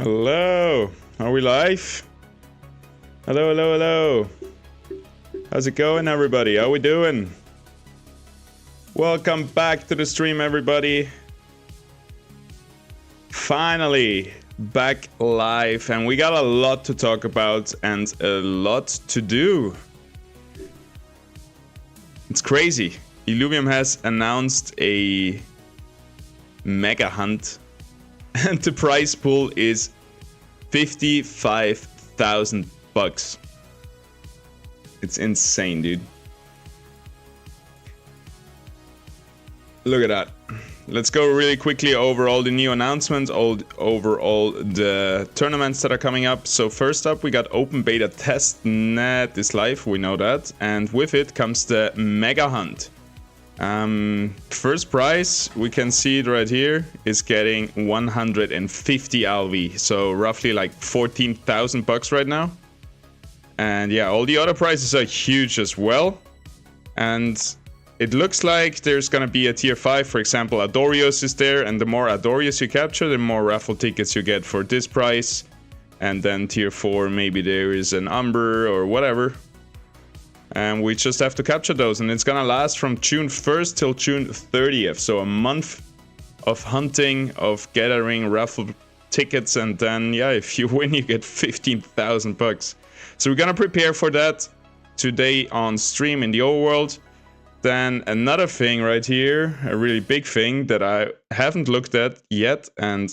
Hello, are we live? Hello, hello, hello. How's it going, everybody? How we doing? Welcome back to the stream, everybody. Finally back live, and we got a lot to talk about and a lot to do. It's crazy. Illuvium has announced a mega hunt, and the prize pool is 55,000 bucks. It's insane, dude. Look at that. Let's go really quickly over all the new announcements, over all the tournaments that are coming up. So first up, we got Open Beta Testnet is live, we know that. And with it comes the Mega Hunt. First prize, we can see it right here, is getting 150 LV. So roughly like 14,000 bucks right now. And yeah, all the other prizes are huge as well. And it looks like there's gonna be a tier 5, for example, Adorios is there, and the more Adorios you capture, the more raffle tickets you get for this price. And then tier 4, maybe there is an Umber or whatever. And we just have to capture those, and it's gonna last from June 1st till June 30th. So a month of hunting, of gathering raffle tickets, and then yeah, if you win, you get 15,000 bucks. So we're gonna prepare for that today on stream in the old world. Then another thing right here, a really big thing that I haven't looked at yet, and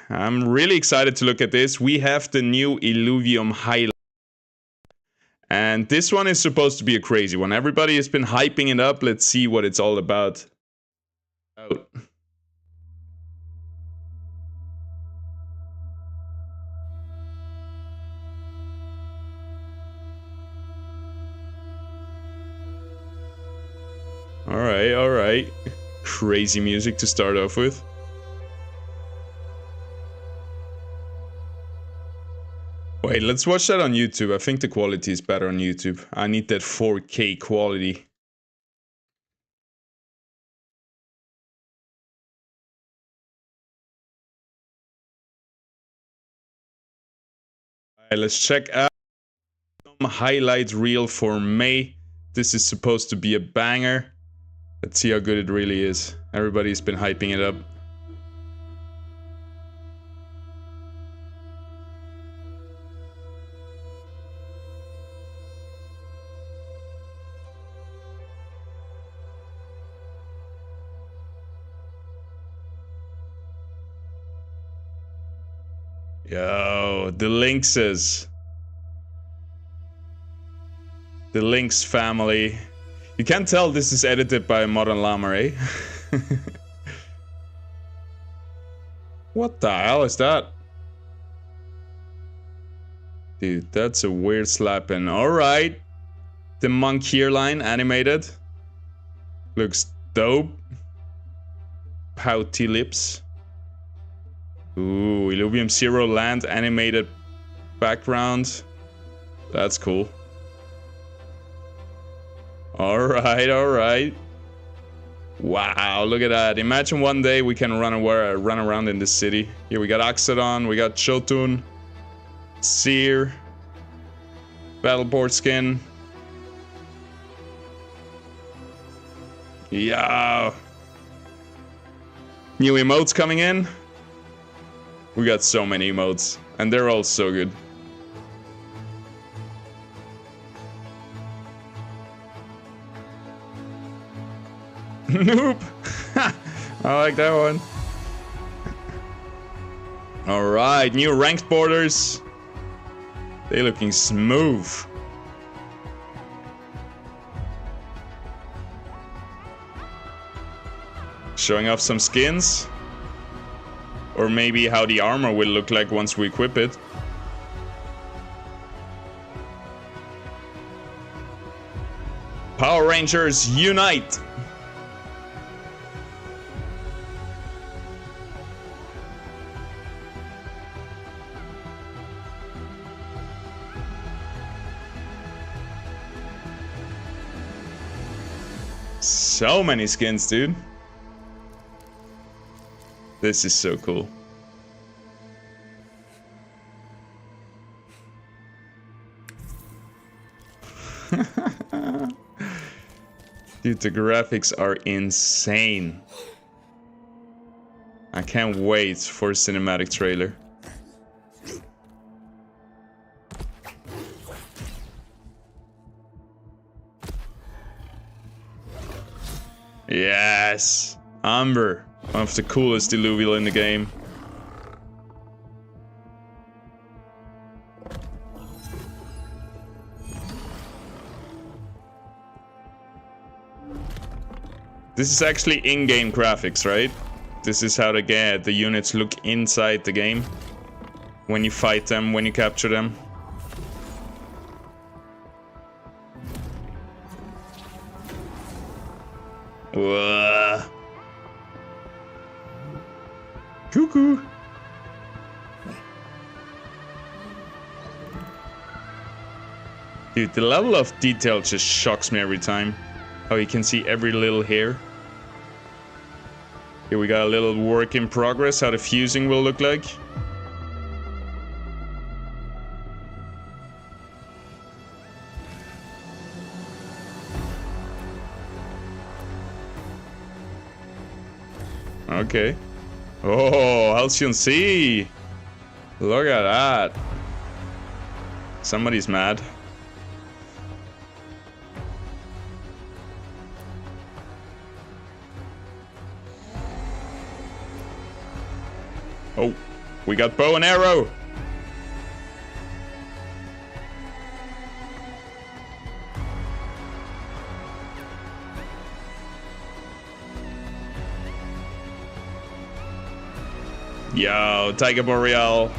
I'm really excited to look at this. We have the new Illuvium highlight. And this one is supposed to be a crazy one. Everybody has been hyping it up. Let's see what it's all about. Oh. All right. Crazy music to start off with. Wait, let's watch that on YouTube. I think the quality is better on YouTube. I need that 4K quality. Alright, let's check out some highlight reel for May. This is supposed to be a banger. Let's see how good it really is. Everybody's been hyping it up. Yo, the Linkses. The Lynx family. You can't tell this is edited by Modern Llama, eh? What the hell is that? Dude, that's a weird slapping. Alright. The monk here line animated. Looks dope. Pouty lips. Ooh, Illuvium Zero Land animated background. That's cool. Alright. Wow, look at that. Imagine one day we can run around in this city. Here we got Oxodon, we got Chotun, Seer, Battleboard skin. Yeah. New emotes coming in. We got so many emotes, and they're all so good. Nope. I like that one. Alright, new ranked borders. They're looking smooth. Showing off some skins. Or maybe how the armor will look like once we equip it. Power Rangers unite! So many skins, dude. This is so cool. Dude, the graphics are insane. I can't wait for a cinematic trailer. Yes! Amber, one of the coolest Illuvia in the game. This is actually in-game graphics, right? This is how the units look inside the game. When you fight them, when you capture them. Whoa. Cuckoo. Dude, the level of detail just shocks me every time. How you can see every little hair. Here we got a little work in progress, how the fusing will look like. Okay. Oh, Halcyon C! Look at that. Somebody's mad. Oh, we got bow and arrow. Yo, Tiger Boreal.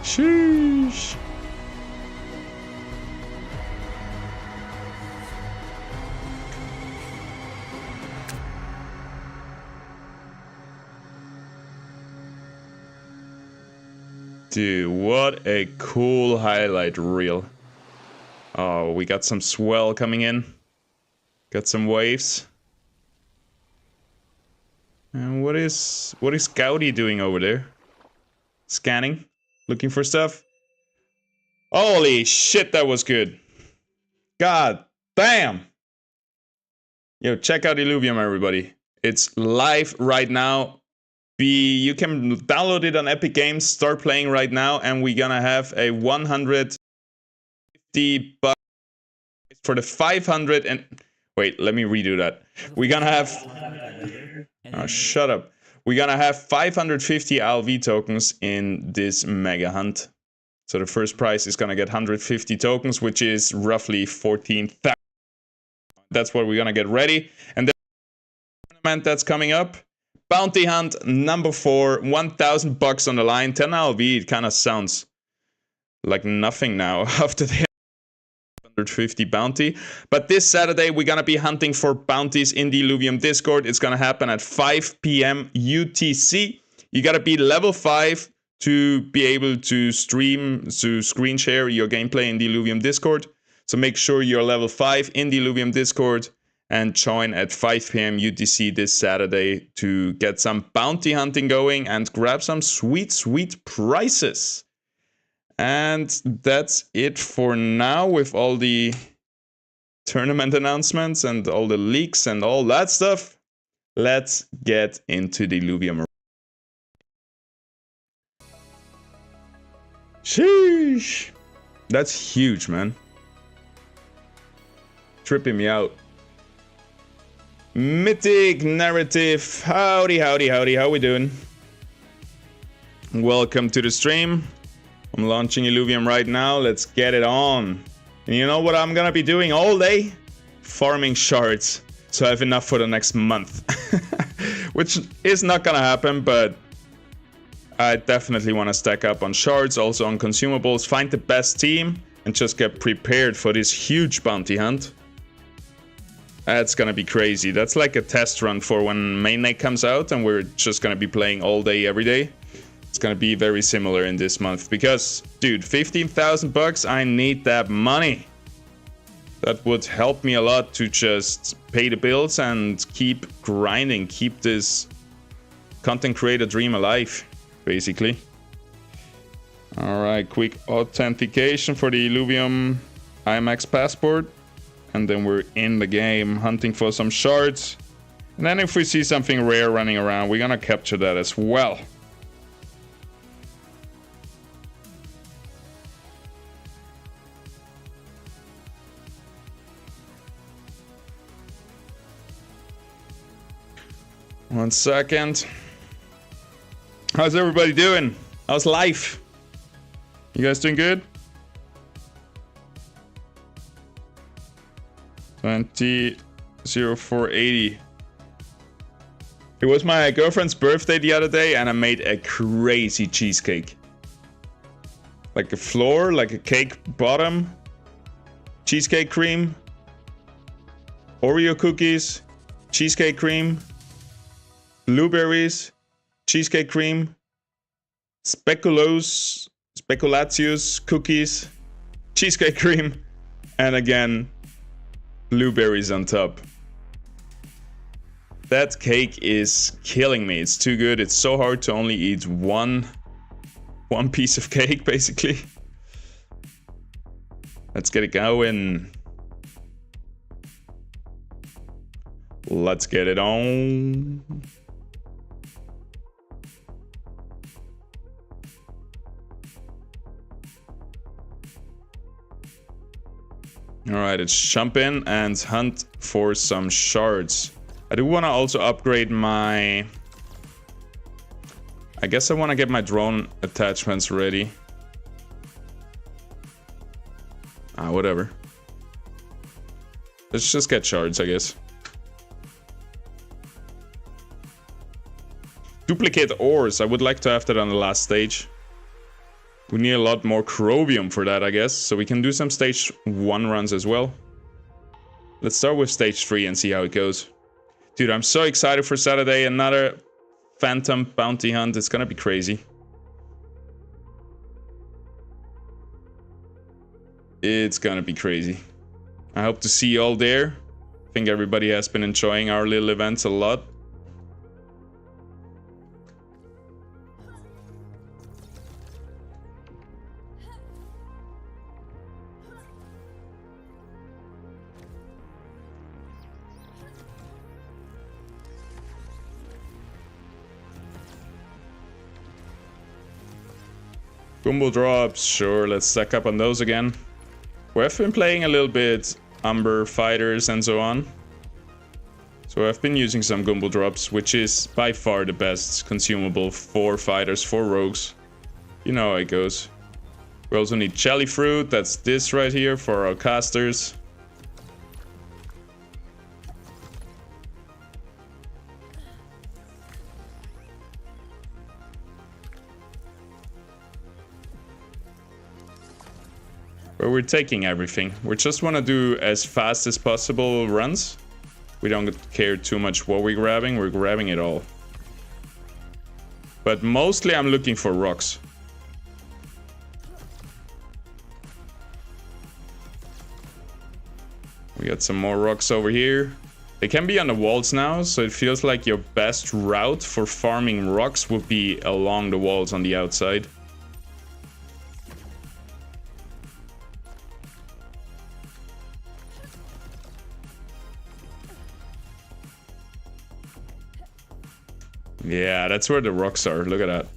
Sheesh. Dude, what a cool highlight reel. Oh, we got some swell coming in. Got some waves. And what is Gaudi doing over there? Scanning? Looking for stuff? Holy shit, that was good. God damn. Yo, check out Illuvium, everybody. It's live right now. You can download it on Epic Games, start playing right now, and we're gonna have a 150 bucks for the 500 and... Wait, let me redo that. We're gonna have... Oh, shut up. We're gonna have 550 LV tokens in this mega hunt. So the first prize is gonna get 150 tokens, which is roughly 14,000. That's what we're gonna get ready. And the tournament that's coming up, Bounty Hunt number 4, 1,000 bucks on the line, 10 LV. It kind of sounds like nothing now after the 150 bounty. But this Saturday, we're going to be hunting for bounties in the Illuvium Discord. It's going to happen at 5 p.m. UTC. You got to be level 5 to be able to screen share your gameplay in the Illuvium Discord. So make sure you're level 5 in the Illuvium Discord and join at 5 p.m. UTC this Saturday to get some bounty hunting going and grab some sweet, sweet prizes. And that's it for now with all the tournament announcements and all the leaks and all that stuff. Let's get into the Illuvium. Sheesh. That's huge, man. Tripping me out. Mythic Narrative. Howdy, howdy, howdy. How we doing? Welcome to the stream. I'm launching Illuvium right now. Let's get it on. And you know what I'm gonna be doing all day? Farming shards. So I have enough for the next month. Which is not gonna happen, but I definitely want to stack up on shards, also on consumables, find the best team, and just get prepared for this huge bounty hunt. That's gonna be crazy. That's like a test run for when mainnet comes out and we're just gonna be playing all day, every day. It's gonna be very similar in this month because, dude, 15,000 bucks, I need that money. That would help me a lot to just pay the bills and keep grinding, keep this content creator dream alive, basically. All right, quick authentication for the Illuvium IMAX passport. And then we're in the game hunting for some shards. And then if we see something rare running around, we're gonna capture that as well. One second. How's everybody doing? How's life? You guys doing good? 200480. It was my girlfriend's birthday the other day and I made a crazy cheesecake. Like a floor, like a cake bottom, cheesecake cream, Oreo cookies, cheesecake cream, blueberries, cheesecake cream, speculatius cookies, cheesecake cream, and again, blueberries on top. That cake is killing me. It's too good. It's so hard to only eat one piece of cake, basically. Let's get it going. Let's get it on. Alright, let's jump in and hunt for some shards. I do want to also upgrade my... I guess I want to get my drone attachments ready. Whatever. Let's just get shards, I guess. Duplicate ores. I would like to have that on the last stage. We need a lot more chromium for that, I guess. So we can do some stage 1 runs as well. Let's start with stage 3 and see how it goes. Dude, I'm so excited for Saturday. Another phantom bounty hunt. It's gonna be crazy. It's gonna be crazy. I hope to see you all there. I think everybody has been enjoying our little events a lot. Gumbo drops, sure, let's stack up on those again. We have been playing a little bit Umber fighters and so on. So I've been using some Gumbo drops, which is by far the best consumable for fighters, for rogues. You know how it goes. We also need jelly fruit, that's this right here for our casters. But we're taking everything. We just want to do as fast as possible runs. We don't care too much what we're grabbing it all. But mostly I'm looking for rocks. We got some more rocks over here. They can be on the walls now, so it feels like your best route for farming rocks would be along the walls on the outside. Yeah, that's where the rocks are. Look at that.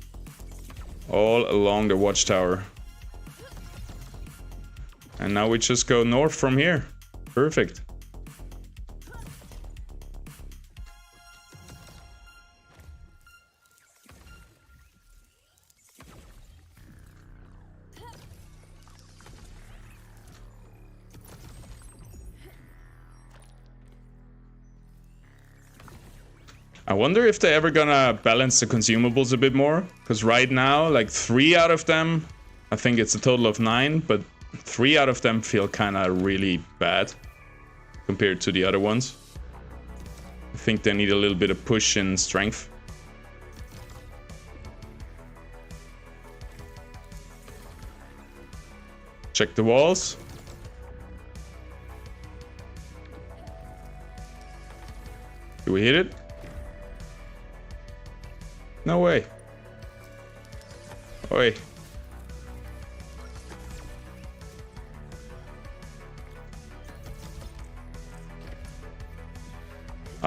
All along the watchtower. And now we just go north from here. Perfect. I wonder if they're ever gonna balance the consumables a bit more. Because right now, like 3 out of them, I think it's a total of 9, but 3 out of them feel kinda really bad compared to the other ones. I think they need a little bit of push in strength. Check the walls. Do we hit it? No way. Oi.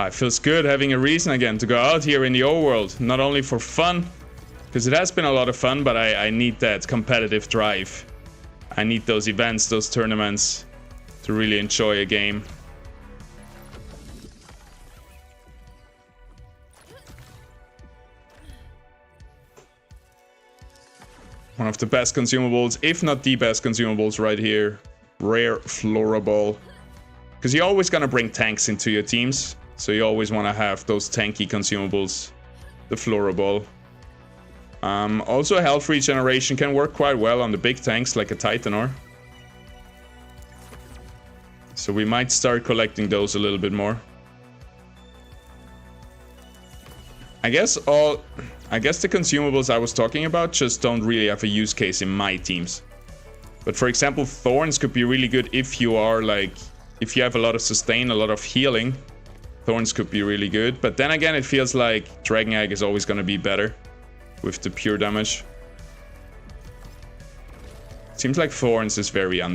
It feels good having a reason again to go out here in the old world. Not only for fun, because it has been a lot of fun, but I need that competitive drive. I need those events, those tournaments to really enjoy a game. One of the best consumables, if not the best consumables right here. Rare Flora Ball. Because you're always going to bring tanks into your teams. So you always want to have those tanky consumables. The Flora Ball. Also health regeneration can work quite well on the big tanks like a Titanor. So we might start collecting those a little bit more. I guess the consumables I was talking about just don't really have a use case in my teams. But for example, Thorns could be really good if you are like, if you have a lot of sustain, a lot of healing. Thorns could be really good. But then again, it feels like Dragon Egg is always going to be better with the pure damage. Seems like Thorns is very is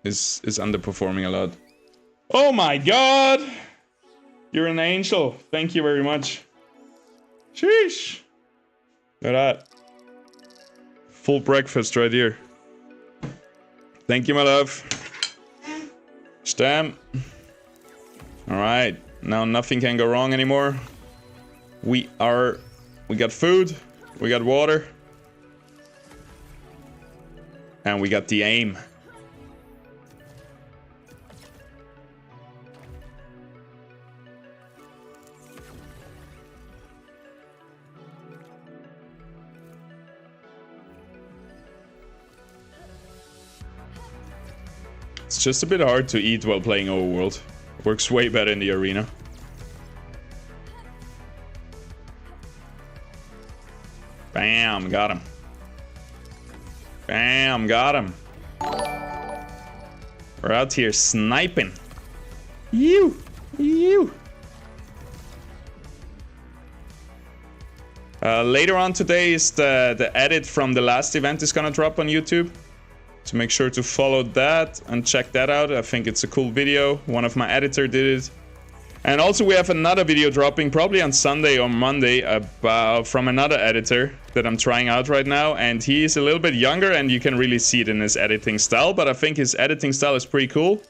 underperforming a lot. Oh my god! You're an angel. Thank you very much. Sheesh. Look at that. Full breakfast right here. Thank you, my love. Stamp. Alright. Now nothing can go wrong anymore. We got food. We got water. And we got the aim. It's just a bit hard to eat while playing Overworld. Works way better in the arena. Bam, got him. Bam, got him. We're out here sniping. You. Later on today is the edit from the last event is gonna drop on YouTube. So make sure to follow that and check that out. I think it's a cool video. One of my editors did it. And also we have another video dropping probably on Sunday or Monday from another editor that I'm trying out right now. And he's a little bit younger and you can really see it in his editing style. But I think his editing style is pretty cool.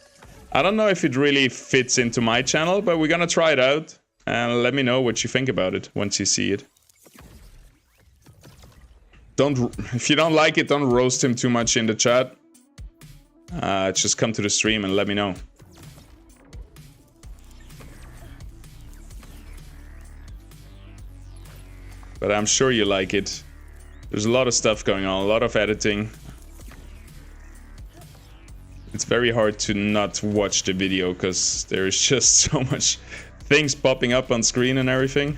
I don't know if it really fits into my channel, but we're gonna try it out. And let me know what you think about it once you see it. If you don't like it, don't roast him too much in the chat. Just come to the stream and let me know. But I'm sure you like it. There's a lot of stuff going on, a lot of editing. It's very hard to not watch the video because there is just so much things popping up on screen and everything.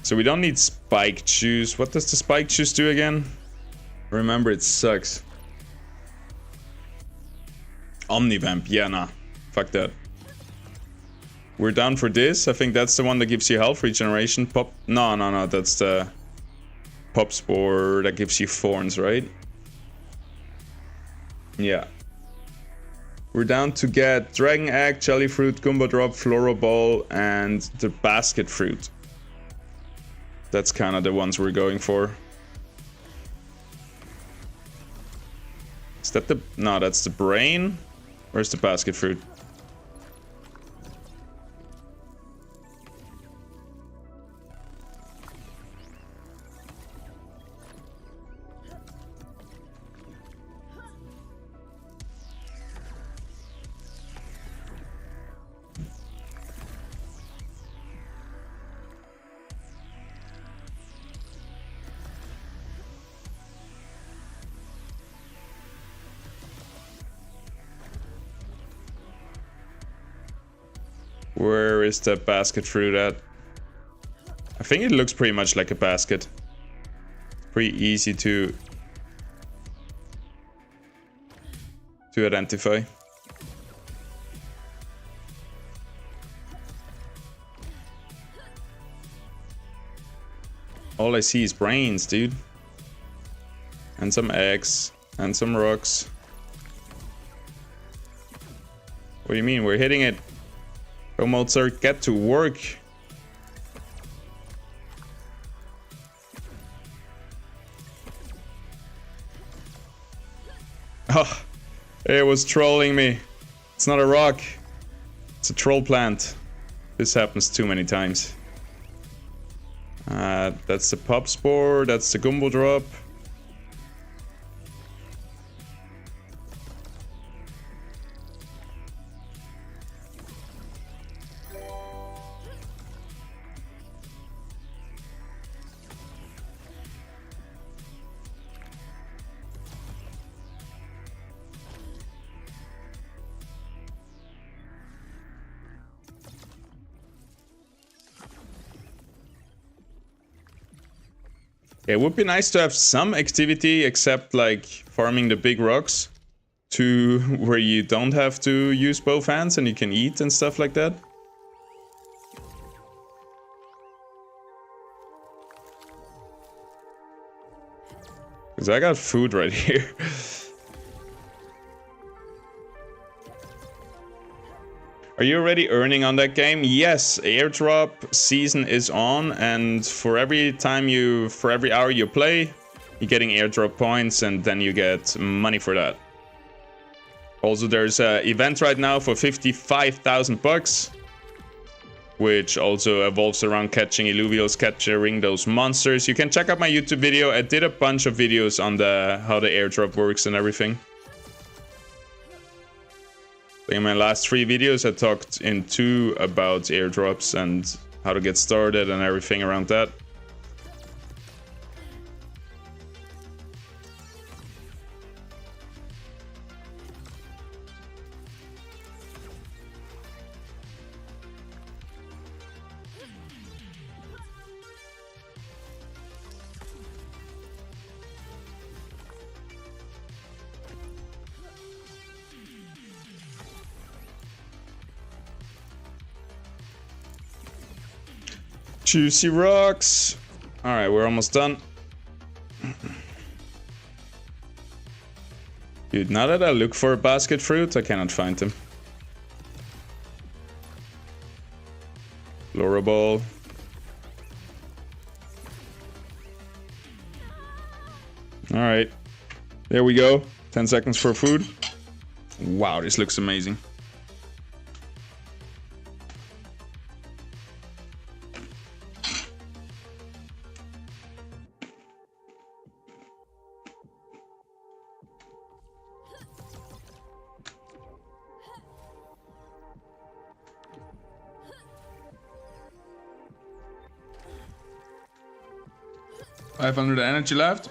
So we don't need spike juice. What does the spike juice do again? Remember, it sucks. Omnivamp. Yeah, nah. Fuck that. We're down for this. I think that's the one that gives you health regeneration. No. That's the pop spore that gives you thorns, right? Yeah. We're down to get Dragon Egg, Jelly Fruit, Goomba Drop, Floral Ball, and the Basket Fruit. That's kind of the ones we're going for. Is that the... No, that's the brain. Where's the basket fruit? Where is that basket fruit at? I think it looks pretty much like a basket. Pretty easy to identify. All I see is brains, dude. And some eggs. And some rocks. What do you mean? We're hitting it. Promote, sir. Get to work. Oh, it was trolling me. It's not a rock. It's a troll plant. This happens too many times. That's the pop spore. That's the gumbo drop. It would be nice to have some activity except like farming the big rocks to where you don't have to use both hands and you can eat and stuff like that. Because I got food right here. Are you already earning on that game? Yes, airdrop season is on, and for every hour you play, you're getting airdrop points, and then you get money for that. Also, there's an event right now for 55,000 bucks, which also evolves around catching Illuvials, capturing those monsters. You can check out my YouTube video. I did a bunch of videos on how the airdrop works and everything. In my last 3 videos, I talked in 2 about airdrops and how to get started and everything around that. Juicy rocks. All right, we're almost done. Dude, now that I look for a basket fruit, I cannot find them. Flora ball. All right, there we go. 10 seconds for food. Wow, this looks amazing. $500 energy left.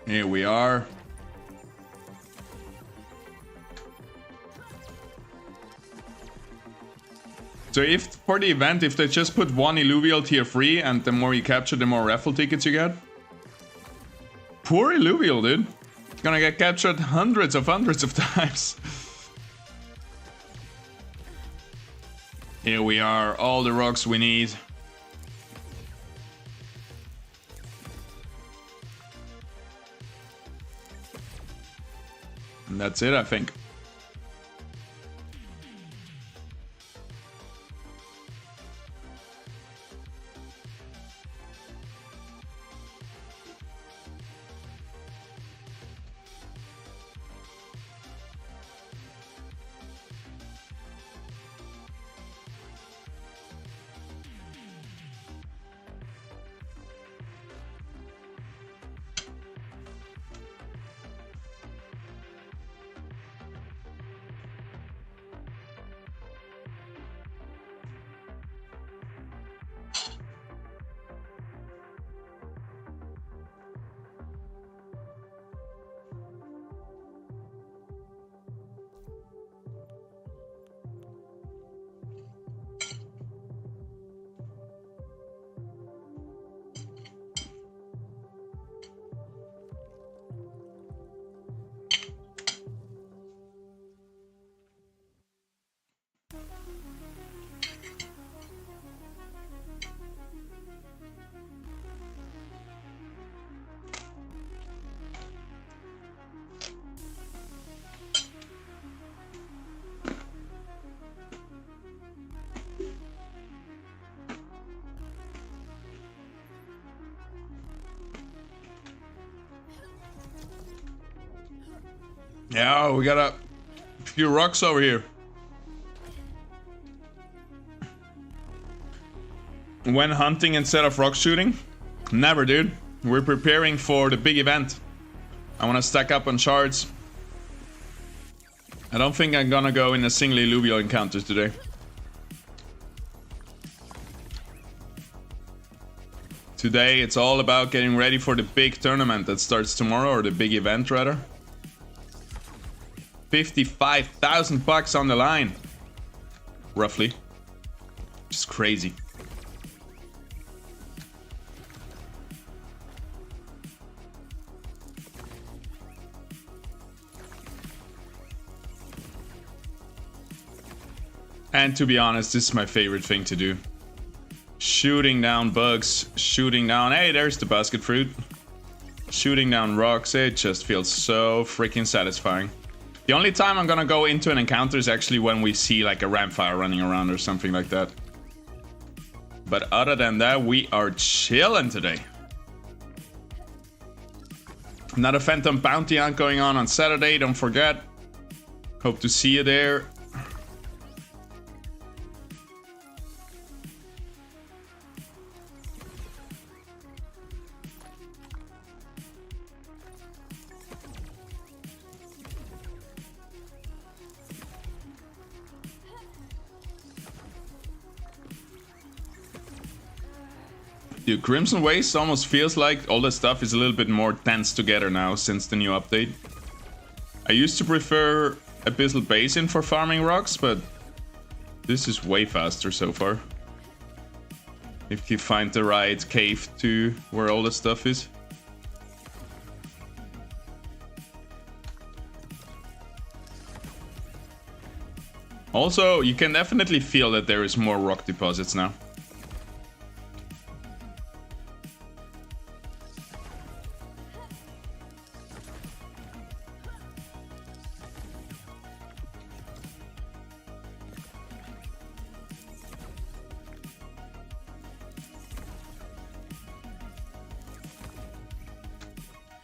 Here we are. So if for the event, if they just put 1 Illuvial tier 3 and the more you capture, the more raffle tickets you get. Poor Illuvial, dude. It's gonna get captured hundreds of times. Here we are, all the rocks we need. And that's it, I think. Yeah, we got a few rocks over here. When hunting instead of rock shooting? Never, dude. We're preparing for the big event. I want to stack up on shards. I don't think I'm gonna go in a single Illuvium encounter today. Today it's all about getting ready for the big tournament that starts tomorrow, or the big event rather. 55,000 bucks on the line. Roughly. Just crazy. And to be honest, this is my favorite thing to do. Shooting down bugs, shooting down... Hey, there's the basket fruit. Shooting down rocks, it just feels so freaking satisfying. The only time I'm gonna go into an encounter is actually when we see like a rampfire running around or something like that. But other than that, we are chilling today. Another Phantom Bounty hunt going on Saturday, don't forget. Hope to see you there. Dude, Crimson Waste almost feels like all the stuff is a little bit more dense together now since the new update. I used to prefer Abyssal Basin for farming rocks, but this is way faster so far. If you find the right cave to where all the stuff is. Also, you can definitely feel that there is more rock deposits now.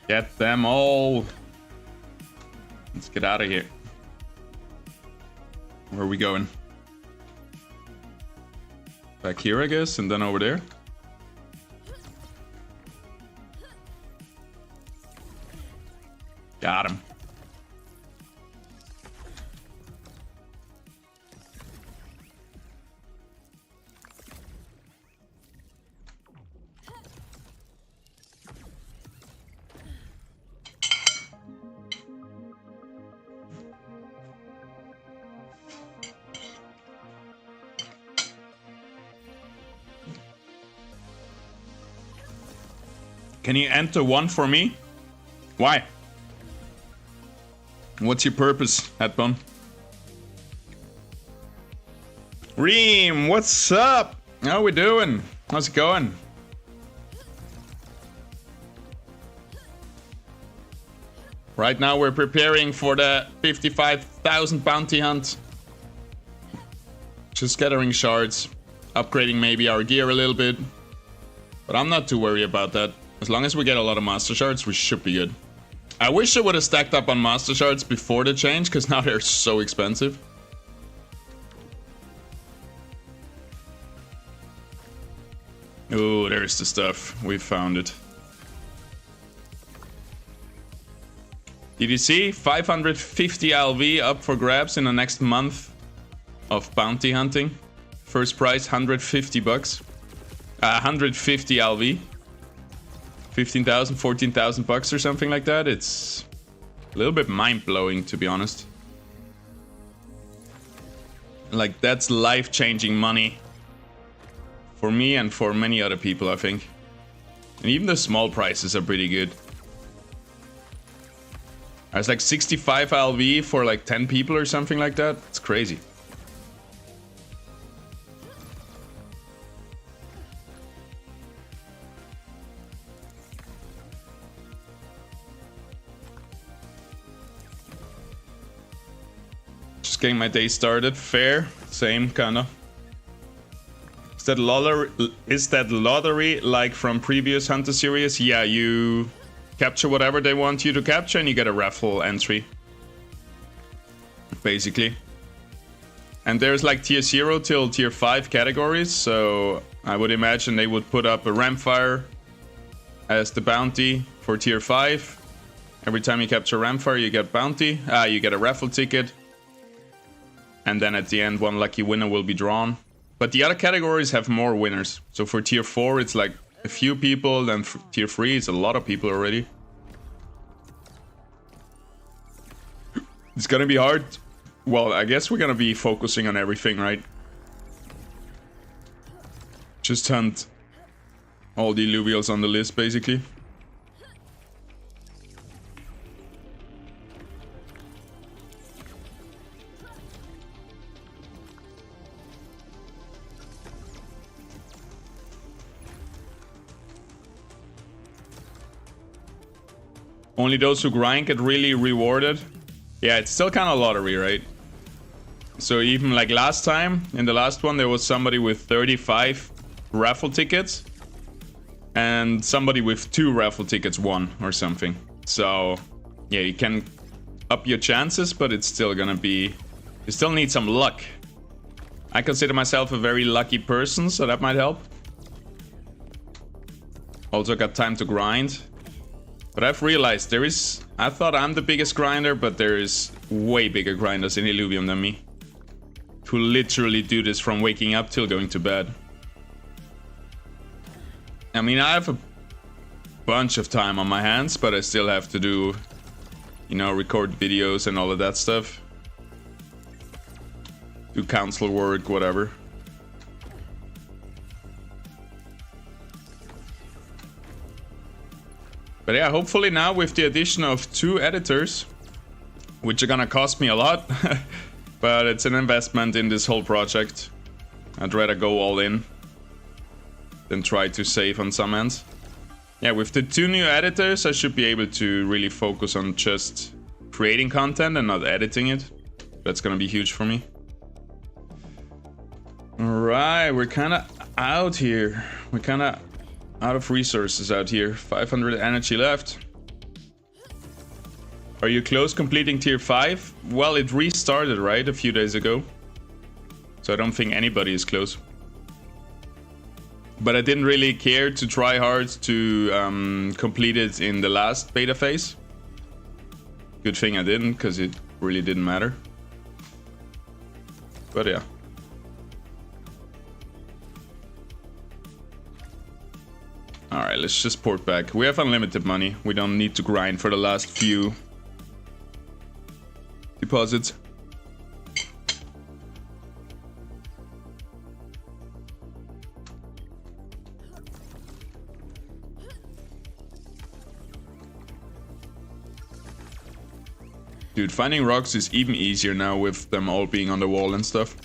Get them all. Let's get out of here. Where are we going? Back here, I guess, and then over there. Got him. Can you enter one for me? Why? What's your purpose, Headbone? Reem, what's up? How we doing? How's it going? Right now we're preparing for the 55,000 bounty hunt. Just gathering shards, upgrading maybe our gear a little bit. But I'm not too worried about that. As long as we get a lot of Master Shards, we should be good. I wish I would have stacked up on Master Shards before the change, because now they're so expensive. Oh, there's the stuff. We found it. Did you see? 550 LV up for grabs in the next month of bounty hunting. First prize, 150 bucks. 150 LV. 15,000, 14,000 bucks or something like that. It's a little bit mind-blowing, to be honest. Like, that's life-changing money. For me and for many other people, I think. And even the small prices are pretty good. There's like 65 LV for like 10 people or something like that. It's crazy. Getting my day started. Fair. Same kinda. Is that lottery like from previous Hunter series? Yeah, you capture whatever they want you to capture and you get a raffle entry. basically. And there's like tier 0 till tier 5 categories, so I would imagine they would put up a Ramfire as the bounty for tier 5. Every time you capture Ramfire, you get bounty, you get a raffle ticket. And then at the end, one lucky winner will be drawn. But the other categories have more winners. So for tier 4, it's like a few people, then for tier 3, it's a lot of people already. It's gonna be hard. Well, I guess we're gonna be focusing on everything, right? Just hunt all the Illuvials on the list, basically. Only those who grind get really rewarded. Yeah, it's still kind of lottery, right? So even like last time, in the last one, there was somebody with 35 raffle tickets. And somebody with 2 raffle tickets won or something. So, yeah, you can up your chances, but it's still gonna be... You still need some luck. I consider myself a very lucky person, so that might help. Also got time to grind. But I've realized there is... I thought I'm the biggest grinder, but there is way bigger grinders in Illuvium than me. Who literally do this from waking up till going to bed. I mean, I have a bunch of time on my hands, but I still have to do, you know, record videos and all of that stuff. Do council work, whatever. But yeah, hopefully now with the addition of 2 editors, which are gonna cost me a lot, but it's an investment in this whole project. I'd rather go all in than try to save on some ends. Yeah, with the 2 new editors, I should be able to really focus on just creating content and not editing it. That's gonna be huge for me. Alright, we're kinda out here. We're kinda out of resources out here. 500 energy left. Are you close completing tier 5? Well, it restarted, right, a few days ago. So I don't think anybody is close. But I didn't really care to try hard to complete it in the last beta phase. Good thing I didn't, because it really didn't matter. But yeah. Alright, let's just port back. We have unlimited money. We don't need to grind for the last few deposits. Dude, finding rocks is even easier now with them all being on the wall and stuff.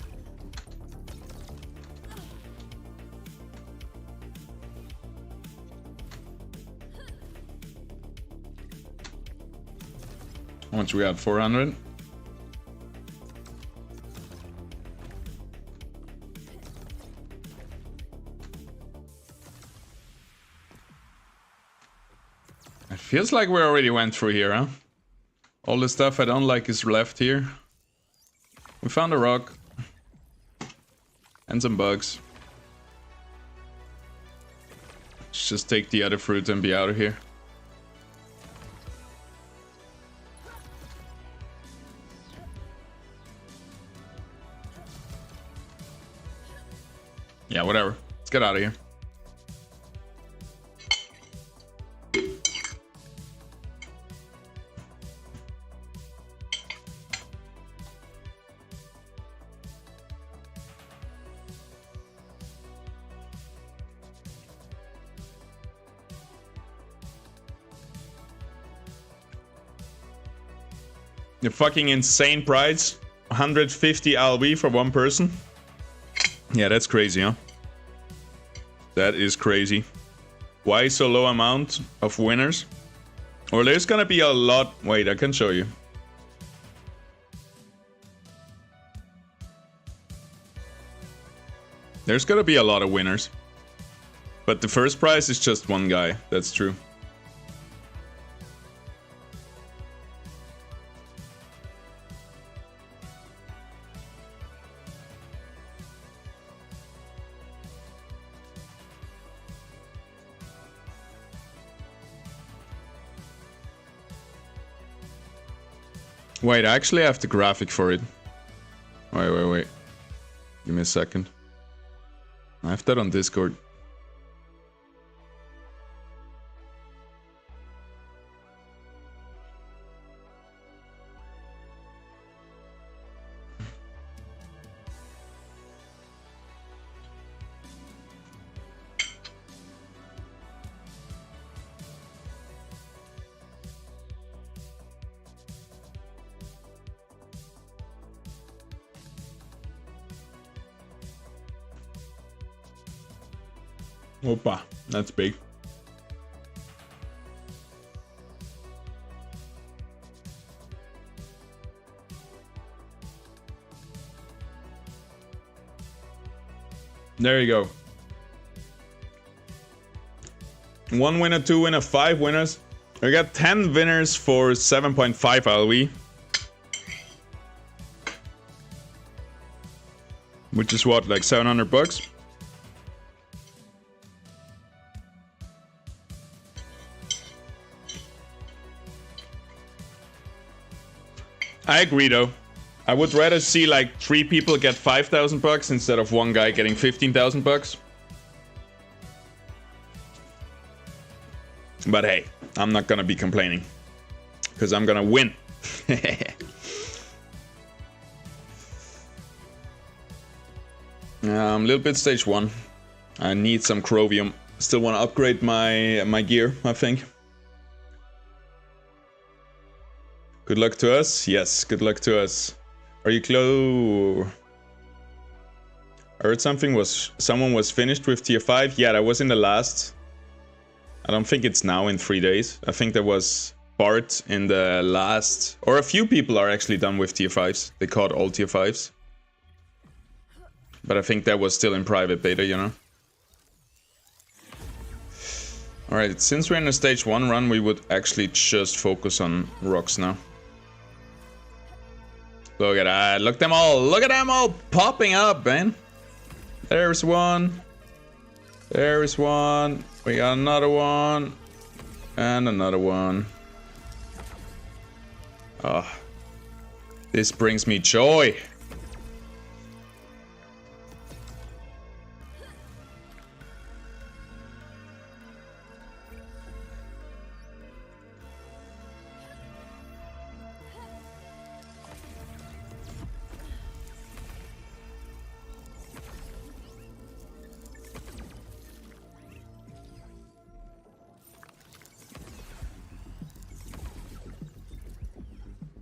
How much we got? 400? It feels like we already went through here, huh? All the stuff I don't like is left here. We found a rock. And some bugs. Let's just take the other fruit and be out of here. Yeah, whatever. Let's get out of here. The fucking insane price. 150 LB for one person. Yeah, that's crazy, huh? That is crazy. Why so low amount of winners? Or there's gonna be a lot... Wait, I can show you. There's gonna be a lot of winners. But the first prize is just one guy. That's true. Wait, I actually have the graphic for it. Wait. Give me a second. I have that on Discord. Opa, that's big. There you go. 1 winner, 2 winner, 5 winners. We got 10 winners for 7.5 LV. Which is what, like 700 bucks? I agree though. I would rather see like 3 people get 5,000 bucks instead of 1 guy getting 15,000 bucks. But hey, I'm not gonna be complaining. Because I'm gonna win. A little bit stage 1. I need some chromium. Still want to upgrade my gear, I think. Good luck to us. Yes, good luck to us. Are you close? I heard someone was finished with tier 5. Yeah, that was in the last. I don't think it's now in 3 days. I think there was Bart in the last, or a few people are actually done with tier 5s. They caught all tier 5s. But I think that was still in private beta, you know. Alright, since we're in a stage 1 run, we would actually just focus on rocks now. Look at that, look at them all popping up, man. There's one. There is one. We got another one. And another one. Oh, this brings me joy.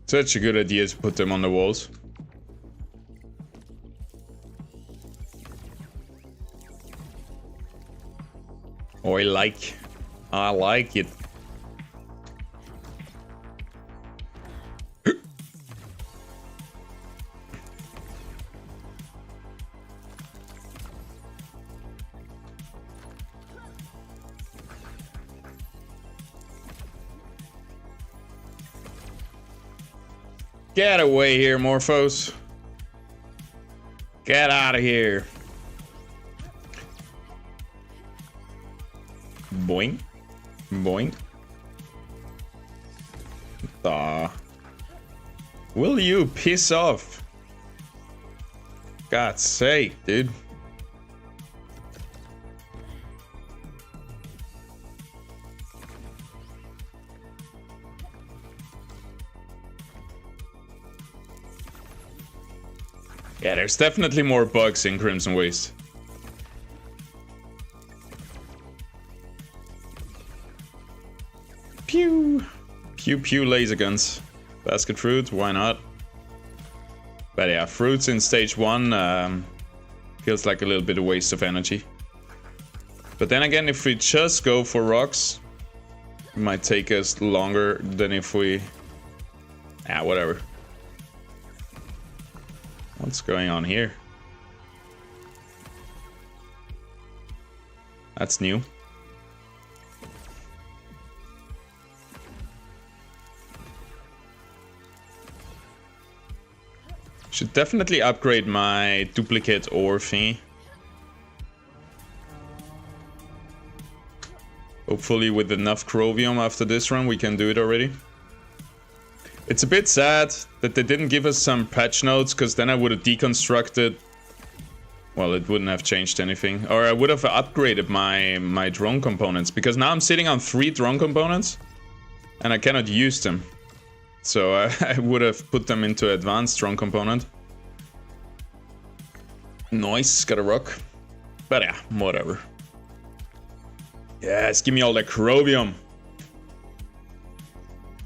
Such a good idea to put them on the walls. Oh, I like it. Get away here, Morphos. Get out of here. Boing. Boing. Will you piss off? God's sake, dude. Yeah, there's definitely more bugs in Crimson Waste. Pew! Pew pew laser guns. Basket fruit, why not? But yeah, fruits in stage 1 feels like a little bit of waste of energy. But then again, if we just go for rocks, it might take us longer than if we... Ah, whatever. What's going on here? That's new. Should definitely upgrade my duplicate ore thingy. Hopefully with enough chromium after this run we can do it already. It's a bit sad that they didn't give us some patch notes, because then I would have deconstructed. Well, it wouldn't have changed anything. Or I would have upgraded my drone components, because now I'm sitting on 3 drone components and I cannot use them. So I would have put them into advanced drone component. Nice, got a rock. But yeah, whatever. Yes, give me all that chromium.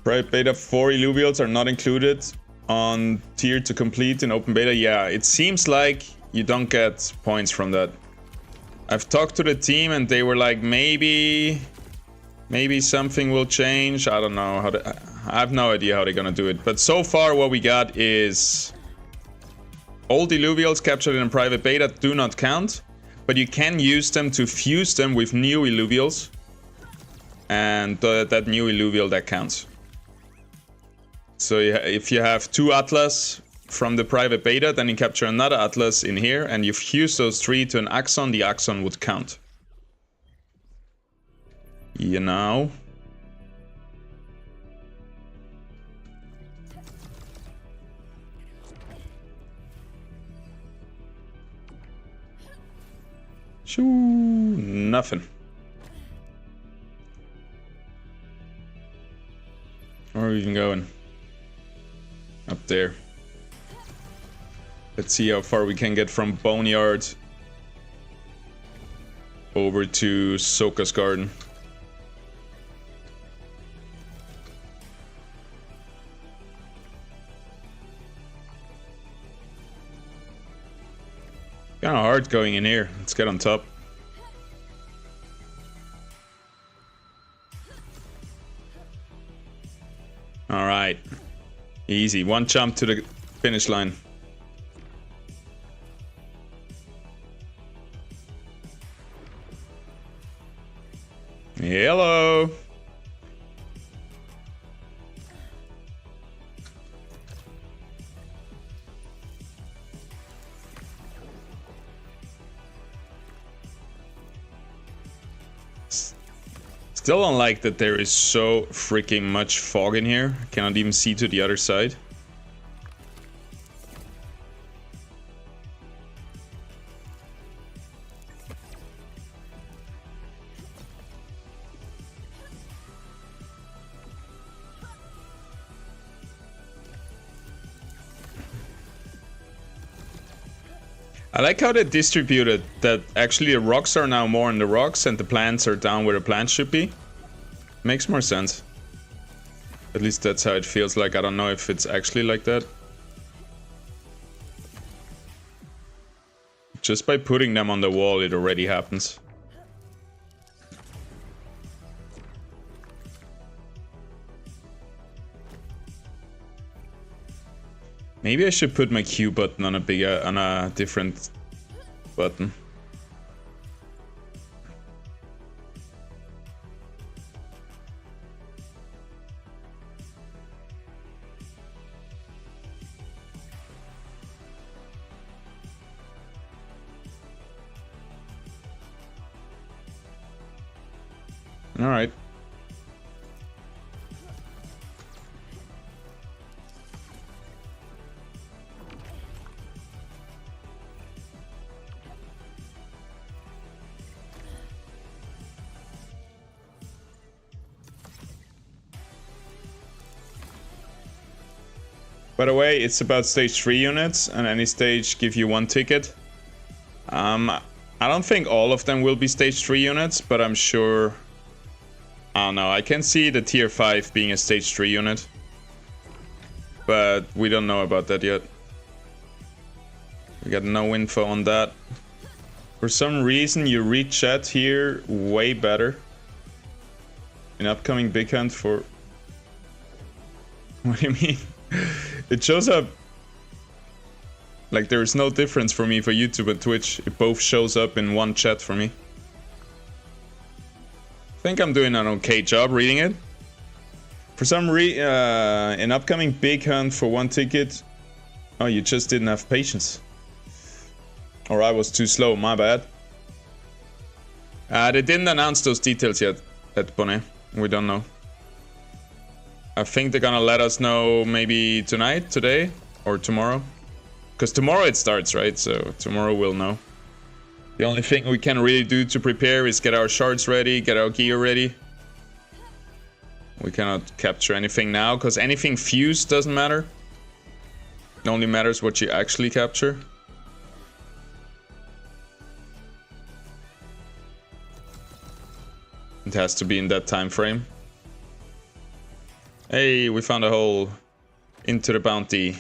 Private beta 4 Illuvials are not included on tier to complete in open beta. Yeah, it seems like you don't get points from that. I've talked to the team and they were like, maybe something will change. I don't know how to, I have no idea how they're gonna do it. But so far what we got is old Illuvials captured in private beta do not count, but you can use them to fuse them with new Illuvials, and that new Illuvial that counts. So if you have 2 Atlas from the private beta, then you capture another Atlas in here, and you fuse those 3 to an Axon, the Axon would count. You know? Shoo, nothing. Where are we even going? Up there. Let's see how far we can get from Boneyard over to Soka's Garden. Kind of hard going in here. Let's get on top. All right. Easy. 1 jump to the finish line. Hello. Still don't like that there is so freaking much fog in here. I cannot even see to the other side. I like how they distributed that actually the rocks are now more in the rocks and the plants are down where the plants should be. Makes more sense. At least that's how it feels like. I don't know if it's actually like that. Just by putting them on the wall, it already happens. Maybe I should put my Q button on a different button. All right. By the way, it's about stage 3 units, and any stage give you 1 ticket. I don't think all of them will be stage 3 units, but I'm sure... I don't know, I can see the tier 5 being a stage 3 unit. But we don't know about that yet. We got no info on that. For some reason you read chat here way better. In upcoming big hunt for... What do you mean? It shows up like there's no difference for me for YouTube and Twitch. It both shows up in one chat for me. I think I'm doing an okay job reading it. For some reason, in upcoming big hunt for 1 ticket. Oh, you just didn't have patience. Or I was too slow, my bad. They didn't announce those details yet at Bonnet. We don't know. I think they're gonna let us know maybe tonight, today, or tomorrow. Because tomorrow it starts, right? So tomorrow we'll know. The only thing we can really do to prepare is get our shards ready, get our gear ready. We cannot capture anything now, because anything fused doesn't matter. It only matters what you actually capture. It has to be in that time frame. Hey, we found a hole into the bounty.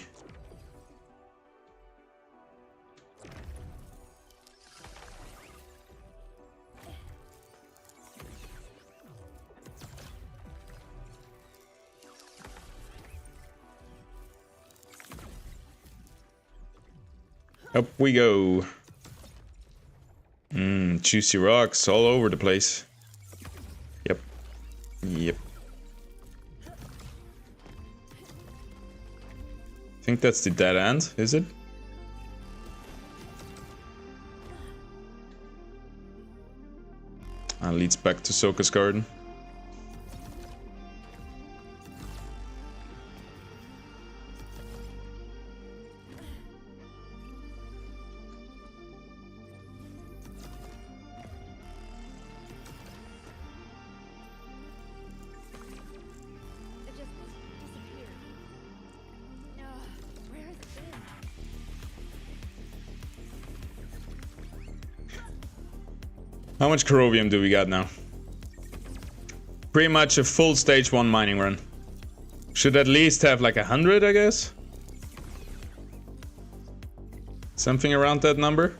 Up we go. Juicy rocks all over the place. Yep. Yep. I think that's the dead end, is it? And leads back to Soka's garden. How much Illuvium do we got now? Pretty much a full stage 1 mining run. Should at least have like 100, I guess? Something around that number?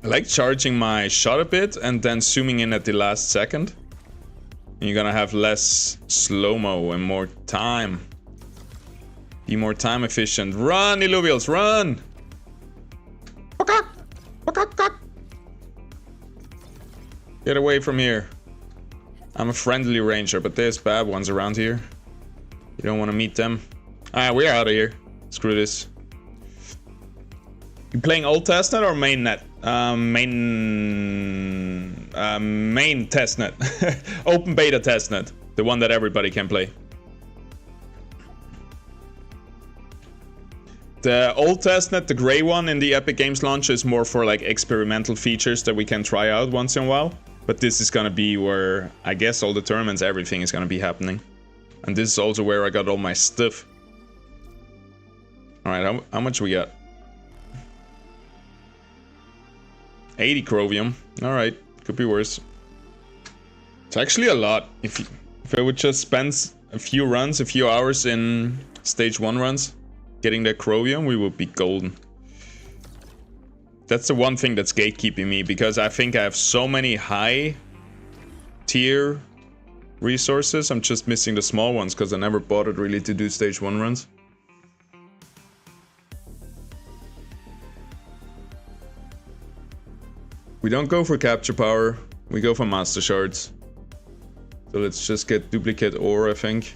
I like charging my shot a bit and then zooming in at the last second. You're gonna have less slow-mo and more time. Be more time efficient. Run, Illuvials, run! Get away from here. I'm a friendly ranger, but there's bad ones around here. You don't want to meet them. Alright, we're out of here. Screw this. You playing old testnet or mainnet? Main testnet. Open beta testnet. The one that everybody can play. The old testnet, the gray one in the Epic Games launcher, is more for like experimental features that we can try out once in a while. But this is gonna be where, I guess, all the tournaments, everything is gonna be happening. And this is also where I got all my stuff. Alright, how much we got? 80 chromium. Alright, could be worse. It's actually a lot. If I would just spend a few runs, a few hours in stage 1 runs, getting that chromium, we would be golden. That's the one thing that's gatekeeping me, because I think I have so many high tier resources. I'm just missing the small ones because I never bothered really to do stage 1 runs. We don't go for capture power, we go for master shards. So let's just get duplicate ore, I think.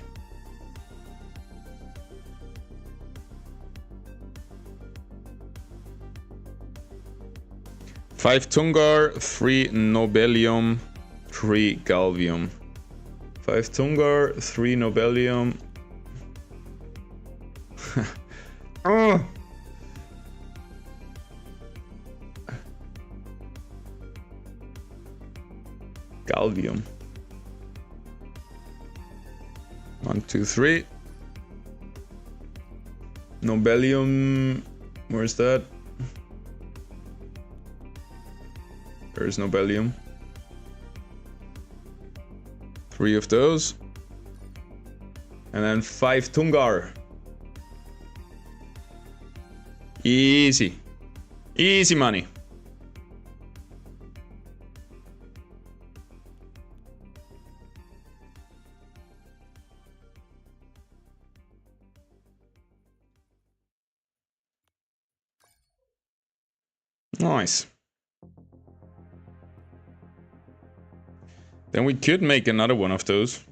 Five Tungar, 3 Nobelium, 3 Galvium. 5 Tungar, 3 Nobelium. Oh! Galvium. 1, 2, 3. Nobelium. Where's that? There's Nobelium. 3 of those. And then 5 Tungar. Easy. Easy money. Nice. Then we could make another one of those.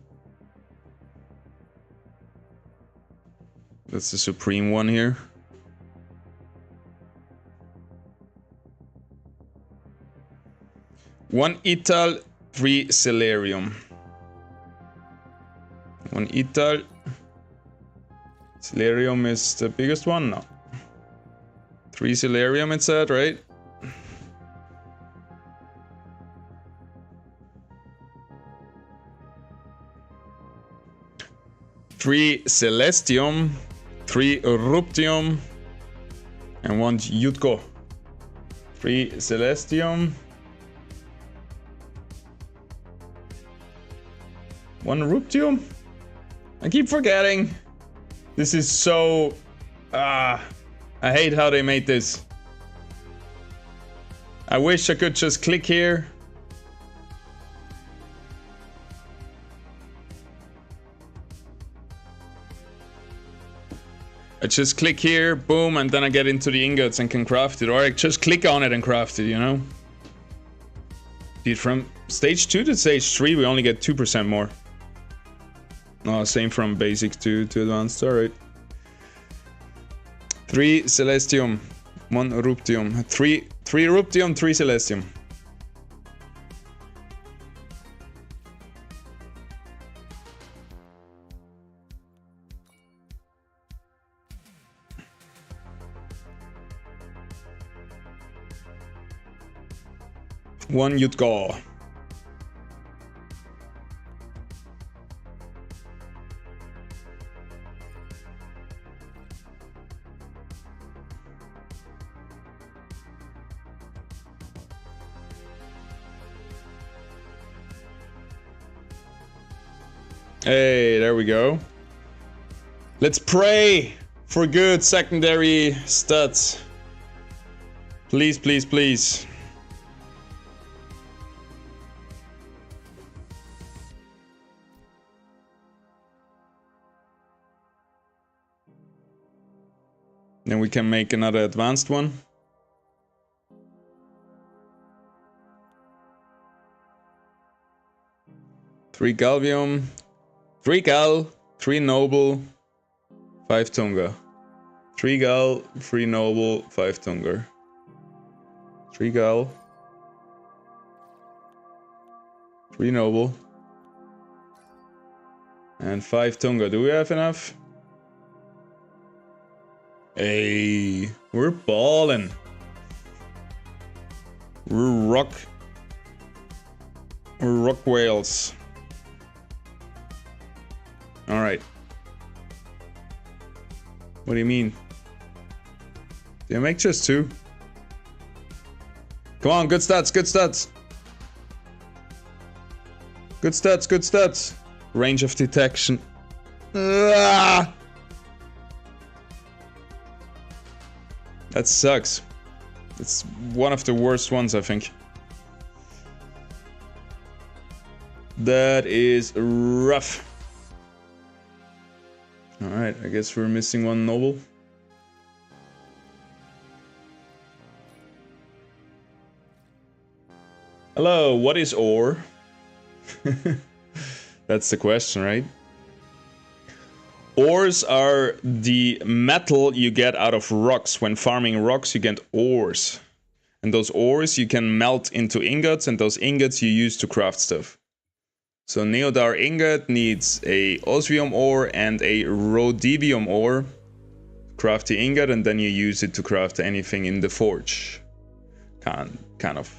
That's the supreme one here. 1 Ital, 3 Celerium. 1 Ital. Celerium is the biggest one? No. 3 Celerium it said, right? Three Celestium, 3 Ruptium, and 1 Jutko. 3 Celestium, 1 Ruptium? I keep forgetting. This is so... I hate how they made this. I wish I could just click here. I just click here, boom, and then I get into the ingots and can craft it. Or I just click on it and craft it, you know? Dude, from stage 2 to stage 3, we only get 2% more. Oh, same from basic to advanced, alright. 3 Celestium, 1 Ruptium. 3 Ruptium, 3 Celestium. One Jutko. Hey, there we go. Let's pray for good secondary stats. Please, please, please. Then we can make another advanced one. Three Galvium, 3 Gal, 3 Noble, 5 Tunga. 3 Gal, 3 Noble, 5 Tunga. 3 Gal, 3 Noble, and 5 Tunga. Do we have enough? Hey, we're ballin'. We're rock whales. All right. What do you mean? Did I make just 2? Come on, good stats, good stats. Good stats, good stats. Range of detection. Ah! That sucks. It's one of the worst ones, I think. That is rough. Alright, I guess we're missing 1 Noble. Hello, what is ore? That's the question, right? Ores are the metal you get out of rocks. When farming rocks, you get ores. And those ores you can melt into ingots, and those ingots you use to craft stuff. So Neodar ingot needs a osmium ore and a rhodium ore. Craft the ingot, and then you use it to craft anything in the forge. Kind of.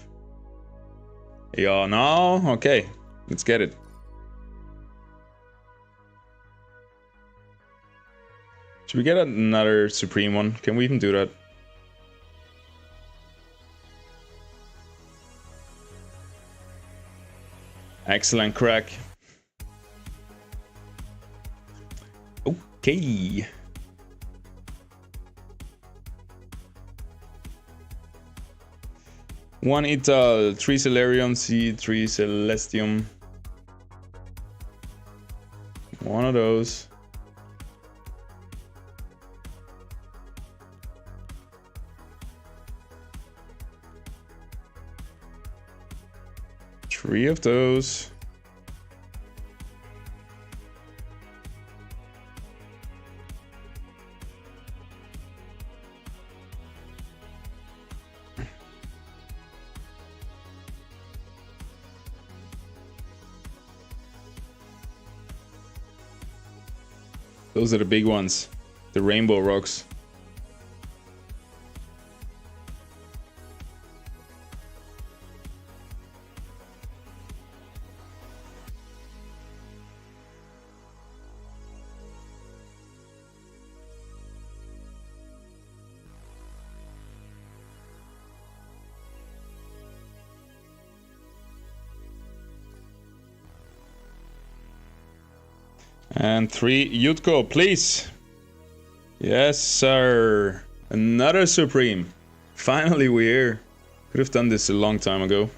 Yeah, no? Okay, let's get it. Should we get another Supreme one? Can we even do that? Excellent crack. Okay. One Ital, 3 Celerium, 3 Celestium. One of those. Three of those. Those are the big ones. The rainbow rocks. And 3 Yutko, please. Yes, sir. Another Supreme. Finally, we're here. Could have done this a long time ago.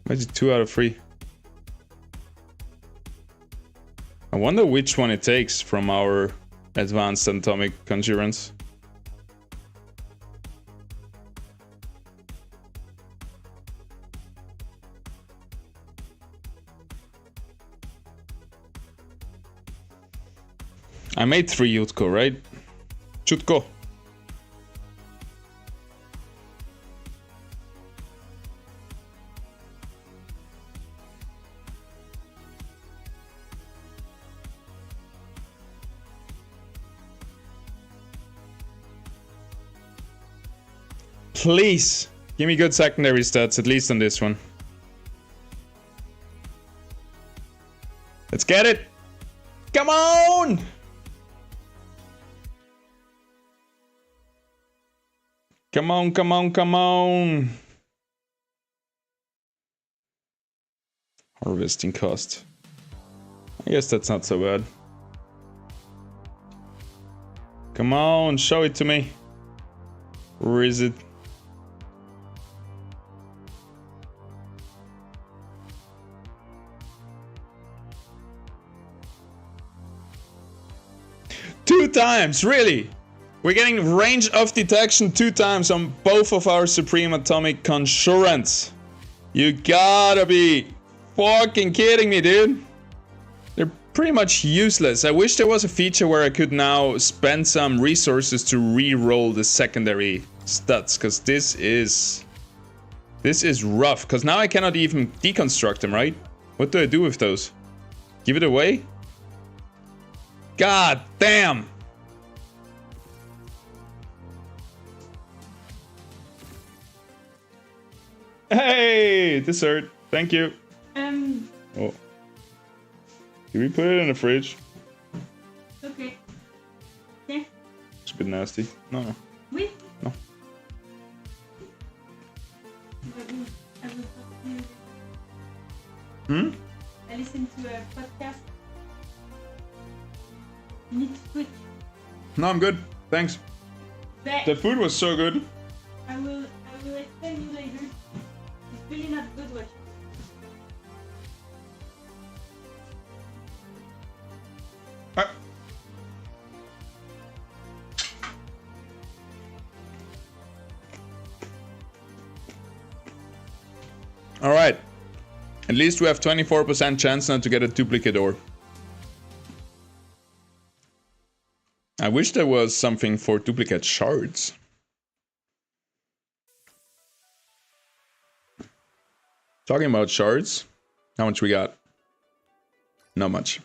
Why is it 2 out of 3? I wonder which one it takes from our advanced atomic conjurance. I made 3 Yutko, right? Chutko. Please, give me good secondary stats, at least on this one. Let's get it! Come on! Come on, come on, come on! Harvesting cost. I guess that's not so bad. Come on, show it to me. Where is it? Two times, really? We're getting range of detection 2 times on both of our Supreme Atomic Conjurants. You gotta be fucking kidding me, dude. They're pretty much useless. I wish there was a feature where I could now spend some resources to re-roll the secondary stats, because this is rough, because now I cannot even deconstruct them, right? What do I do with those? Give it away? God damn! Hey, dessert. Thank you. Oh. Can we put it in the fridge? Okay. Yeah. It's a bit nasty. No, no. Oui. No. Hmm? I listened to a podcast. You need to switch. No, I'm good. Thanks. But The food was so good. I will explain you later. It's really not good watching. Alright. At least we have 24% chance now to get a duplicate ore. I wish there was something for duplicate shards. Talking about shards, how much we got? Not much.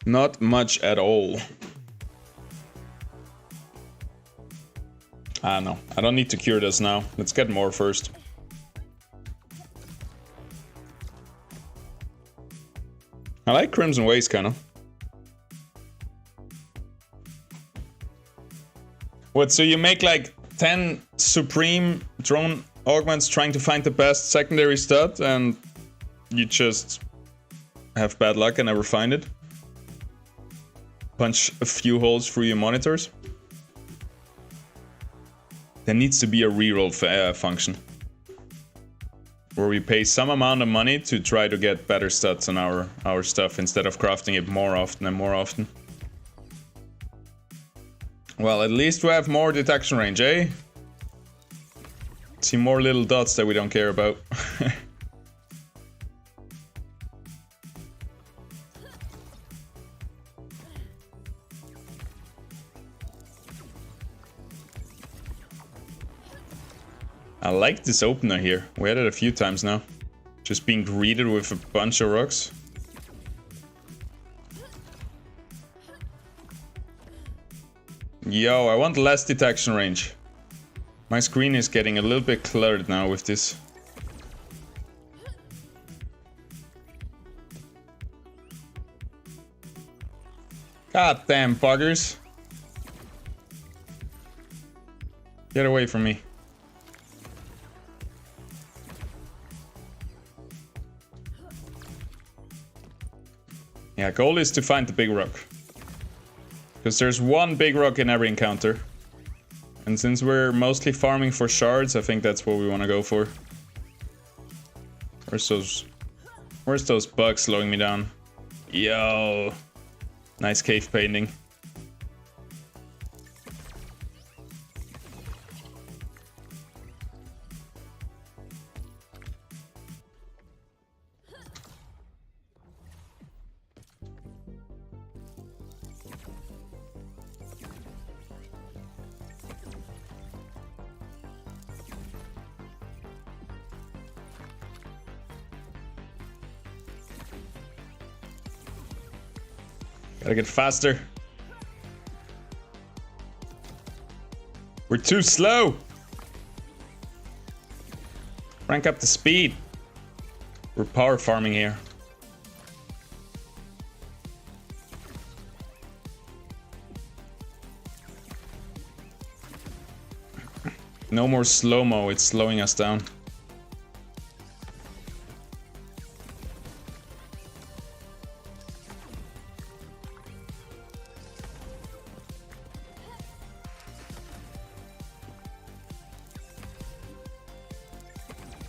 Not much at all. Ah, no. I don't need to cure this now. Let's get more first. I like Crimson Waste, kinda. What, so you make like 10 Supreme drone augments trying to find the best secondary stat and you just have bad luck and never find it? Punch a few holes through your monitors? There needs to be a reroll function. Where we pay some amount of money to try to get better stats on our stuff instead of crafting it more often and more often. Well, at least we have more detection range, eh? See more little dots that we don't care about. I like this opener here. We had it a few times now. Just being greeted with a bunch of rocks. Yo, I want less detection range. My screen is getting a little bit cluttered now with this. God damn buggers. Get away from me. Yeah, goal is to find the big rock. Because there's one big rock in every encounter. And since we're mostly farming for shards, I think that's what we want to go for. Where's those bugs slowing me down? Yo. Nice cave painting. Gotta get faster. We're too slow. Rank up the speed. We're power farming here. No more slow-mo, it's slowing us down.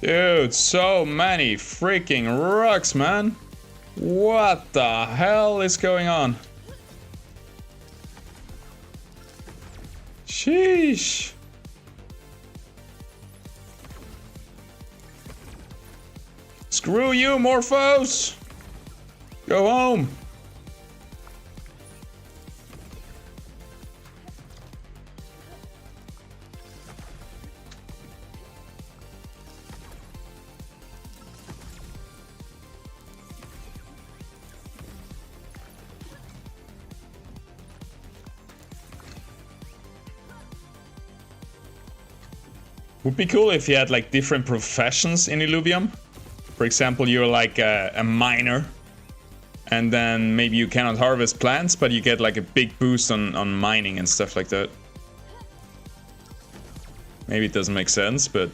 Dude, so many freaking rocks, man. What the hell is going on? Sheesh. Screw you, Morphos! Go home! Would be cool if you had like different professions in Illuvium. For example, you're like a miner, and then maybe you cannot harvest plants, but you get like a big boost on mining and stuff like that. Maybe it doesn't make sense, but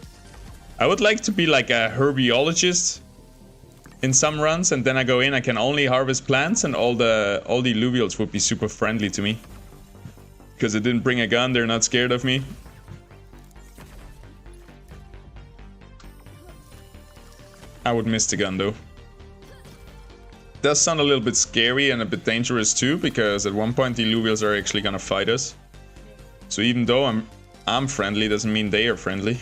I would like to be like a herbiologist in some runs, and then I go in, I can only harvest plants, and all the Illuvials would be super friendly to me. Because I didn't bring a gun, they're not scared of me. I would miss the gun though. Does sound a little bit scary and a bit dangerous too, because at one point the Illuvials are actually gonna fight us. So even though I'm friendly, doesn't mean they are friendly.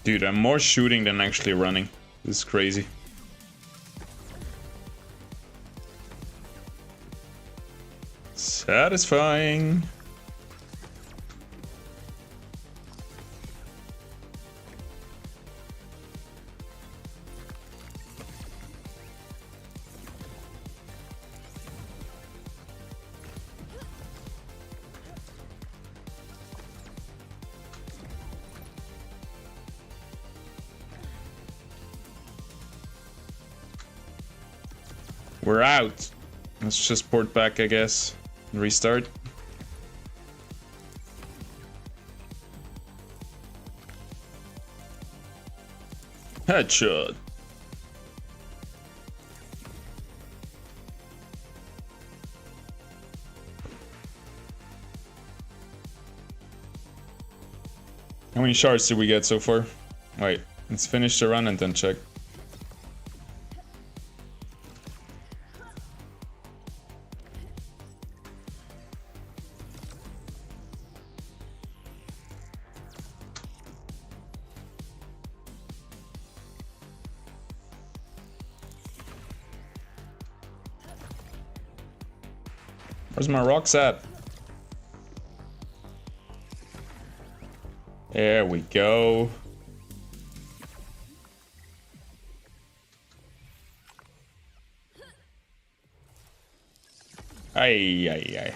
Dude, I'm more shooting than actually running. This is crazy. Satisfying. We're out. Let's just port back, I guess, and restart. Headshot. How many shards did we get so far? Wait, let's finish the run and then check. Where's my rocks at? There we go. Ay, ay, ay.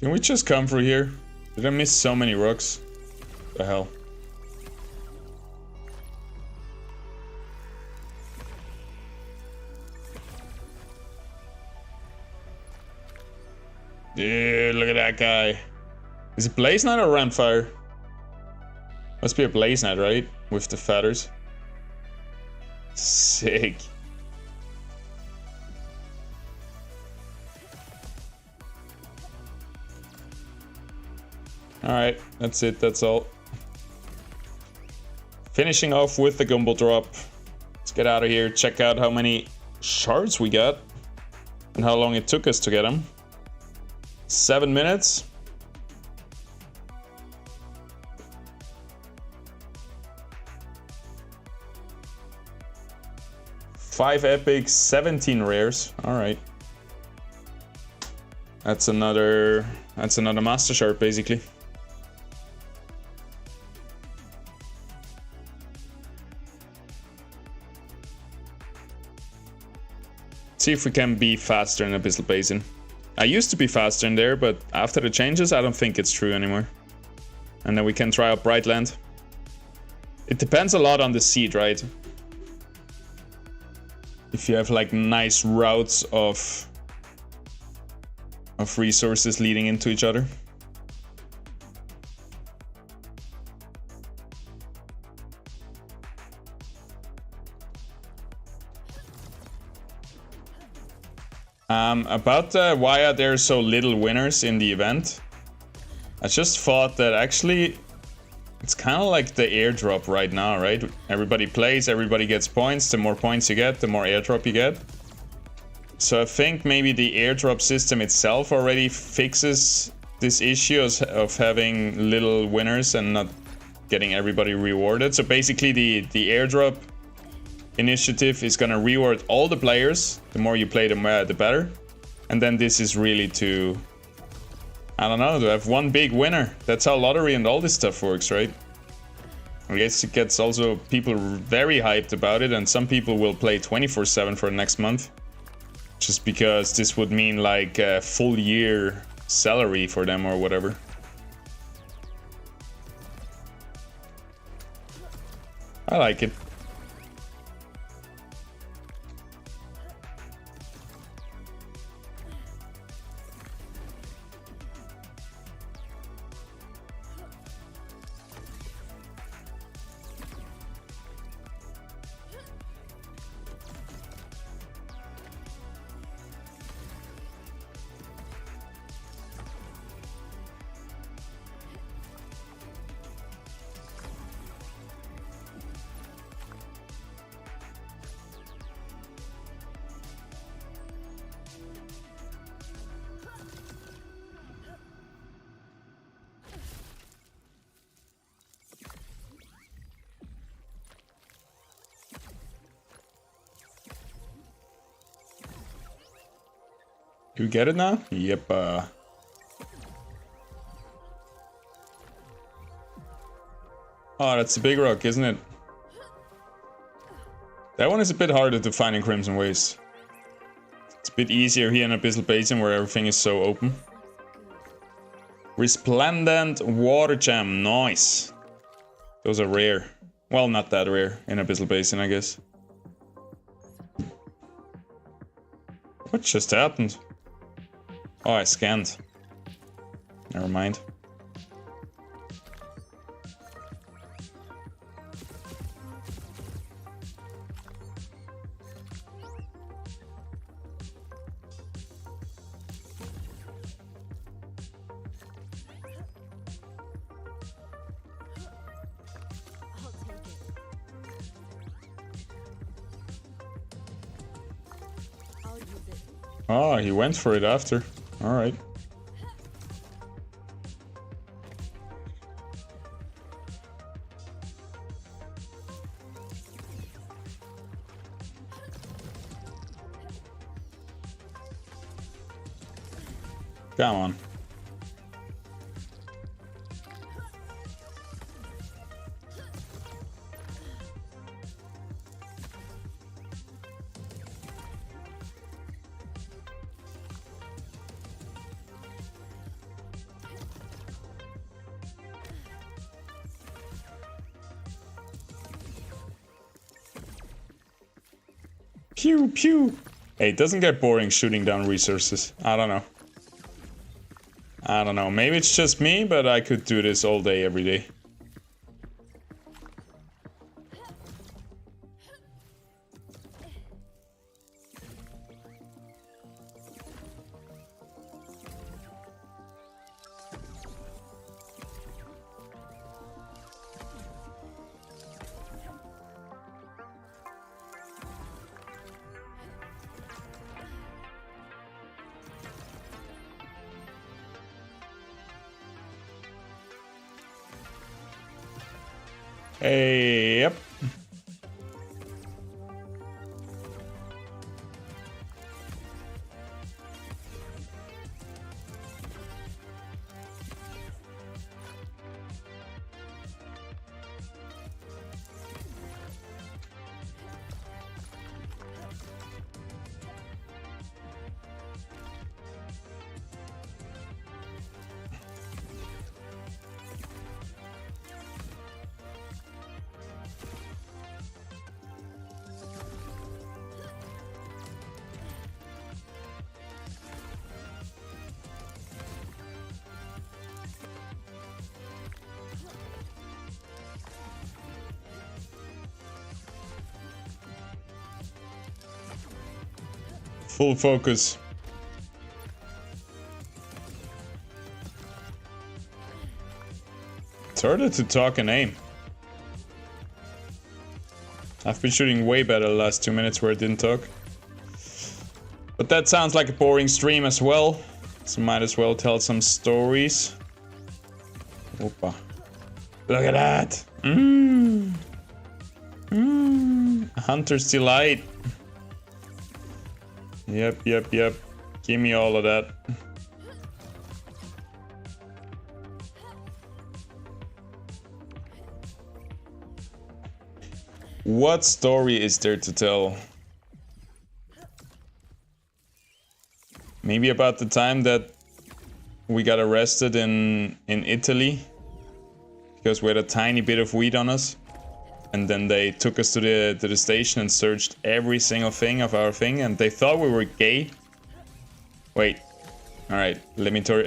Can we just come through here? Did I miss so many rocks? The hell? Dude, look at that guy. Is it Blaze Knight or Ramfire? Must be a Blaze Knight, right? With the feathers. Sick. Alright, that's it, that's all. Finishing off with the Gumball drop. Let's get out of here, check out how many shards we got. And how long it took us to get them. 7 minutes. Five epics, 17 rares. Alright. That's another master shard basically. See if we can be faster in Abyssal Basin. I used to be faster in there, but after the changes, I don't think it's true anymore. And then we can try out Brightland. It depends a lot on the seed, right? If you have like nice routes of resources leading into each other. About why are there so little winners in the event? I just thought that actually it's kind of like the airdrop right now, right? Everybody plays, everybody gets points. The more points you get, the more airdrop you get. So I think maybe the airdrop system itself already fixes this issue of having little winners and not getting everybody rewarded. So basically the airdrop initiative is gonna reward all the players. The more you play, the better. And then this is really to, I don't know, to have one big winner. That's how lottery and all this stuff works, right? I guess it gets also people very hyped about it, and some people will play 24/7 for the next month. Just because this would mean like a full year salary for them or whatever. I like it. You get it now? Yep. Oh, that's the big rock, isn't it? That one is a bit harder to find in Crimson Waste. It's a bit easier here in Abyssal Basin where everything is so open. Resplendent Water Gem, nice. Those are rare. Well, not that rare in Abyssal Basin, I guess. What just happened? Oh, I scanned. Never mind. Oh, he went for it after. Alright. Come on. Pew pew. Hey, it doesn't get boring shooting down resources. I don't know. I don't know. Maybe it's just me, but I could do this all day, every day. Hey, yep. Full focus. It's harder to talk and aim. I've been shooting way better the last 2 minutes where I didn't talk. But that sounds like a boring stream as well. So might as well tell some stories. Opa. Look at that! A hunter's delight. Yep. Give me all of that. What story is there to tell? Maybe about the time that we got arrested in Italy because we had a tiny bit of weed on us. And then they took us to the station and searched every single thing of our thing, and they thought we were gay. Wait, all right, let me tell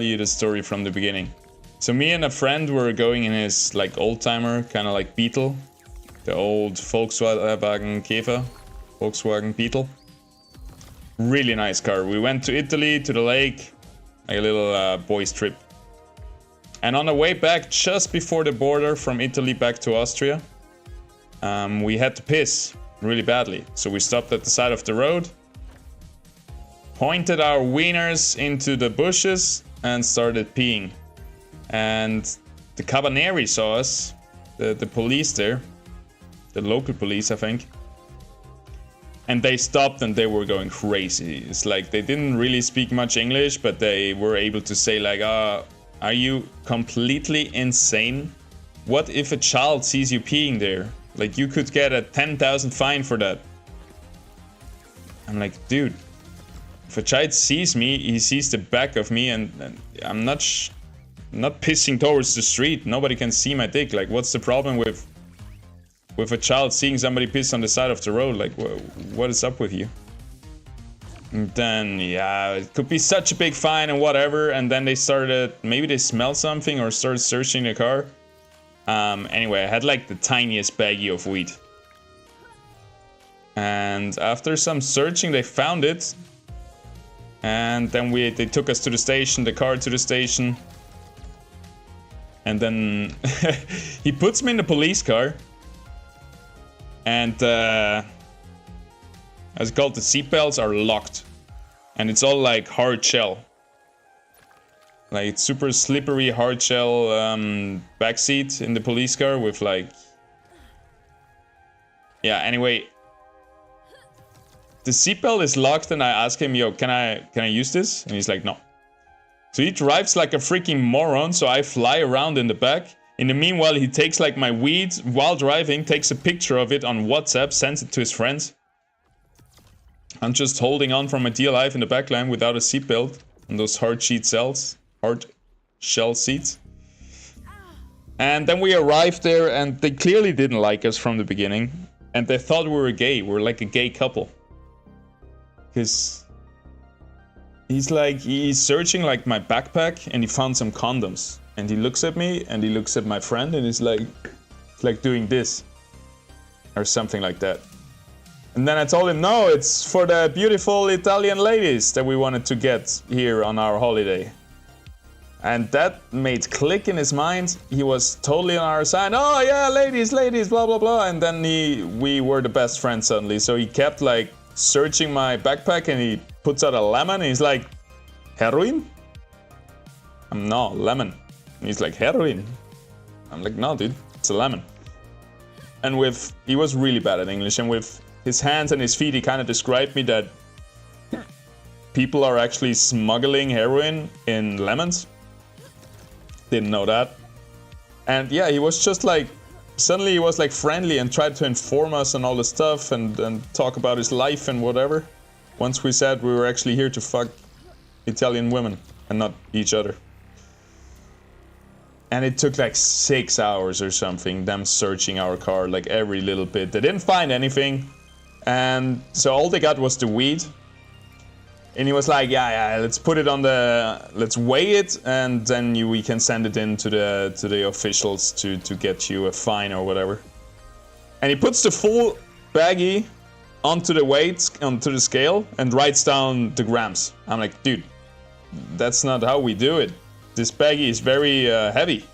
you the story from the beginning. So me and a friend were going in his like old timer, kind of like Beetle, the old Volkswagen Käfer, Volkswagen Beetle. Really nice car. We went to Italy, to the lake, like a little boys trip. And on the way back, just before the border from Italy back to Austria, we had to piss really badly. So we stopped at the side of the road, pointed our wieners into the bushes, and started peeing. And the Carabinieri saw us, the police there, the local police, I think. And they stopped and they were going crazy. It's like they didn't really speak much English, but they were able to say like, are you completely insane? What if a child sees you peeing there? Like, you could get a 10,000 fine for that. I'm like, dude, if a child sees me, he sees the back of me, and I'm not pissing towards the street. Nobody can see my dick. Like, what's the problem with a child seeing somebody piss on the side of the road? Like, what is up with you? And then, yeah, it could be such a big fine and whatever. And then they started, maybe they smelled something or started searching the car. Anyway, I had like the tiniest baggie of weed. And after some searching, they found it. And then they took us to the station, the car to the station. And then he puts me in the police car. And as it's called, the seatbelts are locked. And it's all like hard shell. Like, it's super slippery hard shell backseat in the police car with like... Yeah, anyway. the seatbelt is locked, and I ask him, yo, can I use this? And he's like, no. So he drives like a freaking moron, so I fly around in the back. In the meanwhile, he takes like my weed while driving, takes a picture of it on WhatsApp, sends it to his friends. I'm just holding on from my dear life in the backline without a seatbelt on those hard shell seats. And then we arrived there, and they clearly didn't like us from the beginning. And they thought we were gay. We're like a gay couple. Because he's searching like my backpack, and he found some condoms. And he looks at me, and he looks at my friend, and he's like doing this. Or something like that. And then I told him, no, it's for the beautiful Italian ladies that we wanted to get here on our holiday. And that made click in his mind. He was totally on our side. Oh yeah, ladies, blah blah blah. And then we were the best friends suddenly. So he kept like searching my backpack, and he puts out a lemon, and he's like, heroin? I'm no, lemon. And he's like, heroin? I'm like, no dude, it's a lemon. And he was really bad at English, and with his hands and his feet he kind of described me that people are actually smuggling heroin in lemons. Didn't know that. And yeah, he was just like, suddenly he was like friendly and tried to inform us on all the stuff and talk about his life and whatever. Once we said we were actually here to fuck Italian women and not each other. And it took like 6 hours or something, them searching our car like every little bit. They didn't find anything. And so all they got was the weed. And he was like, yeah, let's put it on let's weigh it, and then we can send it in to the officials to get you a fine or whatever. And he puts the full baggie onto the scale, and writes down the grams. I'm like, dude, that's not how we do it. This baggie is very heavy.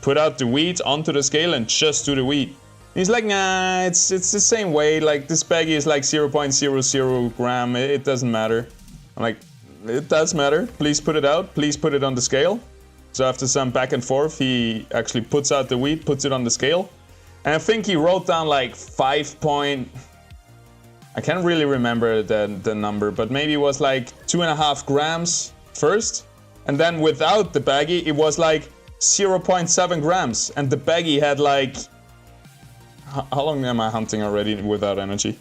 Put out the weed onto the scale and just do the weed. He's like, nah, it's the same way, like this baggie is like 0.00 gram, it doesn't matter. I'm like, it does matter, please put it out, please put it on the scale. So after some back and forth, he actually puts out the weed, puts it on the scale. And I think he wrote down like 5 point... I can't really remember the number, but maybe it was like 2.5 grams first. And then without the baggie, it was like 0.7 grams. And the baggie had like... How long am I hunting already without energy?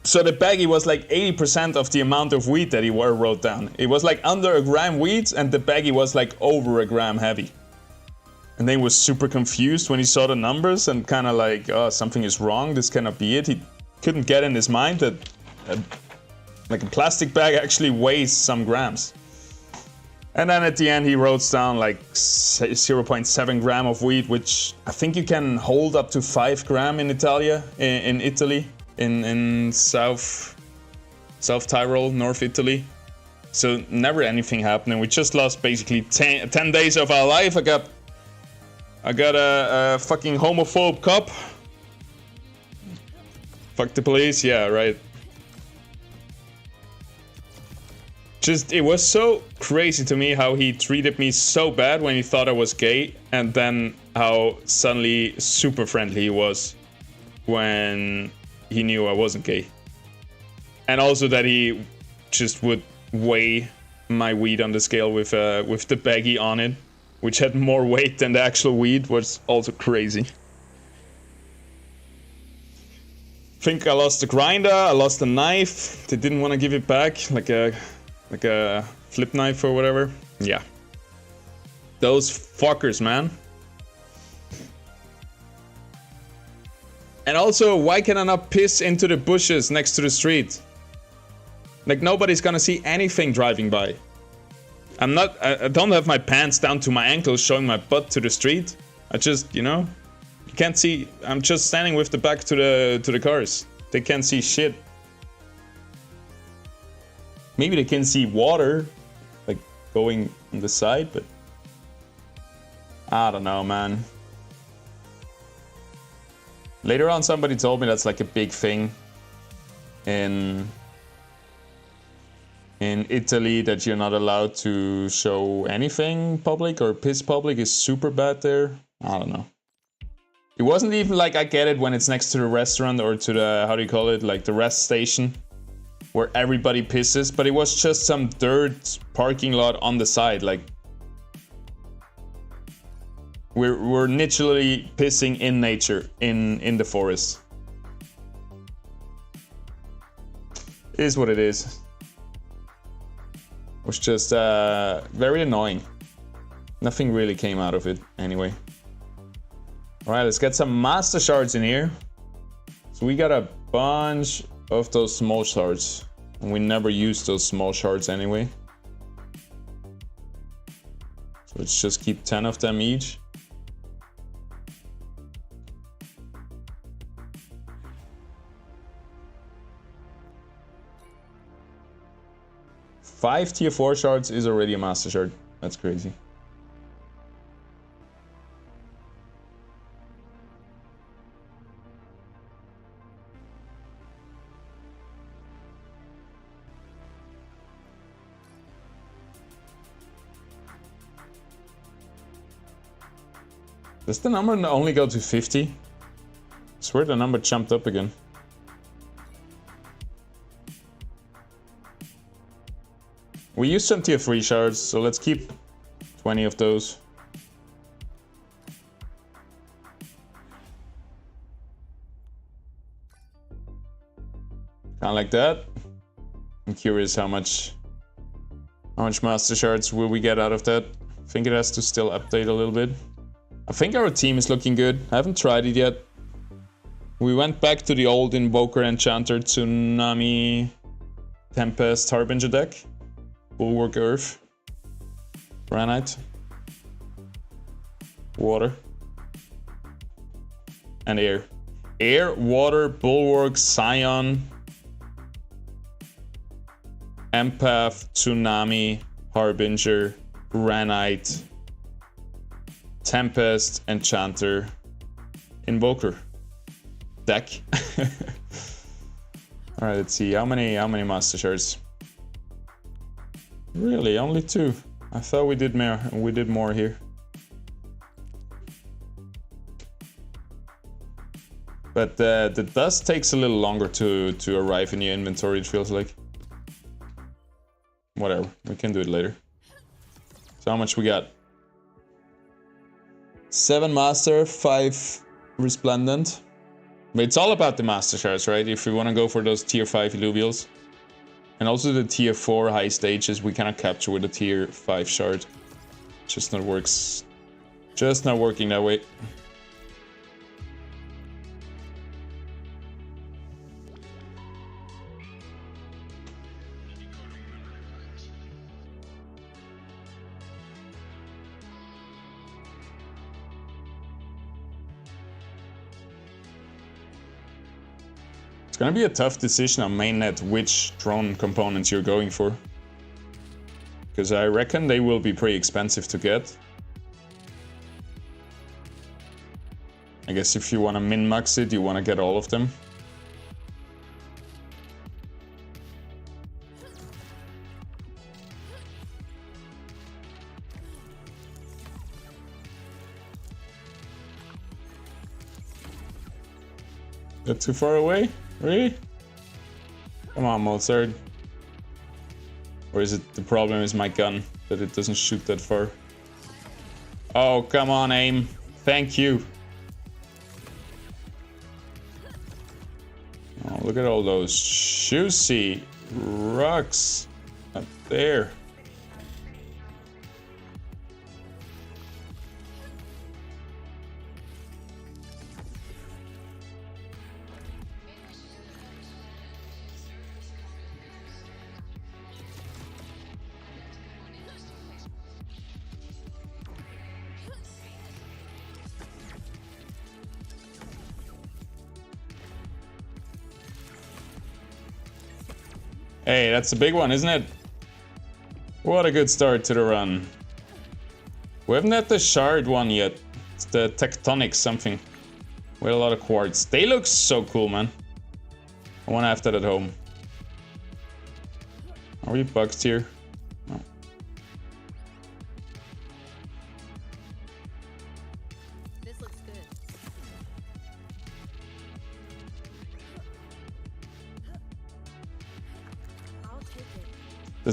So the baggie was like 80% of the amount of weed that he wrote down. It was like under a gram weed, and the baggie was like over a gram heavy. And then he was super confused when he saw the numbers and kind of like, oh, something is wrong, this cannot be it. He couldn't get in his mind that like a plastic bag actually weighs some grams. And then at the end he wrote down like 0.7 gram of weed, which I think you can hold up to 5 gram in Italy, in South Tyrol, North Italy. So never anything happening. We just lost basically 10 days of our life. I got a fucking homophobe cop. Fuck the police, yeah, right. Just, it was so crazy to me how he treated me so bad when he thought I was gay, and then how suddenly super friendly he was when he knew I wasn't gay. And also that he just would weigh my weed on the scale with the baggie on it, which had more weight than the actual weed, was also crazy. Think I lost the grinder, I lost the knife, they didn't want to give it back, like a flip knife or whatever. Yeah. Those fuckers, man. And also, why can I not piss into the bushes next to the street? Like, nobody's gonna see anything driving by. I don't have my pants down to my ankles showing my butt to the street. I just, you know, you can't see. I'm just standing with the back to the cars. They can't see shit. Maybe they can see water, like, going on the side, but I don't know, man. Later on, somebody told me that's like a big thing in Italy, that you're not allowed to show anything public, or piss public is super bad there. I don't know. It wasn't even like I get it when it's next to the restaurant or to the, how do you call it, like the rest station where everybody pisses, but it was just some dirt parking lot on the side. Like we're literally pissing in nature, in the forest. It is what it is. It was just very annoying. Nothing really came out of it anyway. Alright, let's get some master shards in here. So we got a bunch of those small shards. And we never use those small shards anyway. So let's just keep 10 of them each. Five tier 4 shards is already a master shard. That's crazy. Does the number only go to 50? I swear the number jumped up again. We used some tier 3 shards, so let's keep 20 of those. Kinda like that. I'm curious how much master shards will we get out of that. I think it has to still update a little bit. I think our team is looking good. I haven't tried it yet. We went back to the old Invoker, Enchanter, Tsunami, Tempest, Harbinger deck. Bulwark, Earth, Granite, Water, and Air. Air, Water, Bulwark, Scion, Empath, Tsunami, Harbinger, Granite, Tempest, Enchanter, Invoker deck. Alright, let's see how many master shards. Really, only 2. I thought we did more here. But the dust takes a little longer to arrive in your inventory, it feels like. Whatever, we can do it later. So how much we got? 7 master, 5 resplendent. But it's all about the master shards, right? If we want to go for those tier 5 illuvials. And also the tier 4 high stages we cannot capture with a tier 5 shard. Just not working that way. It's gonna be a tough decision on mainnet which drone components you're going for. Because I reckon they will be pretty expensive to get. I guess if you want to min-max it, you want to get all of them. That too far away? Really? Come on, Mozart. Or is it the problem is my gun, that it doesn't shoot that far? Oh, come on, aim. Thank you. Oh, look at all those juicy rocks up there. Hey, that's a big one, isn't it? What a good start to the run. We haven't had the shard one yet. It's the tectonic something. With a lot of quartz. They look so cool, man. I want to have that at home. Are we bugged here? No. This looks good.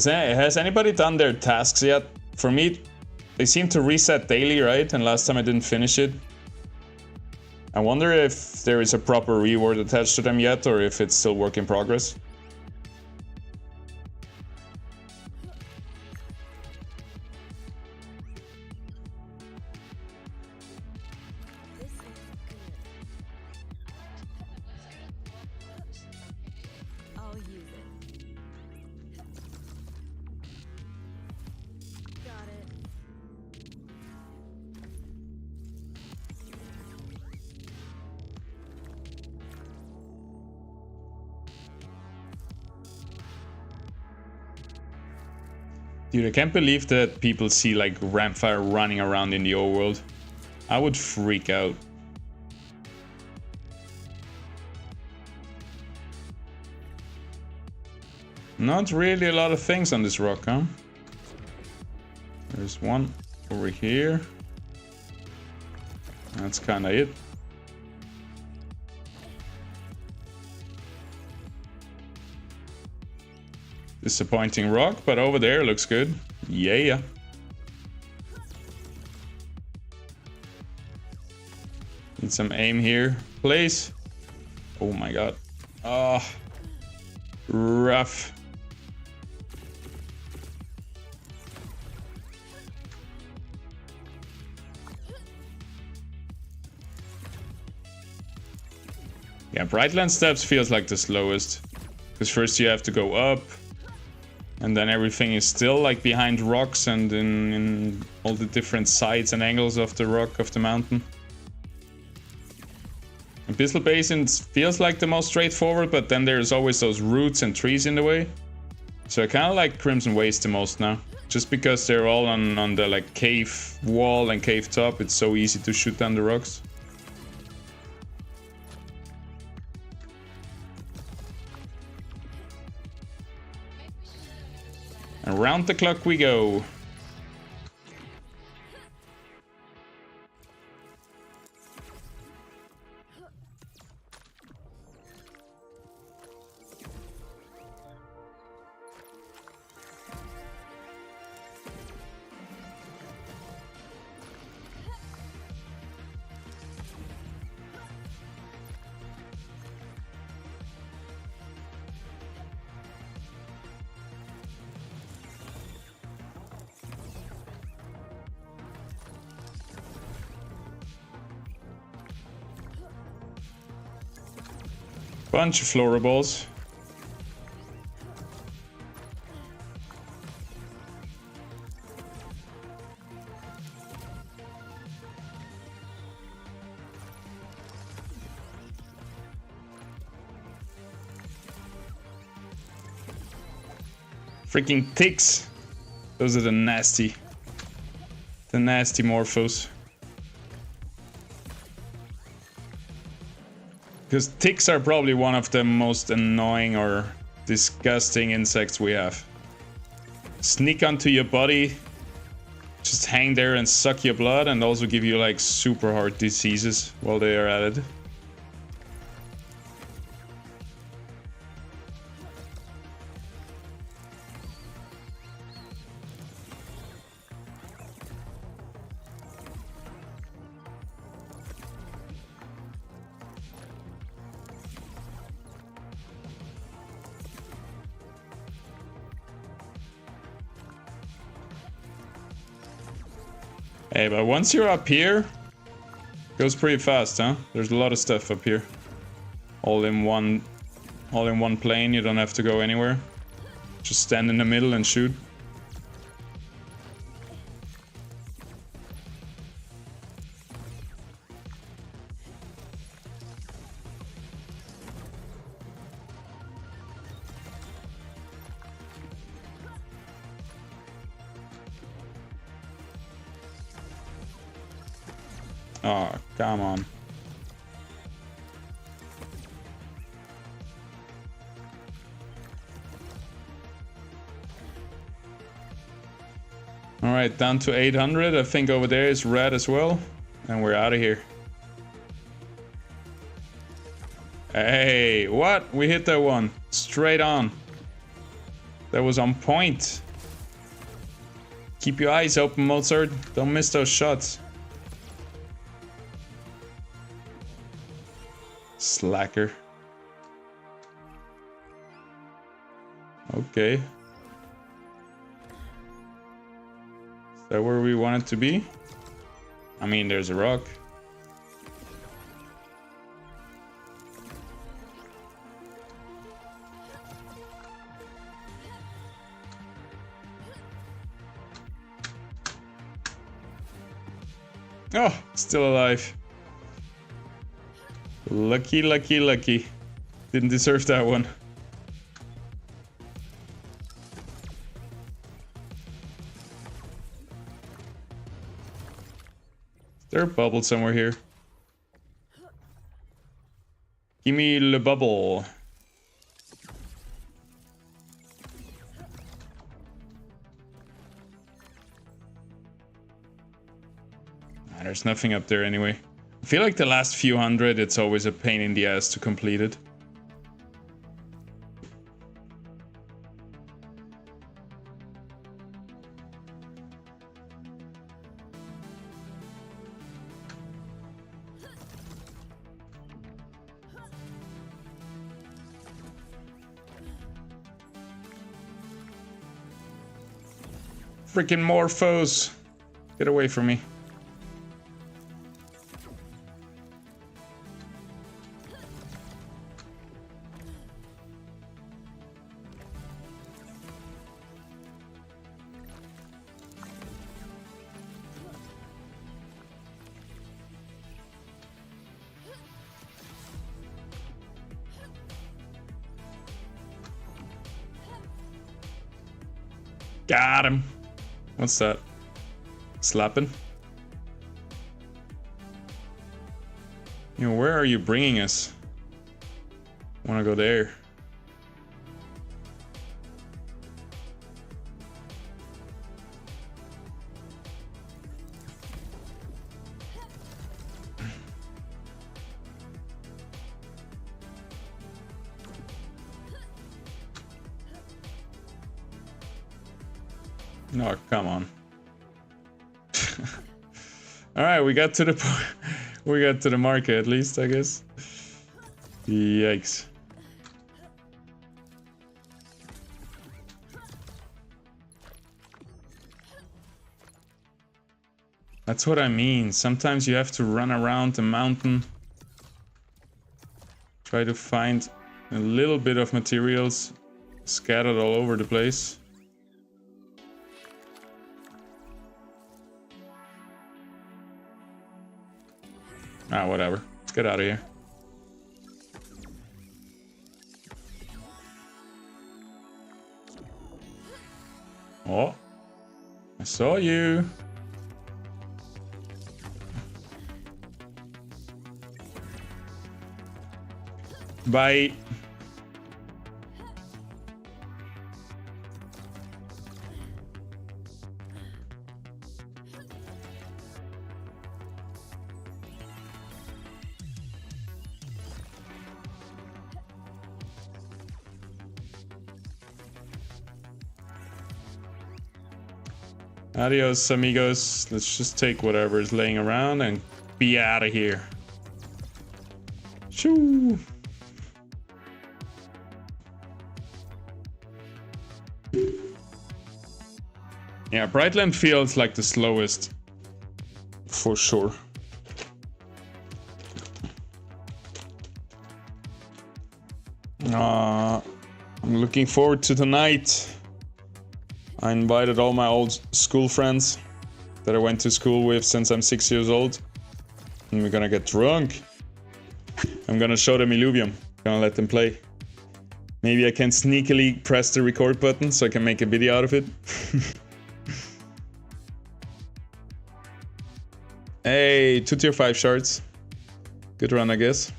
Has anybody done their tasks yet? For me, they seem to reset daily, right? And last time I didn't finish it. I wonder if there is a proper reward attached to them yet, or if it's still work in progress. Dude, I can't believe that people see like Rampfire running around in the old world. I would freak out. Not really a lot of things on this rock, huh? There's one over here. That's kinda it. Disappointing rock, but over there looks good. Yeah. Need some aim here, please. Oh my god. Oh, rough. Yeah, Brightland Steps feels like the slowest. Because first you have to go up. And then everything is still like behind rocks and in all the different sides and angles of the rock of the mountain. Abyssal Basin feels like the most straightforward, but then there's always those roots and trees in the way. So I kind of like Crimson Waste the most now. Just because they're all on the like cave wall and cave top, it's so easy to shoot down the rocks. Around the clock we go. Bunch of florables. Freaking ticks. Those are the nasty morphos. Because ticks are probably one of the most annoying or disgusting insects we have. Sneak onto your body, just hang there and suck your blood, and also give you like super hard diseases while they are at it. Hey, but once you're up here, it goes pretty fast, huh? There's a lot of stuff up here. All in one plane, you don't have to go anywhere. Just stand in the middle and shoot. Oh, come on. Alright, down to 800. I think over there is red as well. And we're out of here. Hey, what? We hit that one. Straight on. That was on point. Keep your eyes open, Mozart. Don't miss those shots. Slacker. Okay. Is that where we want it to be? I mean, there's a rock. Oh, still alive. Lucky, lucky, lucky. Didn't deserve that one. Is there a bubble somewhere here? Give me the bubble. There's nothing up there anyway. I feel like the last few hundred, it's always a pain in the ass to complete it. Freaking morphos! Get away from me. Got him. What's that? Slapping? You know, where are you bringing us? Wanna go there? No, come on. All right, we got to the market at least, I guess. Yikes. That's what I mean. Sometimes you have to run around the mountain. Try to find a little bit of materials scattered all over the place. Ah, whatever. Let's get out of here. Oh, I saw you. Bye. Adios, amigos. Let's just take whatever is laying around and be out of here. Shoo! Yeah, Brightland feels like the slowest. For sure. I'm looking forward to tonight. I invited all my old school friends that I went to school with since I'm 6 years old. And we're gonna get drunk. I'm gonna show them Illuvium. Gonna let them play. Maybe I can sneakily press the record button so I can make a video out of it. Hey, 2 tier 5 shards. Good run, I guess.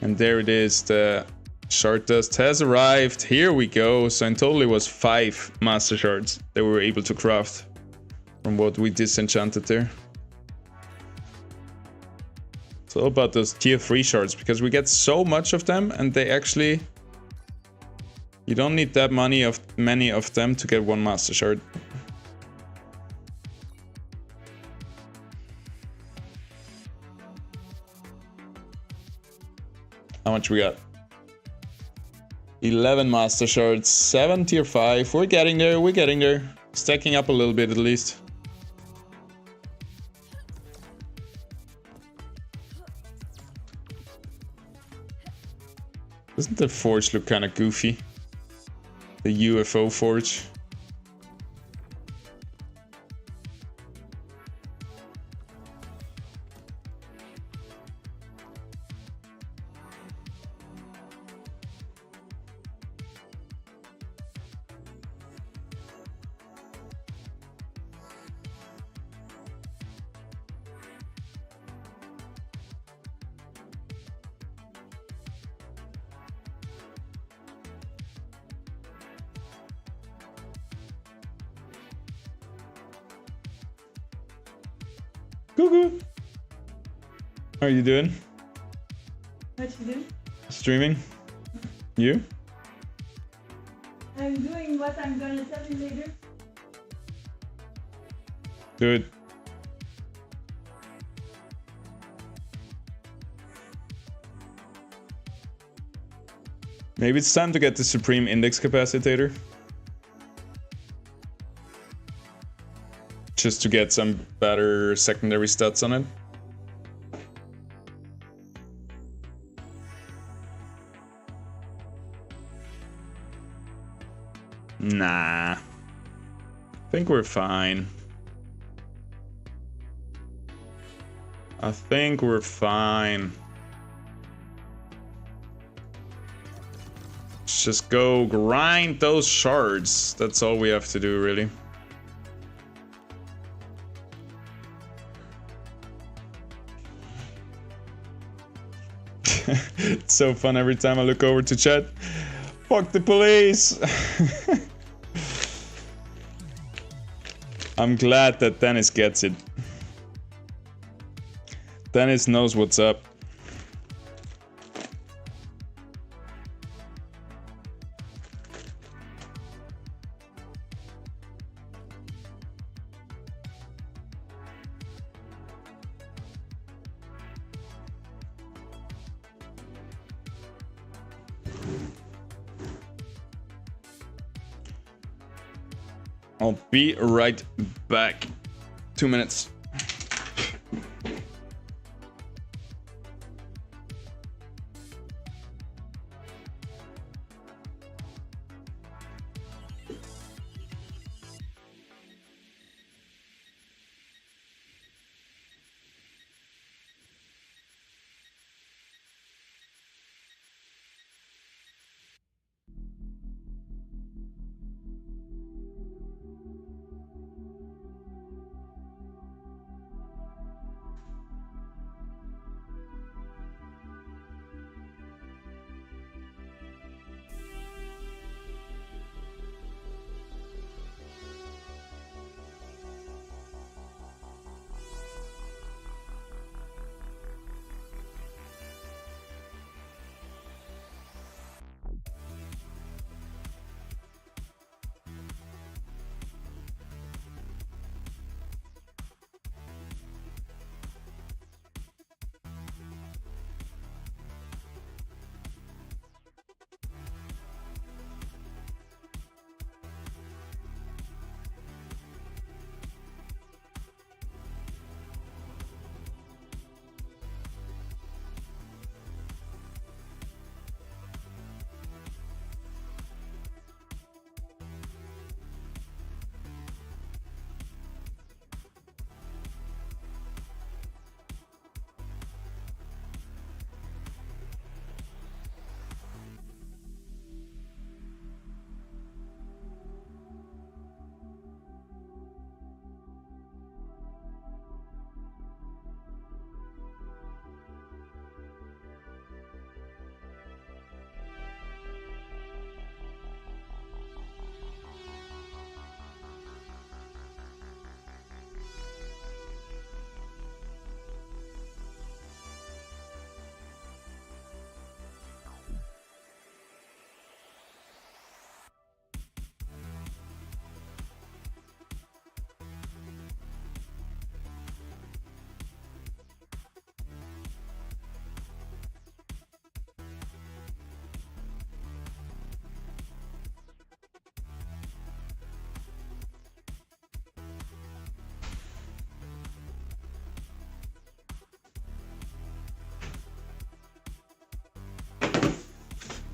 And there it is, the shard dust has arrived. Here we go. So in total it was 5 master shards that we were able to craft from what we disenchanted there. It's all about those tier 3 shards because we get so much of them and they actually You don't need that many of them to get one master shard. How much we got? 11 master shards, 7 tier 5. We're getting there, we're getting there. Stacking up a little bit at least. Doesn't the forge look kind of goofy? The UFO forge. Cuckoo! How are you doing? What you doing? Streaming. You? I'm doing what I'm gonna tell you later. Do it. Maybe it's time to get the Supreme Index Capacitator. Just to get some better secondary stats on it. Nah. I think we're fine. I think we're fine. Let's just go grind those shards. That's all we have to do, really. It's so fun every time I look over to chat. Fuck the police! I'm glad that Dennis gets it. Dennis knows what's up. I'll be right back. 2 minutes.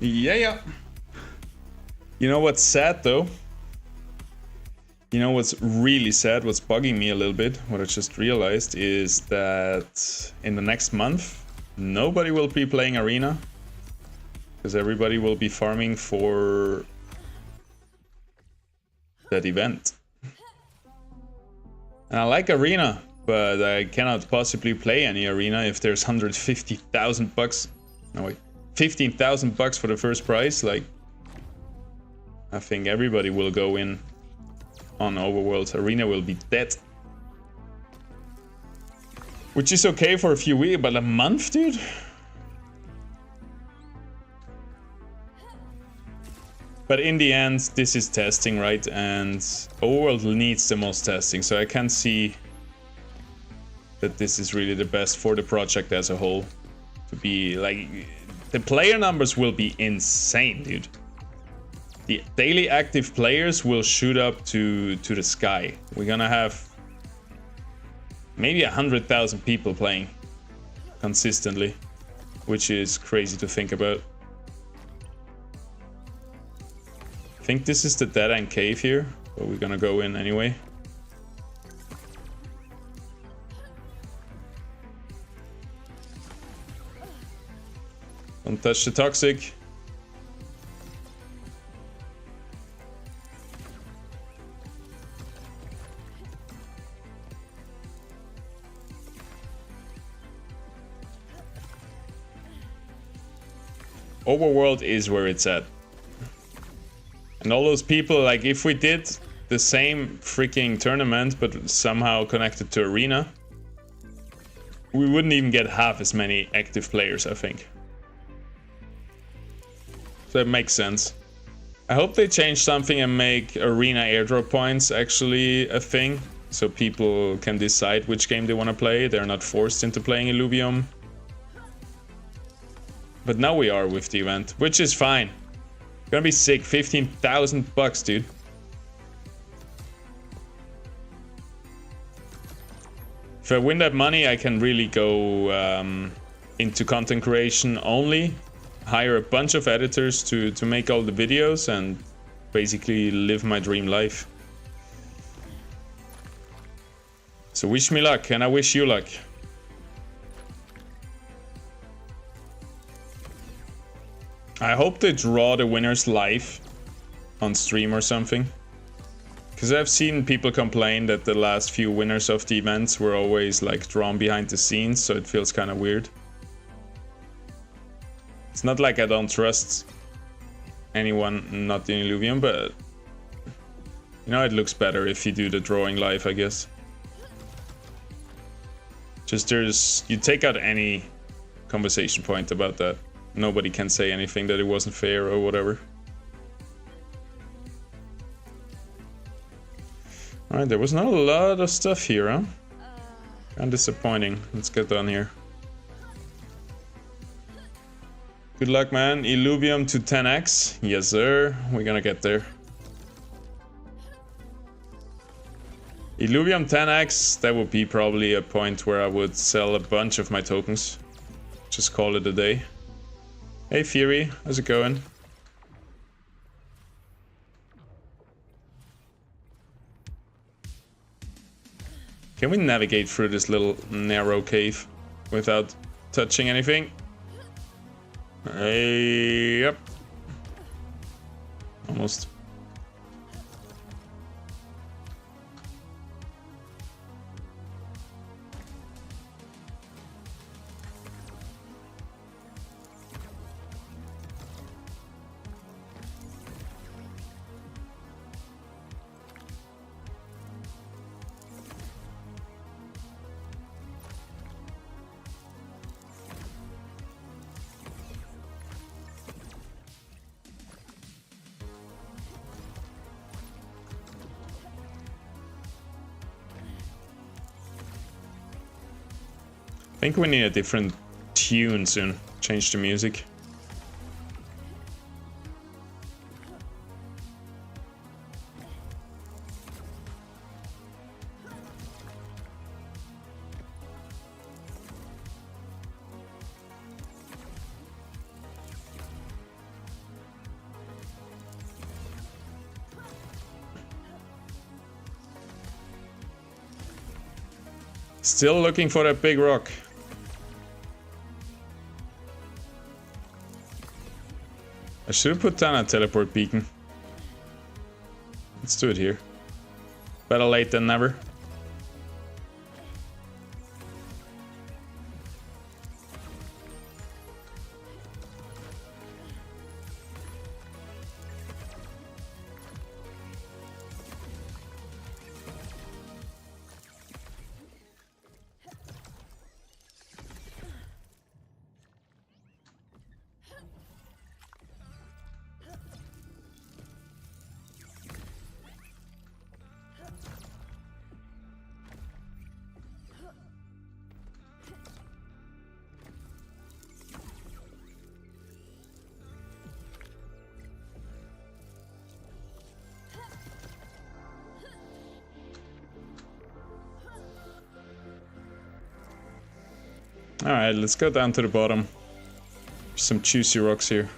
Yeah. You know what's sad though? You know what's really sad, what's bugging me a little bit, what I just realized is that in the next month, nobody will be playing Arena. Because everybody will be farming for that event. And I like Arena, but I cannot possibly play any Arena if there's 150,000 bucks. No wait, 15,000 bucks for the first prize. Like, I think everybody will go in on Overworld. Arena will be dead. Which is okay for a few weeks, but a month, dude? But in the end, this is testing, right? And Overworld needs the most testing, so I can see that this is really the best for the project as a whole. To be like, the player numbers will be insane, dude. The daily active players will shoot up to the sky. We're gonna have maybe 100,000 people playing consistently, which is crazy to think about. I think this is the dead end cave here, but we're gonna go in anyway. Don't touch the toxic. Overworld is where it's at. And all those people, like, if we did the same freaking tournament, but somehow connected to Arena, we wouldn't even get half as many active players, I think. So it makes sense. I hope they change something and make Arena airdrop points actually a thing, so people can decide which game they want to play. They're not forced into playing Illuvium. But now we are with the event, which is fine. Gonna be sick. 15,000 bucks, dude. If I win that money, I can really go into content creation only, hire a bunch of editors to make all the videos, and basically live my dream life. So wish me luck, and I wish you luck. I hope they draw the winners live on stream or something. Because I've seen people complain that the last few winners of the events were always like drawn behind the scenes, so it feels kind of weird. It's not like I don't trust anyone not in Illuvium, but you know, it looks better if you do the drawing live, I guess. Just you take out any conversation point about that. Nobody can say anything that it wasn't fair or whatever. Alright, there was not a lot of stuff here, huh? Kinda disappointing. Let's get done here. Good luck, man. Illuvium to 10x. Yes, sir. We're gonna get there. Illuvium 10x, that would be probably a point where I would sell a bunch of my tokens. Just call it a day. Hey Fury, how's it going? Can we navigate through this little narrow cave without touching anything? Yep. Almost. I think we need a different tune soon. Change the music. Still looking for that big rock. I should have put down a teleport beacon. Let's do it here. Better late than never. Alright, let's go down to the bottom. Some juicy rocks here.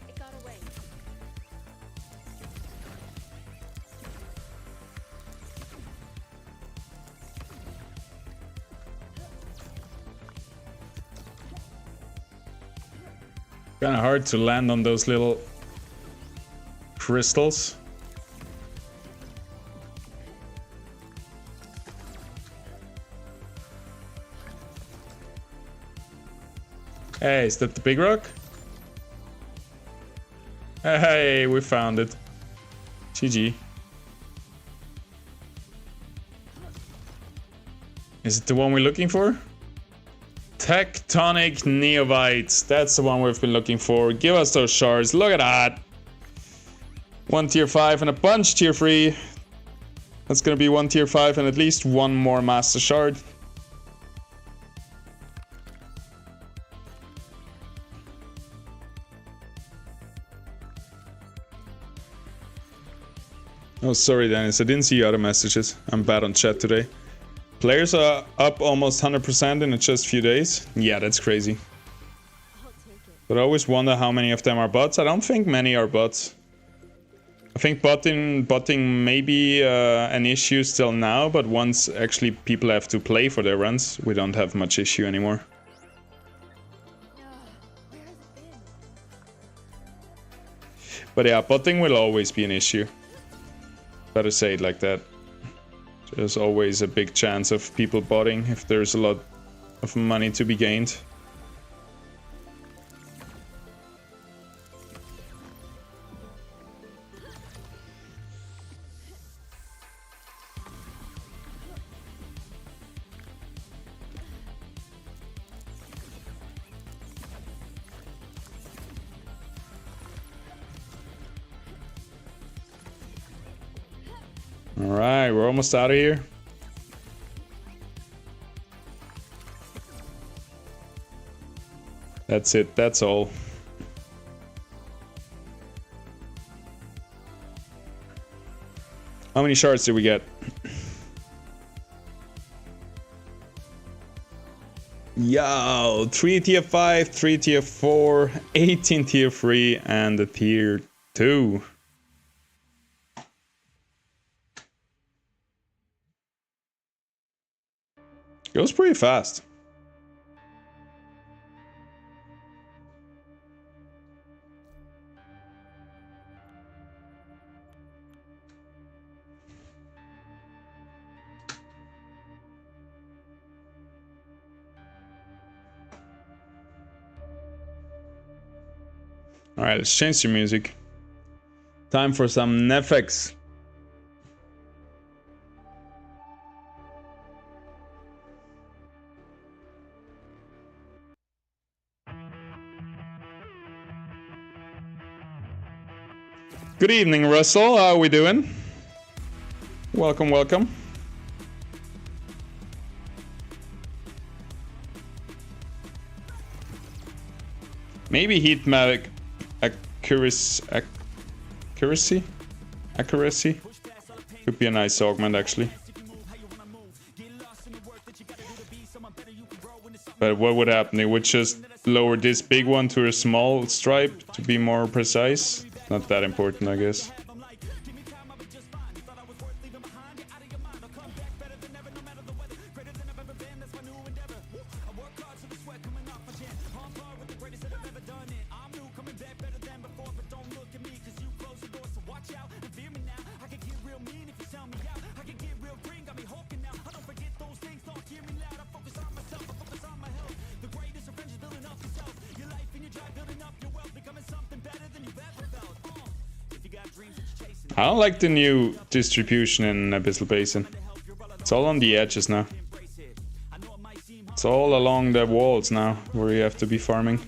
It got away. Kinda hard to land on those little crystals. Hey, is that the big rock? Hey, we found it. GG. Is it the one we're looking for? Tectonic Neophytes. That's the one we've been looking for. Give us those shards. Look at that. One tier 5 and a bunch tier 3. That's gonna be one tier 5 and at least one more master shard. Oh, sorry, Dennis. I didn't see your other messages. I'm bad on chat today. Players are up almost 100% in just a few days. Yeah, that's crazy. But I always wonder how many of them are bots. I don't think many are bots. I think botting may be an issue still now, but once actually people have to play for their runs, we don't have much issue anymore. But yeah, botting will always be an issue. Better say it like that. There's always a big chance of people botting if there's a lot of money to be gained. Alright, we're almost out of here. That's it, that's all. How many shards did we get? Yo, 3 tier 5, 3 tier 4, 18 tier 3, and a tier 2. Goes pretty fast. Alright, let's change the music. Time for some Netflix. Good evening, Russell. How are we doing? Welcome, welcome. Maybe heat map accuracy? Could be a nice augment, actually. But what would happen? It would just lower this big one to a small stripe to be more precise. Not that important, I guess. I don't like the new distribution in Abyssal Basin. It's all on the edges now. It's all along the walls now, where you have to be farming.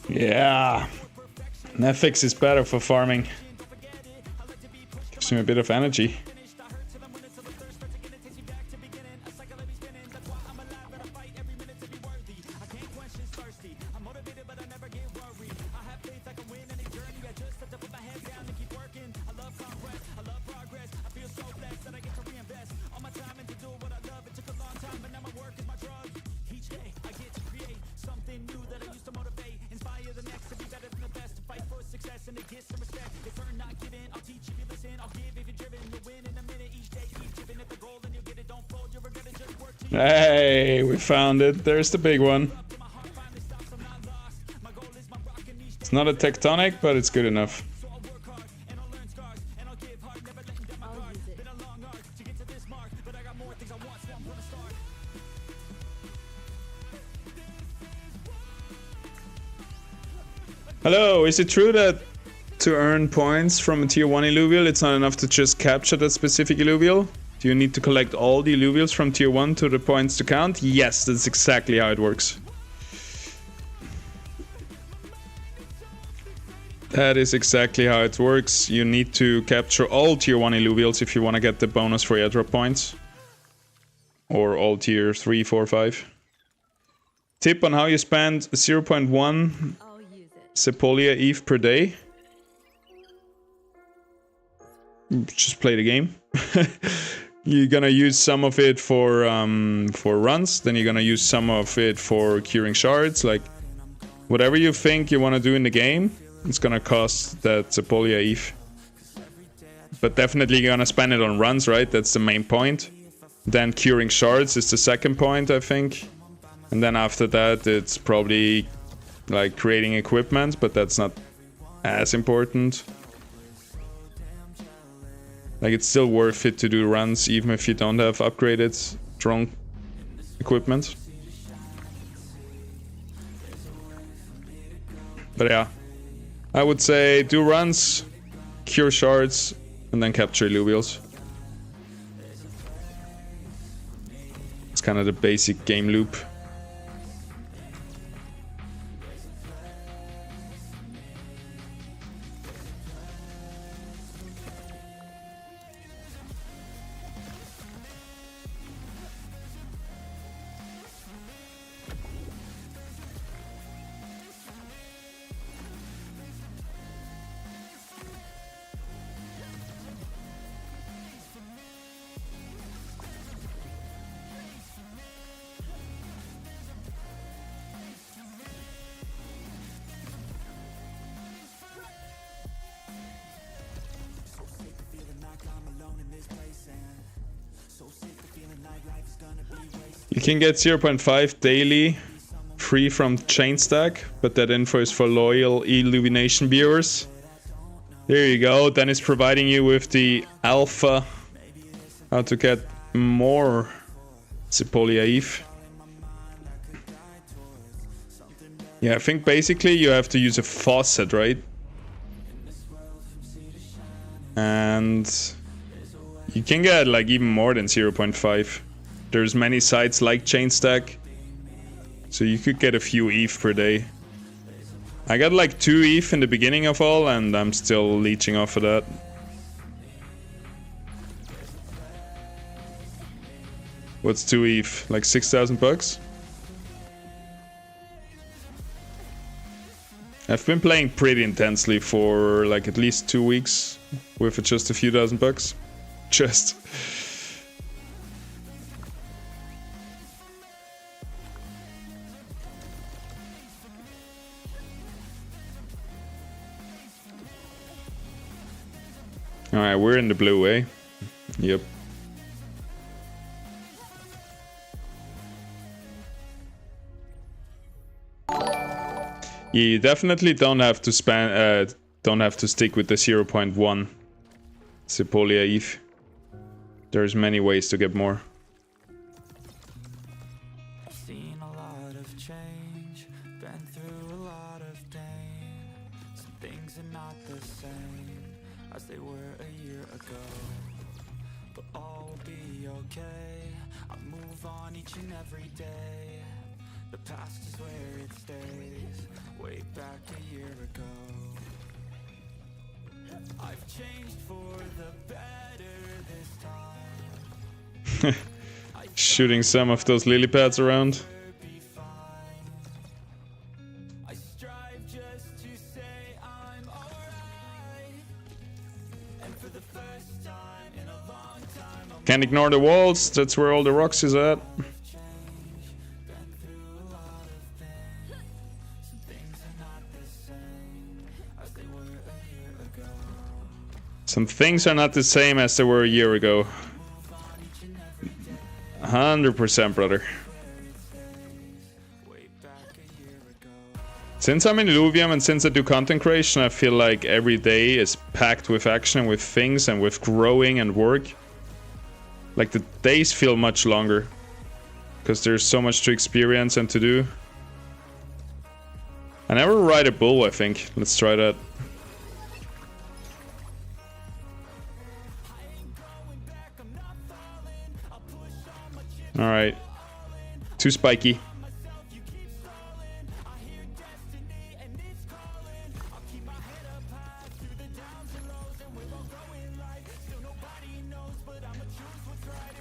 Yeah, Netflix is better for farming. Gives me a bit of energy. Hey, we found it. There's the big one. It's not a tectonic, but it's good enough. Hello, is it true that to earn points from a tier 1 Illuvial, it's not enough to just capture that specific Illuvial? Do you need to collect all the Illuvials from tier 1 to the points to count? Yes, that's exactly how it works. That is exactly how it works. You need to capture all tier 1 Illuvials if you want to get the bonus for airdrop points. Or all tier 3, 4, 5. Tip on how you spend 0.1 Sepolia ETH per day. Just play the game. You're gonna use some of it for runs, then you're gonna use some of it for curing shards. Like whatever you think you want to do in the game, it's gonna cost that Sepolia ETH. But definitely you're gonna spend it on runs, right? That's the main point. Then curing shards is the second point, I think. And then after that, it's probably like creating equipment, but that's not as important. Like it's still worth it to do runs even if you don't have upgraded drone equipment. But yeah, I would say do runs, cure shards, and then capture Illuvials. It's kind of the basic game loop. You can get 0.5 daily free from chain stack, but that info is for loyal Illumination viewers. There you go. Then it's providing you with the alpha, how to get more Sepolia ETH. Yeah, I think basically you have to use a faucet, right? And you can get like even more than 0.5. There's many sites like Chainstack, so you could get a few ETH per day. I got like 2 ETH in the beginning of all, and I'm still leeching off of that. What's 2 ETH? Like 6,000 bucks? I've been playing pretty intensely for like at least 2 weeks with just a few thousand bucks. Just. Alright, we're in the blue, eh? Yep. You definitely don't have to spend, don't have to stick with the 0.1 Sepolia ETH. There's many ways to get more. I've seen a lot of change, been through a lot of pain. Some things are not the same as they were a year ago, but all will be okay. I move on each and every day. The past is where it stays, way back a year ago. I've changed for the better this time. Shooting some of those lily pads around. I strive just to say I'm alright. And for the first time in a long time, Can't ignore the walls, that's where all the rocks is at. Some things are not the same as they were a year ago. 100%, brother. Since I'm in Illuvium and since I do content creation, I feel like every day is packed with action, with things, and with growing and work. Like the days feel much longer, because there's so much to experience and to do. I never ride a bull, I think. Let's try that. Alright. Too spiky.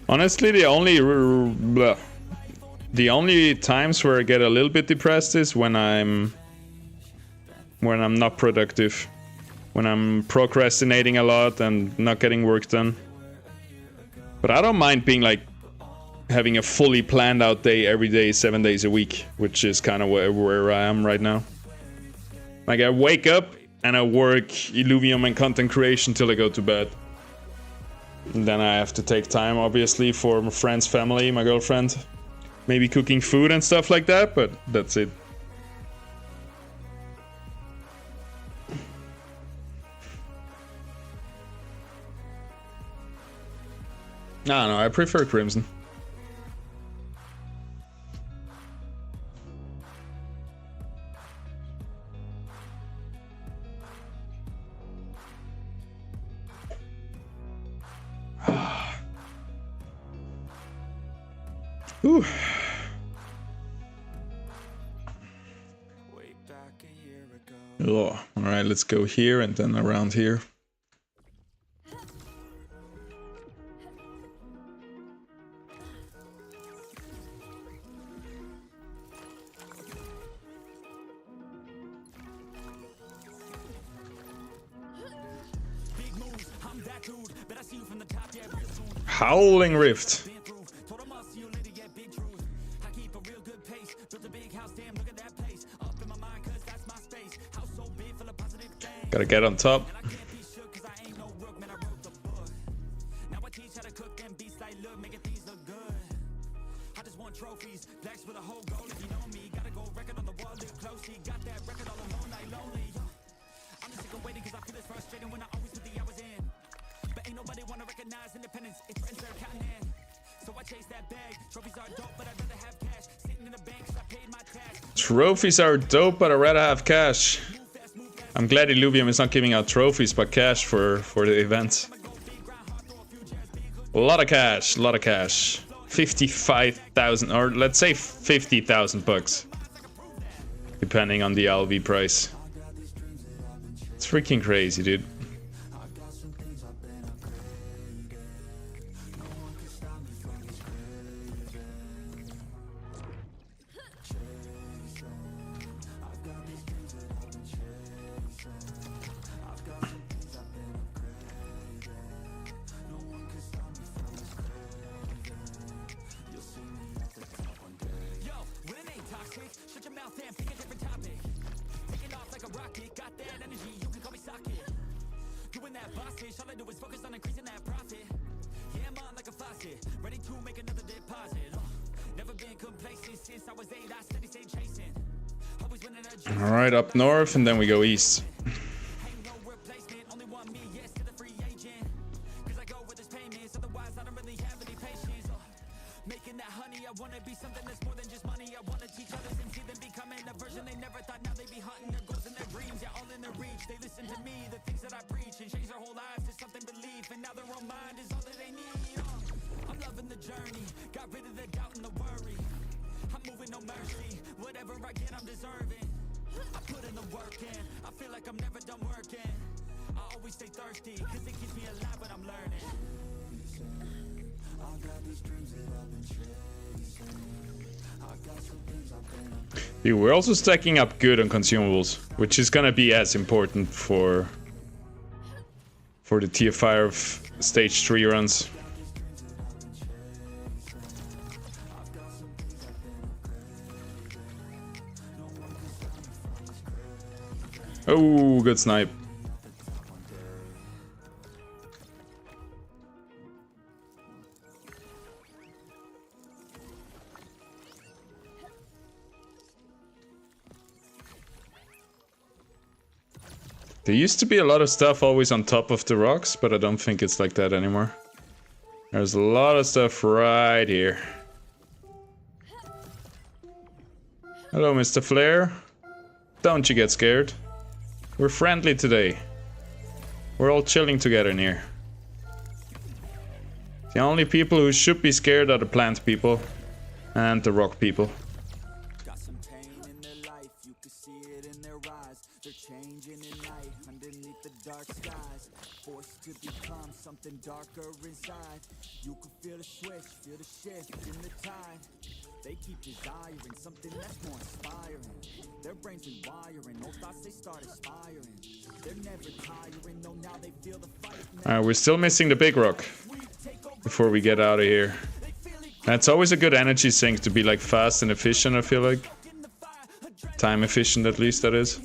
Honestly, the only times where I get a little bit depressed is when I'm not productive. When I'm procrastinating a lot and not getting work done. But I don't mind being like having a fully planned out day every day, 7 days a week, which is kind of where I am right now. Like I wake up and I work Illuvium and content creation till I go to bed. And then I have to take time, obviously, for my friends, family, my girlfriend. Maybe cooking food and stuff like that, but that's it. I don't know, I prefer Crimson. Ooh. Oh, alright, let's go here and then around here. Howling Rift. Gotta get on top. just want trophies. Blacks with a whole goal if you know me. Gotta go record on the wall, live closely. Got that record all alone, night lonely. I'm just sick of waiting cause I feel it's frustrating when I always put the hours in. But ain't nobody wanna recognize independence. It threatens their continent. So I chase that bag. Trophies are dope, but I'd rather have cash. Sitting in the bank cause I paid my tax. Trophies are dope, but I'd rather have cash. I'm glad Illuvium is not giving out trophies, but cash for the event. A lot of cash, a lot of cash. 55,000, or let's say 50,000 bucks. Depending on the LV price. It's freaking crazy, dude. All I do is focus on increasing that profit. Yeah, I'm on like a faucet, ready to make another deposit. Never been complacent since I was 8. I steady stay chasing. Always winning a All right, up north, and then we go east. ain't no replacement. Only want me, yes, to the free agent. Cause I go with this payments, otherwise I don't really have any patience. Making that honey, I wanna be something that's more than just money. I wanna teach others and see them becoming a version they never thought. Now they be hunting their goals and their dreams, yeah, all in their reach. They listen to me, the things that I preach, and change their whole lives to something belief. And now their own mind is all that they need. I'm loving the journey, got rid of the doubt and the worry. I'm moving no mercy, whatever I get I'm deserving. I put in the work in, I feel like I'm never done working. I always stay thirsty, cause it keeps me alive when I'm learning. Dude, we're also stacking up good on consumables, which is gonna be as important for the tier 5 stage 3 runs. Oh, good snipe. There used to be a lot of stuff always on top of the rocks, but I don't think it's like that anymore. There's a lot of stuff right here. Hello, Mr. Flare. Don't you get scared. We're friendly today. We're all chilling together in here. The only people who should be scared are the plant people and the rock people. Got some pain in their life, you can see it in their eyes. They're changing at night underneath the dark skies. Forced to become something darker inside. You can feel the switch, feel the shift in the tide. They keep desiring something that's more inspiring. Their brains rewiring, no thoughts they start aspiring. They're never tiring, no now they feel the fight. We're still missing the big rock before we get out of here. That's always a good energy sink to be like fast and efficient, I feel like. Time efficient at least, that is.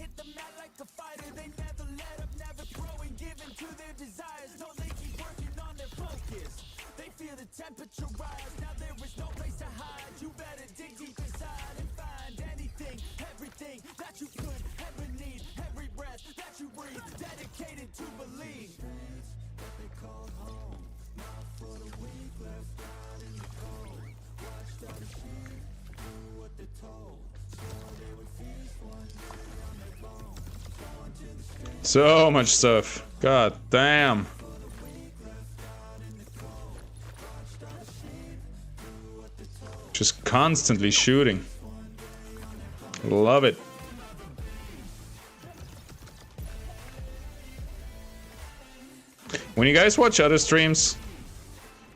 So much stuff. God damn. Just constantly shooting. Love it. When you guys watch other streams,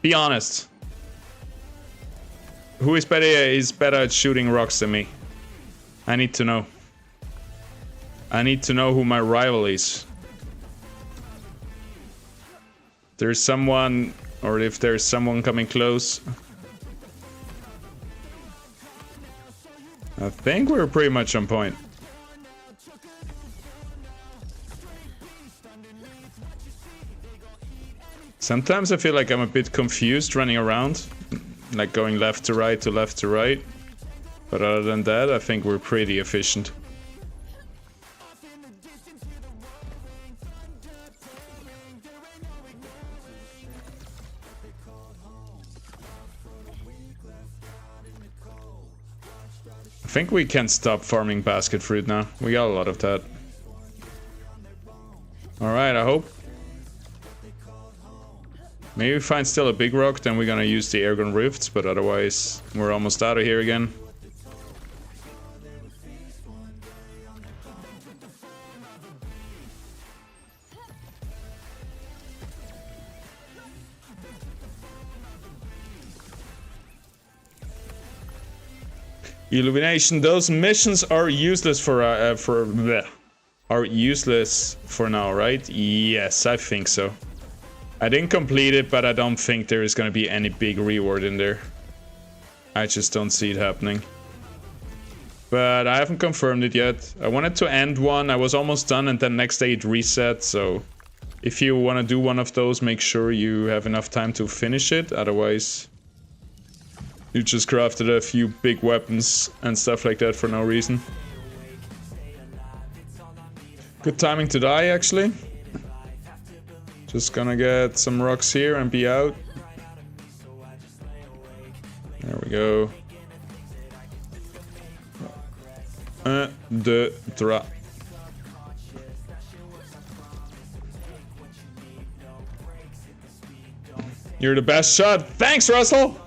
be honest. Who is better at shooting rocks than me? I need to know. I need to know who my rival is. There's someone, or if there's someone coming close. I think we're pretty much on point. Sometimes I feel like I'm a bit confused running around like going left to right to left to right. But other than that, I think we're pretty efficient. I think we can stop farming basket fruit now. We got a lot of that. Alright, I hope. Maybe we find still a big rock, then we're gonna use the airgun rifts, but otherwise we're almost out of here again. Illumination, those missions are useless for now, right? Yes, I think so. I didn't complete it, but I don't think there is going to be any big reward in there. I just don't see it happening. But I haven't confirmed it yet. I wanted to end one, I was almost done, and then next day it reset, so if you want to do one of those, make sure you have enough time to finish it, otherwise you just crafted a few big weapons and stuff like that for no reason. Good timing to die, actually. Just gonna get some rocks here and be out. There we go. 1, 2, 3. You're the best shot. Thanks, Russell!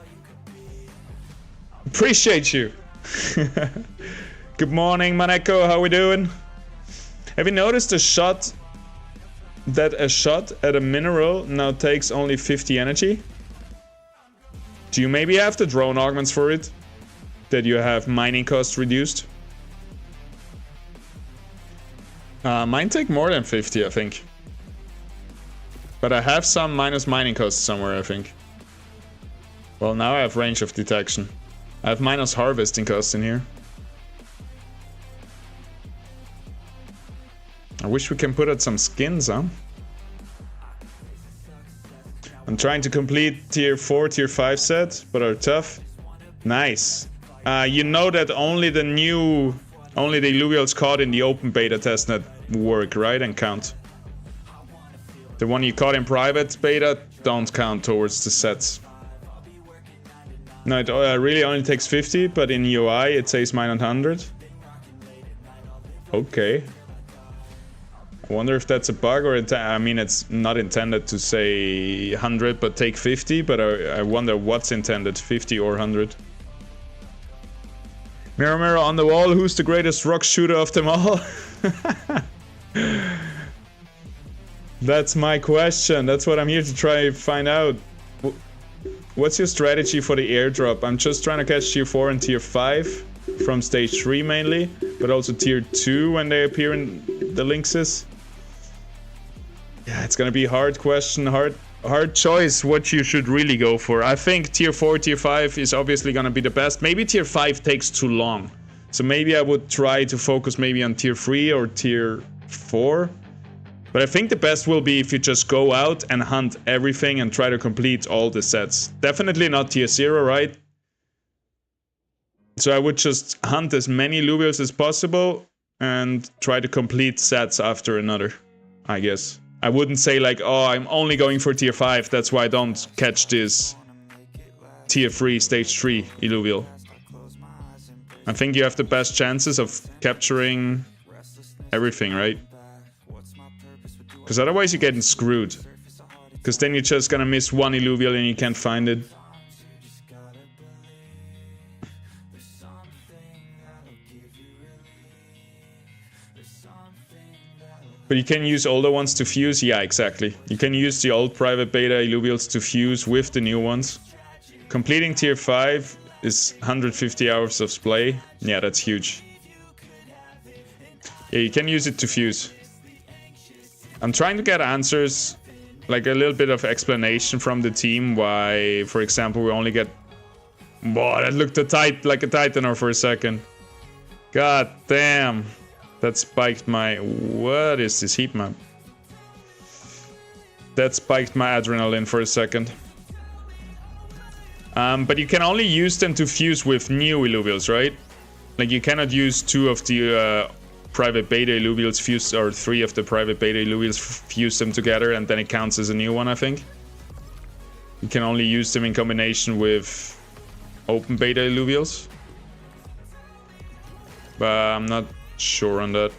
Appreciate you. Good morning, Maneko. How we doing? Have you noticed a shot at a mineral now takes only 50 energy? Do you maybe have the drone augments for it? That you have mining costs reduced? Mine take more than 50, I think. But I have some minus mining costs somewhere, I think. Well, now I have range of detection. I have minus harvesting costs in here. I wish we can put out some skins, huh? I'm trying to complete tier 4, tier 5 set, but are tough. Nice. You know that only the Illuvials caught in the open beta testnet work, right? And count. The one you caught in private beta don't count towards the sets. No, it really only takes 50, but in UI it says minus 100. Okay. I wonder if that's a bug or I mean, it's not intended to say 100 but take 50, but I wonder what's intended, 50 or 100. Mirror, mirror on the wall, who's the greatest rock shooter of them all? That's my question. That's what I'm here to try to find out. What's your strategy for the airdrop? I'm just trying to catch tier 4 and tier 5 from stage 3 mainly, but also tier 2 when they appear in the linkses. Yeah, it's gonna be a hard question, hard choice what you should really go for. I think tier 4, tier 5 is obviously gonna be the best. Maybe tier 5 takes too long. So maybe I would try to focus maybe on tier 3 or tier 4. But I think the best will be if you just go out and hunt everything and try to complete all the sets. Definitely not tier 0, right? So I would just hunt as many Illuvials as possible and try to complete sets after another, I guess. I wouldn't say like, oh, I'm only going for tier 5, that's why I don't catch this tier 3, stage 3 Illuvial. I think you have the best chances of capturing everything, right? Because otherwise you're getting screwed. Because then you're just gonna miss one Illuvial and you can't find it. But you can use older ones to fuse? Yeah, exactly. You can use the old private beta Illuvials to fuse with the new ones. Completing tier 5 is 150 hours of splay. Yeah, that's huge. Yeah, you can use it to fuse. I'm trying to get answers, like a little bit of explanation from the team why, for example, we only get... Whoa, that looked like a Titaner for a second. God damn. That spiked my... What is this heat map? That spiked my adrenaline for a second. But you can only use them to fuse with new Illuvials, right? Like you cannot use 2 of the private beta Illuvials fuse, or 3 of the private beta Illuvials fuse them together and then it counts as a new one, I think. You can only use them in combination with open beta Illuvials. But I'm not sure on that.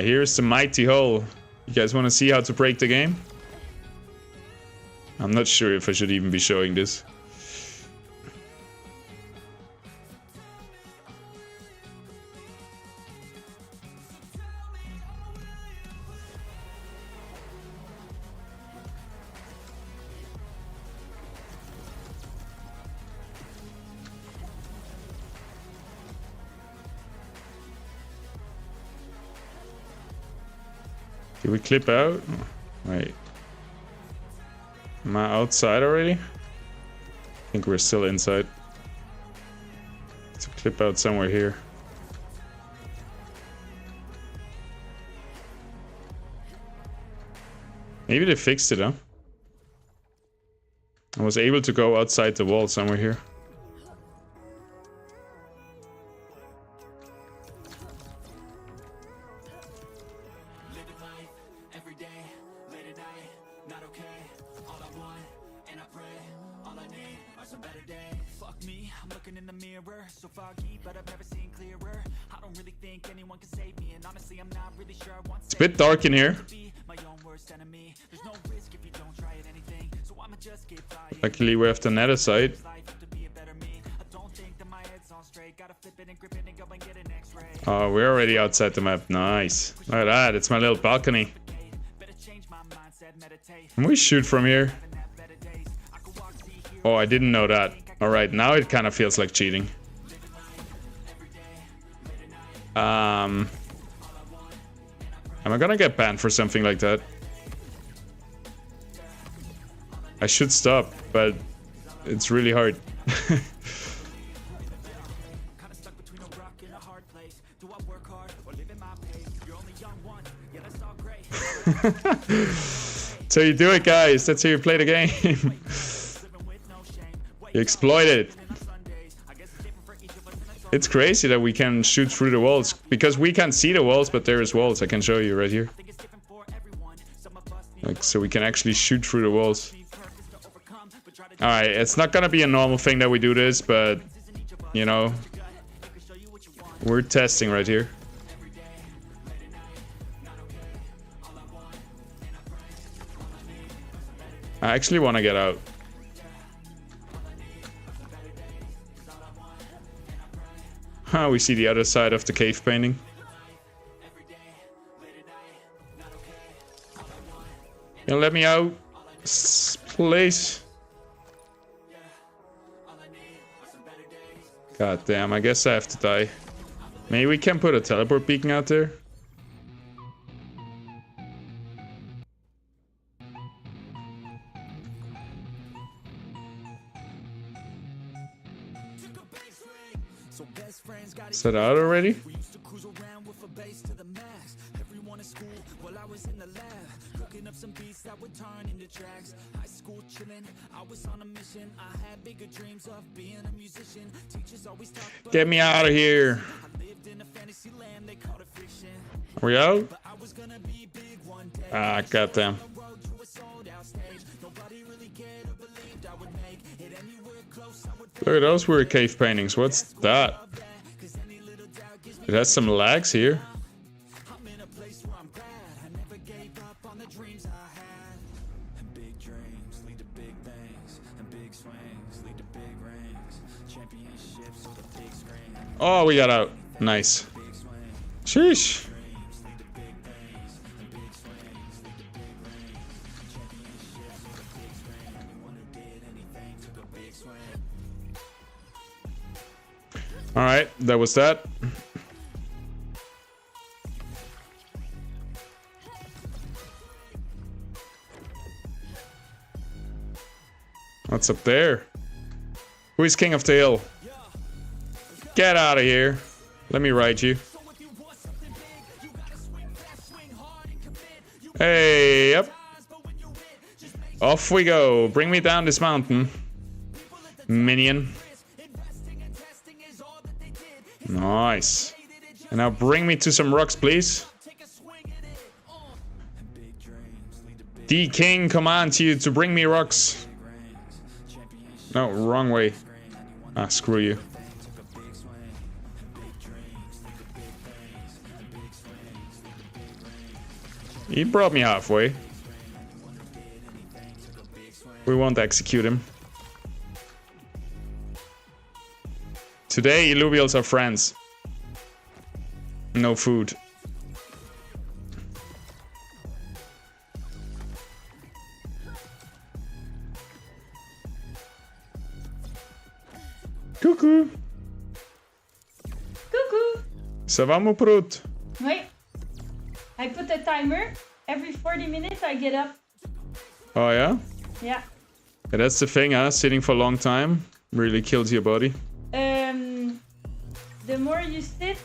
Here's the mighty hole. You guys want to see how to break the game? I'm not sure if I should even be showing this. Did we clip out? Wait. Am I outside already? I think we're still inside. Let's clip out somewhere here. Maybe they fixed it, huh? I was able to go outside the wall somewhere here. It's a bit dark in here. Luckily we have the nether side. Oh, we're already outside the map. Nice. Look at that, it's my little balcony. Can we shoot from here? Oh, I didn't know that. Alright, now it kind of feels like cheating. Am I gonna get banned for something like that? I should stop, but it's really hard. So you do it, guys. That's how you play the game. You exploit it. It's crazy that we can shoot through the walls, because we can't see the walls, but there is walls. I can show you right here. Like, so we can actually shoot through the walls. Alright, it's not gonna be a normal thing that we do this, but you know, we're testing right here. I actually want to get out. We see the other side of the cave painting. You let me out, please. God damn, I guess I have to die. Maybe we can put a teleport beacon out there. Is that out already? Get me out of here. Are we out? Ah, goddamn. Look at those weird cave paintings. What's that? It has some lags here. Oh, we got out. Nice. Sheesh. All right, that was that. What's up there? Who is King of the Hill? Get out of here. Let me ride you. Hey, yep. Off we go. Bring me down this mountain. Minion. Nice. And now bring me to some rocks, please. The king commands you to bring me rocks. No, wrong way. Ah, screw you. He brought me halfway. We won't execute him. Today, Illuvials are friends. No food. Coucou. Coucou! Ça va, mon prout? Wait. I put a timer. Every 40 minutes I get up. Oh, yeah? Yeah. Yeah, that's the thing, huh? Sitting for a long time really kills your body. The more you sit,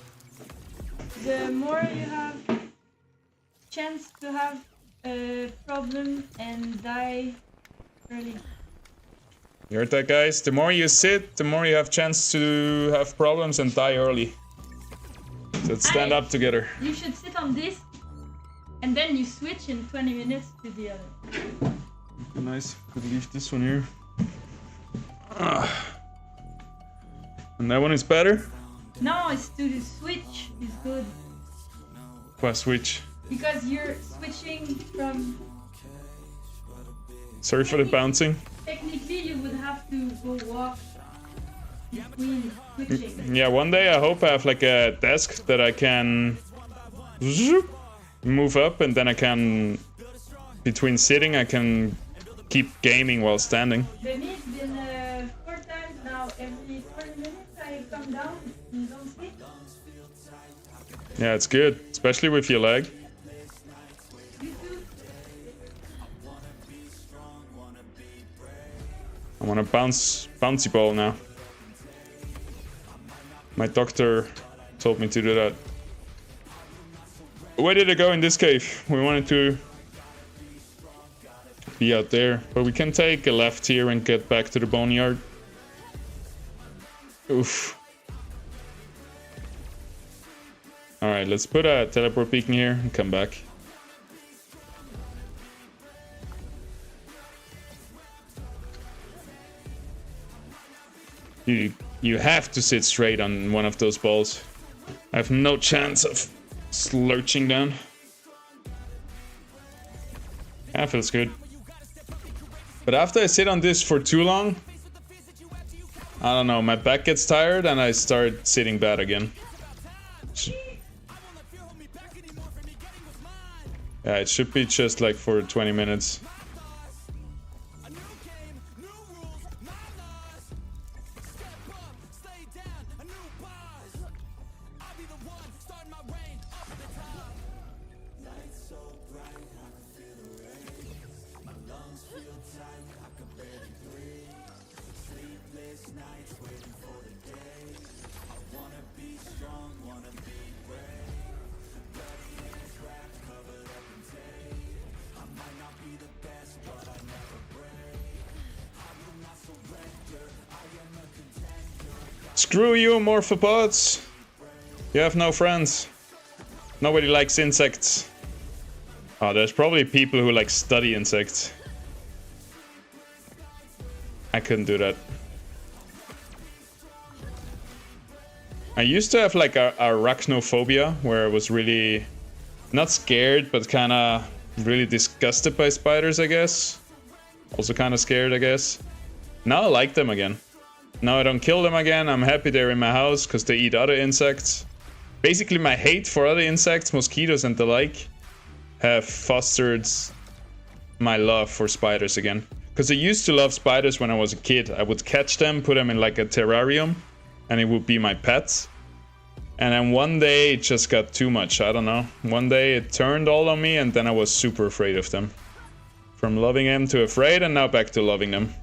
the more you have chance to have a problem and die early. You heard that, guys? The more you sit, the more you have chance to have problems and die early. So let's stand up together. You should sit on this and then you switch in 20 minutes to the other. Nice. Could leave this one here. And that one is better? No, it's to the switch is good. Why switch? Because you're switching from... Sorry for the bouncing. Technically, you would have to go walk between switching. Yeah, one day I hope I have like a desk that I can move up, and then I can, between sitting, I can keep gaming while standing. For me, it's been 4 times now. Every 40 minutes I come down and don't sleep. Yeah, it's good, especially with your leg. You too. I want a bouncy ball now. My doctor told me to do that. Where did I go in this cave? We wanted to be out there, but we can take a left here and get back to the boneyard. Oof. Alright, let's put a teleport beacon here and come back. You have to sit straight on one of those balls. I have no chance of lurching down. That feels good. But after I sit on this for too long, I don't know, my back gets tired and I start sitting bad again. Yeah, it should be just like for 20 minutes. Screw you, morphopods! You have no friends. Nobody likes insects. Oh, there's probably people who like study insects. I couldn't do that. I used to have like a arachnophobia, where I was really not scared, but kind of really disgusted by spiders, I guess. Also kind of scared, I guess. Now I like them again. Now I don't kill them again. I'm happy they're in my house because they eat other insects. Basically, my hate for other insects, mosquitoes and the like, have fostered my love for spiders again. Because I used to love spiders when I was a kid. I would catch them, put them in like a terrarium, and it would be my pet. And then one day it just got too much. I don't know. One day it turned all on me, and then I was super afraid of them. From loving them to afraid, and now back to loving them.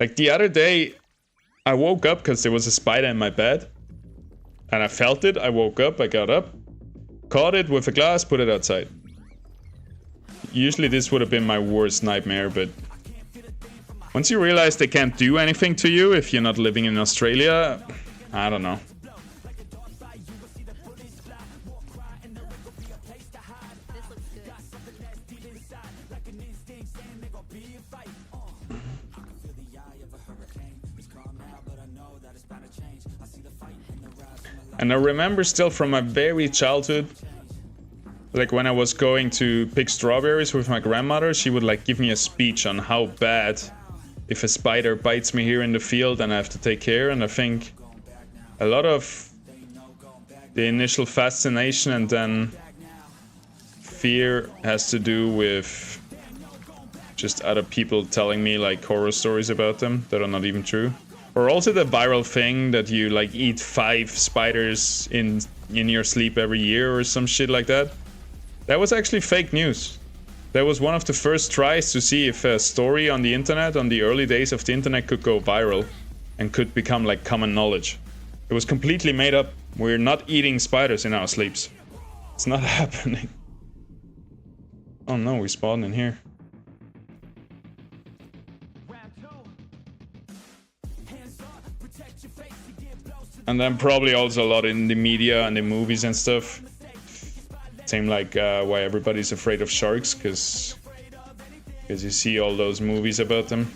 Like the other day, I woke up because there was a spider in my bed. And I felt it, I woke up, I got up, caught it with a glass, put it outside. Usually this would have been my worst nightmare, but once you realize they can't do anything to you if you're not living in Australia, I don't know. And I remember still from my very childhood, like when I was going to pick strawberries with my grandmother, she would like give me a speech on how bad if a spider bites me here in the field and I have to take care. And I think a lot of the initial fascination and then fear has to do with just other people telling me like horror stories about them that are not even true. Or also the viral thing that you like eat 5 spiders in your sleep every year or some shit like that. That was actually fake news. That was one of the first tries to see if a story on the internet, on the early days of the internet, could go viral and could become like common knowledge. It was completely made up. We're not eating spiders in our sleeps. It's not happening. Oh no, we spawned in here. And then probably also a lot in the media and the movies and stuff. Same like why everybody's afraid of sharks, because you see all those movies about them.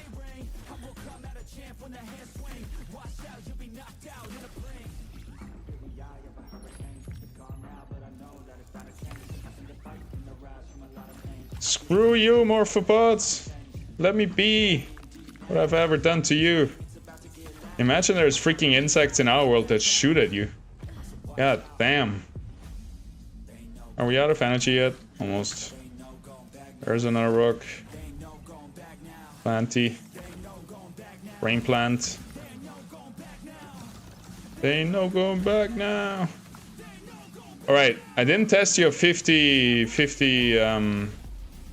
Screw you, morphopods! Let me be! What have I ever done to you? Imagine there's freaking insects in our world that shoot at you. God damn. Are we out of energy yet? Almost. There's another rock. Planty. Rain plant. They ain't no going back now. Alright, I didn't test your 50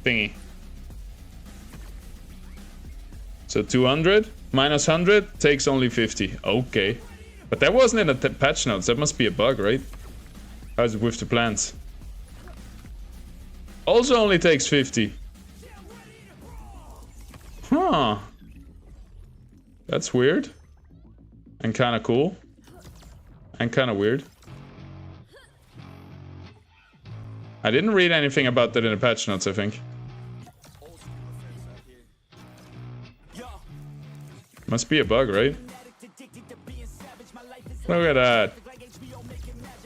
thingy. So 200 minus 100 takes only 50. Okay. But that wasn't in the patch notes. That must be a bug, right? How's it with the plants? Also only takes 50. Huh. That's weird. And kind of cool. And kind of weird. I didn't read anything about that in the patch notes, I think. Must be a bug, right? Look at that.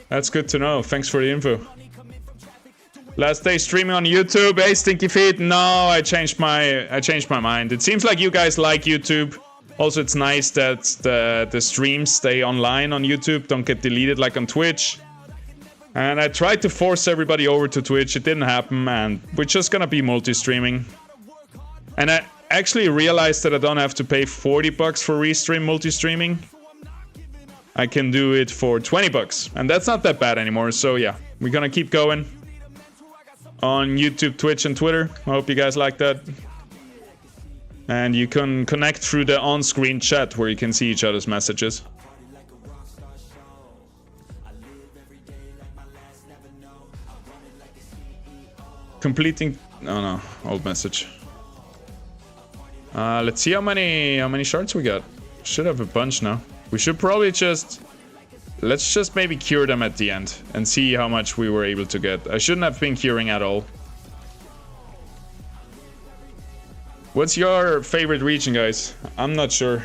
That's good to know. Thanks for the info. Last day streaming on YouTube. Hey, Stinky Feet. No, I changed my mind. It seems like you guys like YouTube. Also, it's nice that the streams stay online on YouTube, don't get deleted like on Twitch. And I tried to force everybody over to Twitch. It didn't happen, and we're just gonna be multi-streaming. And I actually realized that I don't have to pay 40 bucks for restream multi-streaming. I can do it for 20 bucks, and that's not that bad anymore. So yeah, we're gonna keep going on YouTube, Twitch, and Twitter. I hope you guys like that. And you can connect through the on-screen chat where you can see each other's messages. Completing... oh no, old message. Let's see how many shards we got. Should have a bunch now. We should probably just... let's just maybe cure them at the end and see how much we were able to get. I shouldn't have been curing at all. What's your favorite region, guys? I'm not sure.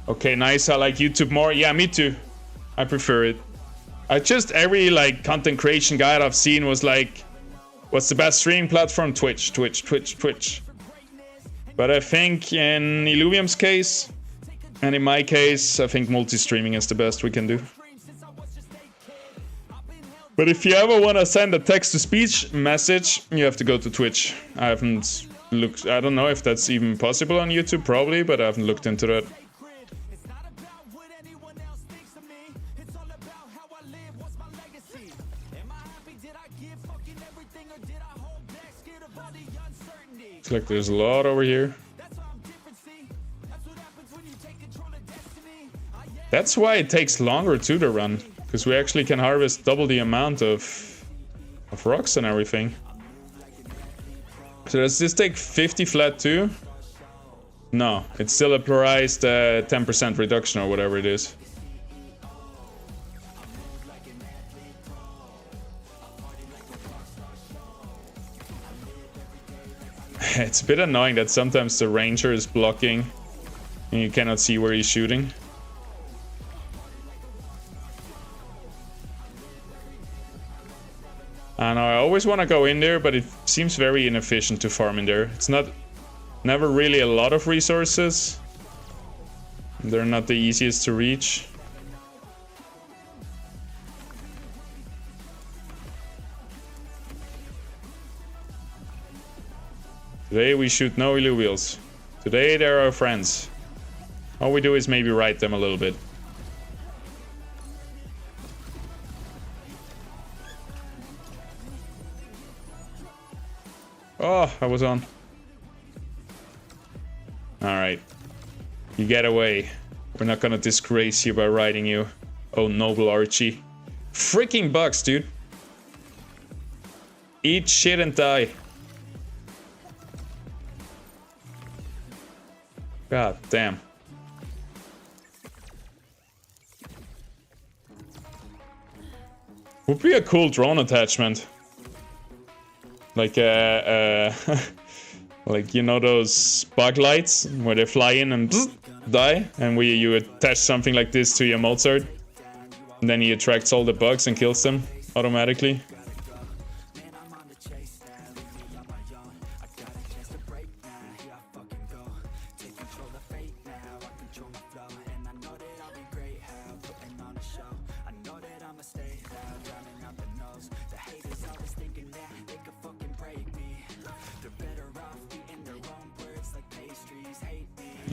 Okay, nice. I like YouTube more. Yeah, me too. I prefer it. Every like content creation guide I've seen was like, what's the best streaming platform? Twitch, Twitch, Twitch, Twitch. But I think in Illuvium's case, and in my case, I think multi-streaming is the best we can do. But if you ever want to send a text-to-speech message, you have to go to Twitch. I haven't looked... I don't know if that's even possible on YouTube, probably, but I haven't looked into that. It's like there's a lot over here. That's why it takes longer too to run, Because we actually can harvest double the amount of rocks and everything. So does this take 50 flat too? No, it's still a priced 10% reduction or whatever it is. It's a bit annoying that sometimes the ranger is blocking and you cannot see where he's shooting. And I always want to go in there, but it seems very inefficient to farm in there. It's never really a lot of resources. They're not the easiest to reach. Today we shoot no illuvials. Today they're our friends. All we do is maybe ride them a little bit. Oh, I was on. Alright. You get away. We're not gonna disgrace you by riding you. Oh, noble Archie. Freaking bugs, dude. Eat shit and die. God damn. Would be a cool drone attachment. Like like, you know those bug lights where they fly in and die, and where you attach something like this to your Mozart, and then he attracts all the bugs and kills them automatically.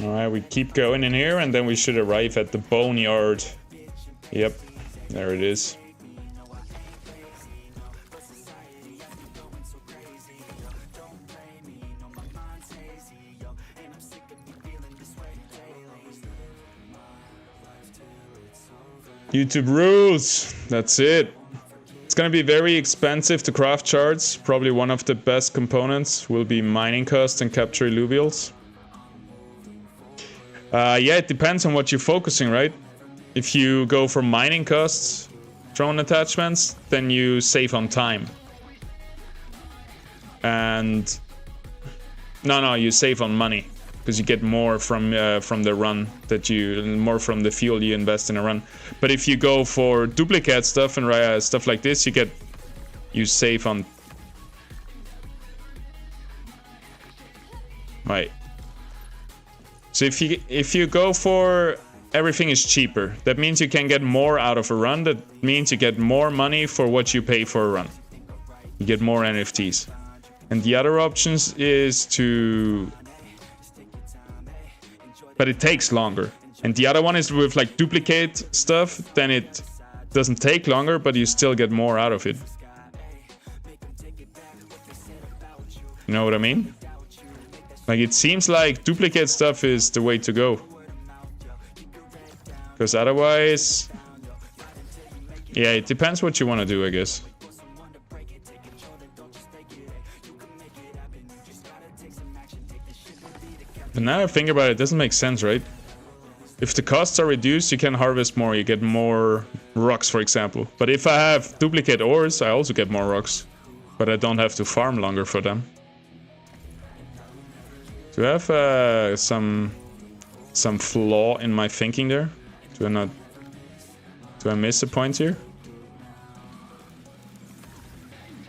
Alright, we keep going in here and then we should arrive at the boneyard. Yep, there it is. YouTube rules! That's it. It's gonna be very expensive to craft shards. Probably one of the best components will be mining cost and capture illuvials. Yeah, it depends on what you're focusing, right? If you go for mining costs, drone attachments, then you save on time. And no, you save on money because you get more from the run more from the fuel you invest in a run. But if you go for duplicate stuff and stuff like this, you save on. Right. So if you go for everything is cheaper, that means you can get more out of a run. That means you get more money for what you pay for a run. You get more NFTs. And the other options is to... But it takes longer. And the other one is with like duplicate stuff, then it doesn't take longer, but you still get more out of it. You know what I mean? Like, it seems like duplicate stuff is the way to go. Because otherwise... Yeah, it depends what you want to do, I guess. But now I think about it, it doesn't make sense, right? If the costs are reduced, you can harvest more. You get more rocks, for example. But if I have duplicate ores, I also get more rocks. But I don't have to farm longer for them. Do I have some flaw in my thinking there? Do I miss a point here?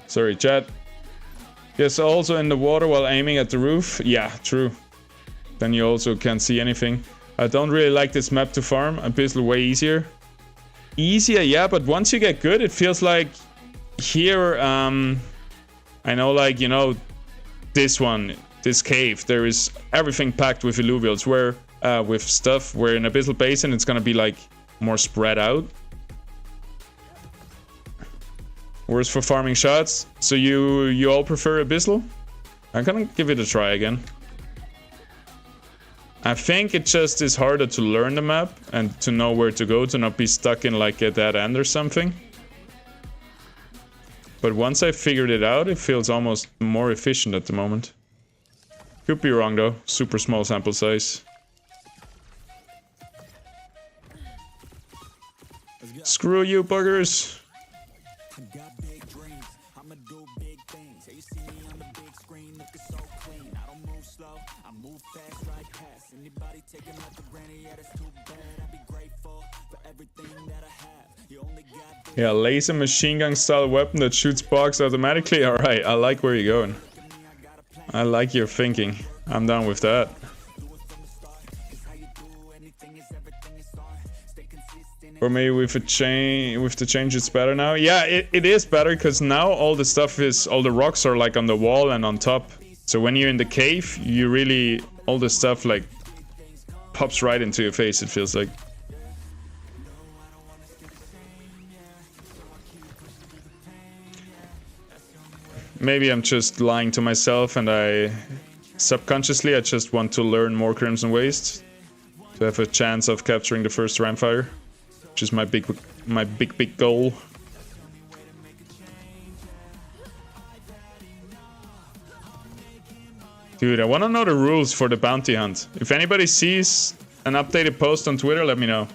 Sorry, chat. Yes, also in the water while aiming at the roof. Yeah, true. Then you also can't see anything. I don't really like this map to farm. Abyssal way easier. Easier, yeah, but once you get good, it feels like here, I know, like, you know, this one. This cave, there is everything packed with illuvials, where with stuff, where in Abyssal Basin it's gonna be like more spread out. Whereas for farming shots, so you all prefer Abyssal? I'm gonna give it a try again. I think it just is harder to learn the map and to know where to go, to not be stuck in like a dead end or something. But once I figured it out, it feels almost more efficient at the moment. Could be wrong though, super small sample size. Screw you, buggers! Yeah, laser machine gun style weapon that shoots sparks automatically. Alright, I like where you're going. I like your thinking. I'm down with that. Or maybe with the change it's better now. Yeah, it is better because now all the stuff is, all the rocks are like on the wall and on top. So when you're in the cave, you really, all the stuff like pops right into your face, it feels like. Maybe I'm just lying to myself and I subconsciously I just want to learn more Crimson Waste to have a chance of capturing the first Ramfire, which is my big goal. Dude, I want to know the rules for the bounty hunt. If anybody sees an updated post on Twitter, let me know.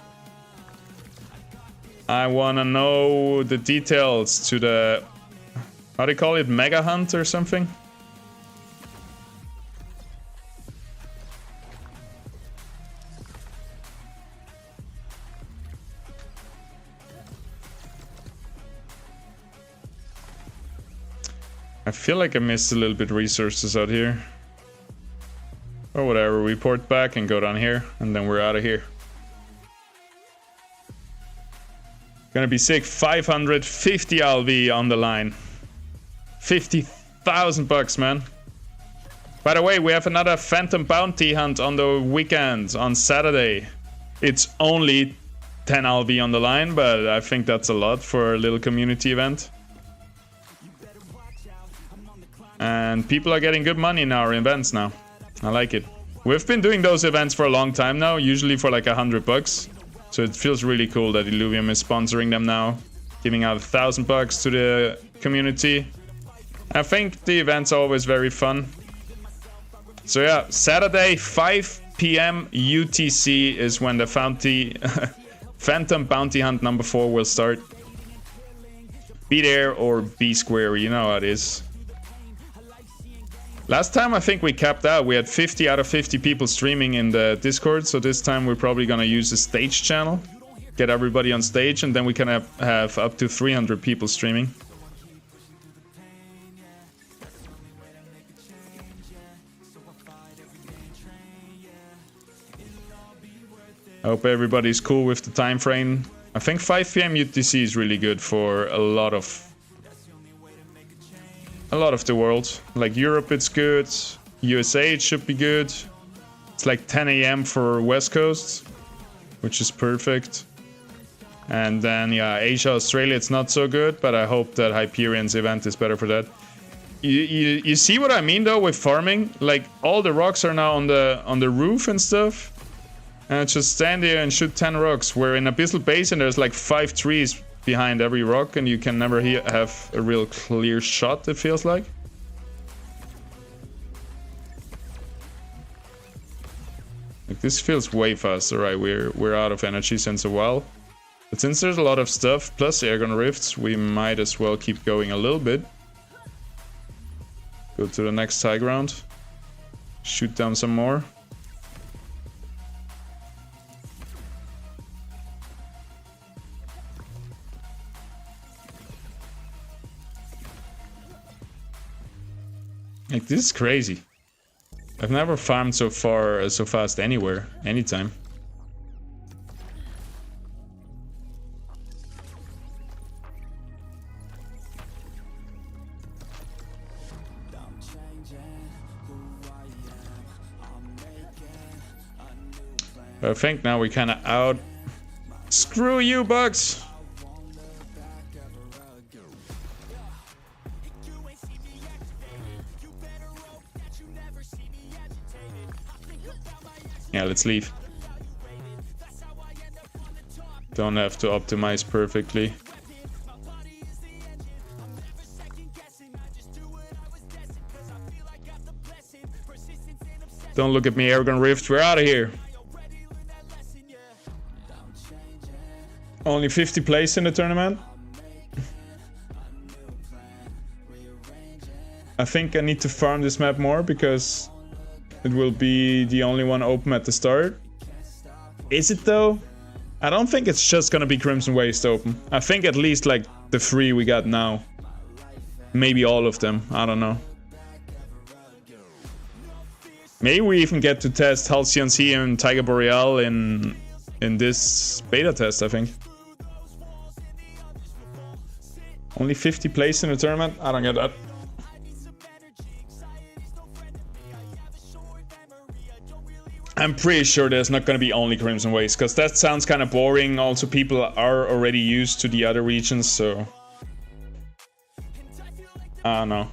I want to know the details to the, how do you call it, mega hunt or something? I feel like I missed a little bit resources out here. Or whatever, we port back and go down here, and then we're out of here. Gonna be sick, 550 LV on the line. 50,000 bucks, man. By the way, we have another Phantom Bounty Hunt on the weekend, on Saturday. It's only 10 LV on the line, but I think that's a lot for a little community event. And people are getting good money in our events now. I like it. We've been doing those events for a long time now, usually for like 100 bucks. So it feels really cool that Illuvium is sponsoring them now, giving out 1,000 bucks to the community. I think the events are always very fun. So yeah, Saturday 5 PM UTC is when the Phantom Bounty Hunt number 4 will start. Be there or be square, you know how it is. Last time I think we capped out. We had 50 out of 50 people streaming in the Discord, so this time we're probably gonna use the stage channel, get everybody on stage, and then we can have up to 300 people streaming. I hope everybody's cool with the time frame. I think 5 PM UTC is really good for a lot of the world. Like Europe it's good, USA it should be good. It's like 10 AM for West Coast, which is perfect. And then yeah, Asia, Australia it's not so good, but I hope that Hyperion's event is better for that. You see what I mean though with farming? Like all the rocks are now on the roof and stuff. And just stand there and shoot 10 rocks, where in Abyssal Basin there's like 5 trees behind every rock and you can never have a real clear shot, it feels like. Like this feels way faster, right? We're out of energy since a while. But since there's a lot of stuff, plus airgun rifts, we might as well keep going a little bit. Go to the next high ground. Shoot down some more. Like this is crazy. I've never farmed so fast anywhere, anytime. I think now we kind of out. Screw you, bugs! Yeah, let's leave. Don't have to optimize perfectly. Don't look at me, Arrogant Rift. We're out of here. Only 50 plays in the tournament. I think I need to farm this map more because it will be the only one open at the start. Is it though? I don't think it's just gonna be Crimson Waste open. I think at least like the 3 we got now. Maybe all of them. I don't know. Maybe we even get to test Halcyon Sea and Tiger Boreal in this beta test, I think. Only 50 plays in the tournament? I don't get that. I'm pretty sure there's not going to be only Crimson Waste, because that sounds kind of boring. Also, people are already used to the other regions, so... I don't know.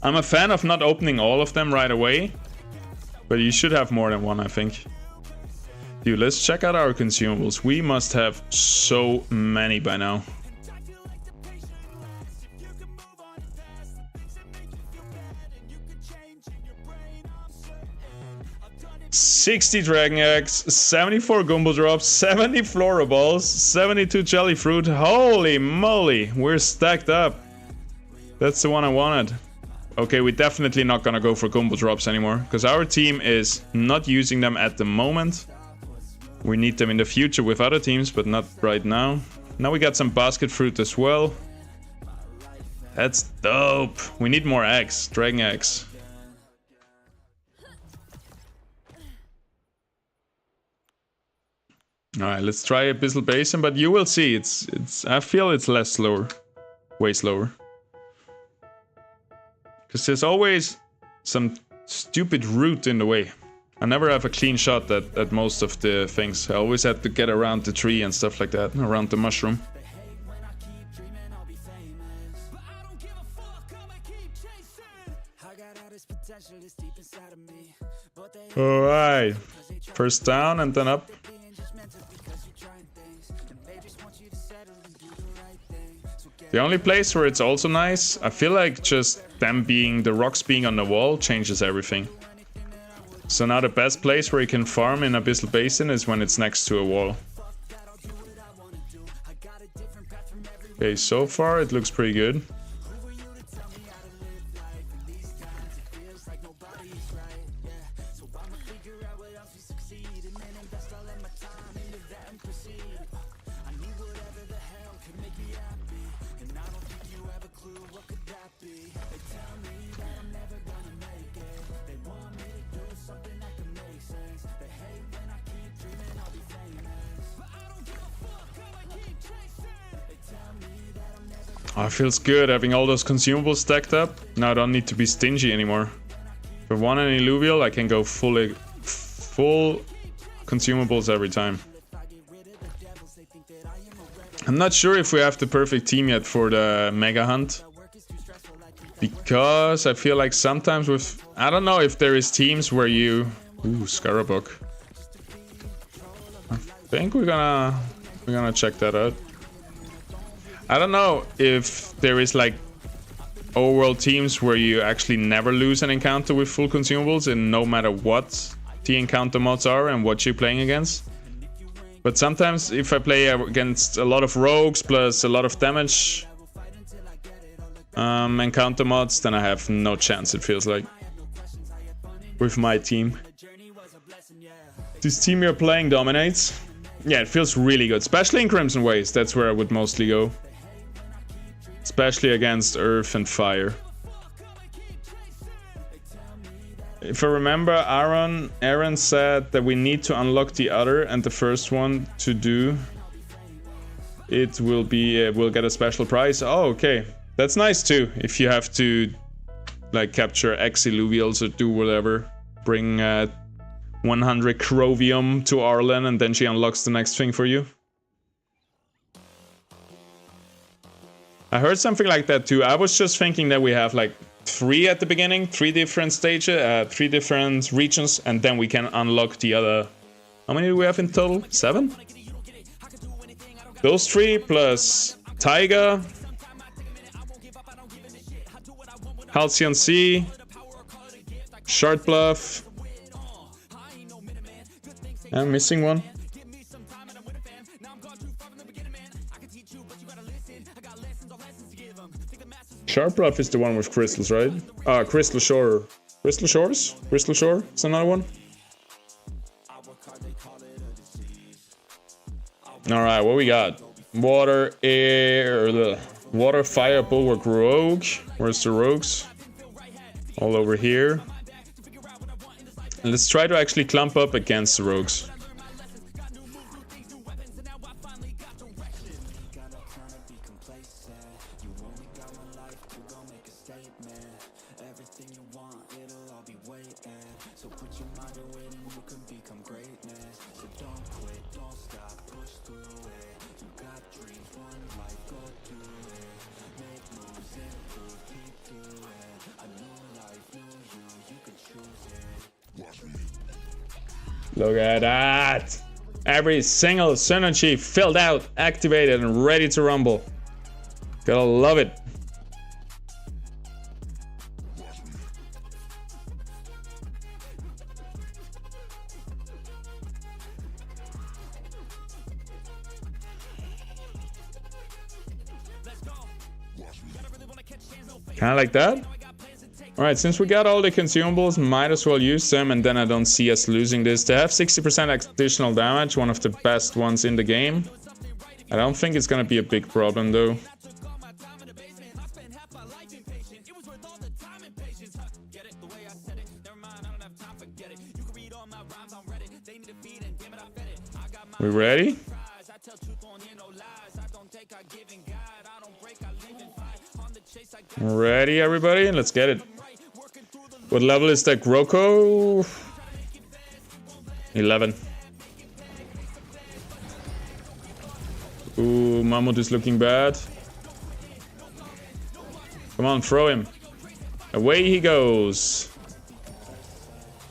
I'm a fan of not opening all of them right away, but you should have more than one, I think. Dude, let's check out our consumables. We must have so many by now. 60 Dragon Eggs, 74 Gumbo Drops, 70 Floraballs, 72 Jelly Fruit. Holy moly, we're stacked up. That's the one I wanted. Okay, we're definitely not gonna go for Gumbo Drops anymore, because our team is not using them at the moment. We need them in the future with other teams, but not right now. Now we got some Basket Fruit as well. That's dope. We need more eggs, Dragon Eggs. Alright, let's try Abyssal Basin, but you will see, I feel it's less slower. Way slower. Because there's always some stupid route in the way. I never have a clean shot at most of the things. I always have to get around the tree and stuff like that, around the mushroom. Alright, first down and then up. The only place where it's also nice, I feel like just them being, the rocks being on the wall changes everything. So now the best place where you can farm in Abyssal Basin is when it's next to a wall. Okay, so far it looks pretty good. Oh, it feels good having all those consumables stacked up. Now I don't need to be stingy anymore. If I want an Illuvial, I can go full consumables every time. I'm not sure if we have the perfect team yet for the Mega Hunt. Because I feel like sometimes with... I don't know if there is teams where you... Ooh, Scarabok. I think we're gonna check that out. I don't know if there is like overworld teams where you actually never lose an encounter with full consumables, and no matter what the encounter mods are and what you're playing against. But sometimes if I play against a lot of rogues plus a lot of damage encounter mods, then I have no chance, it feels like, with my team. This team you're playing dominates. Yeah, it feels really good, especially in Crimson Waste. That's where I would mostly go. Especially against Earth and Fire. If I remember, Aaron said that we need to unlock the other, and the first one to do it will be we'll get a special prize. Oh, okay, that's nice too. If you have to like capture X Illuvials or do whatever, bring 100 Chrovium to Arlen, and then she unlocks the next thing for you. I heard something like that too. I was just thinking that we have like 3 at the beginning, 3 different stages, 3 different regions, and then we can unlock the other How many do we have in total? 7? Those 3 plus Taiga, Halcyon Sea, Shard Bluff. I'm missing one. Shard Bluff is the one with crystals, right? Crystal Shore. Crystal Shores? Crystal Shore is another one. Alright, what we got? Water, air, water, fire, bulwark, rogue. Where's the rogues? All over here. And let's try to actually clump up against the rogues. Look at that! Every single synergy filled out, activated, and ready to rumble. Gotta love it. Kinda like that. Alright, since we got all the consumables, might as well use them, and then I don't see us losing this. They have 60% additional damage, one of the best ones in the game. I don't think it's gonna be a big problem though. We ready? Ready, everybody? Let's get it. What level is that Groko? 11. Ooh, Mammoth is looking bad. Come on, throw him. Away he goes.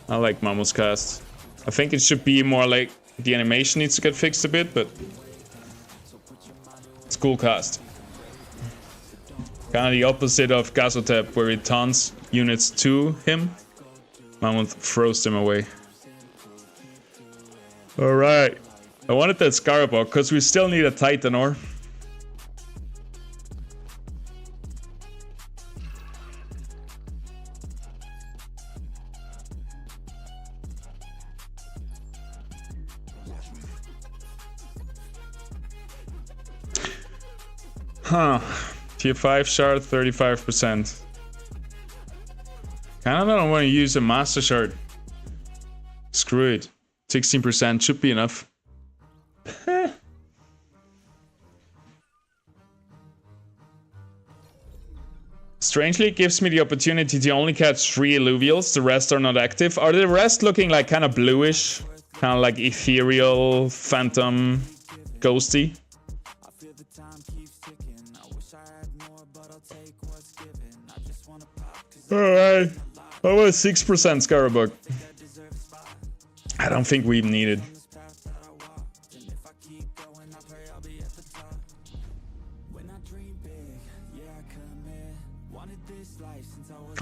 I like Mammoth's cast. I think it should be more like the animation needs to get fixed a bit, but it's cool cast. Kind of the opposite of Gazotep, where it taunts units to him. Mammoth throws them away. Alright. I wanted that Scarabog, because we still need a Titan ore. Huh. Tier 5 shard, 35%. Kinda don't want to use a master shard. Screw it. 16% should be enough. Strangely, it gives me the opportunity to only catch 3 Illuvials. The rest are not active. Are the rest looking like kind of bluish? Kind of like ethereal, phantom, ghosty? Alright. How about 6% Scarabug? I don't think we need it.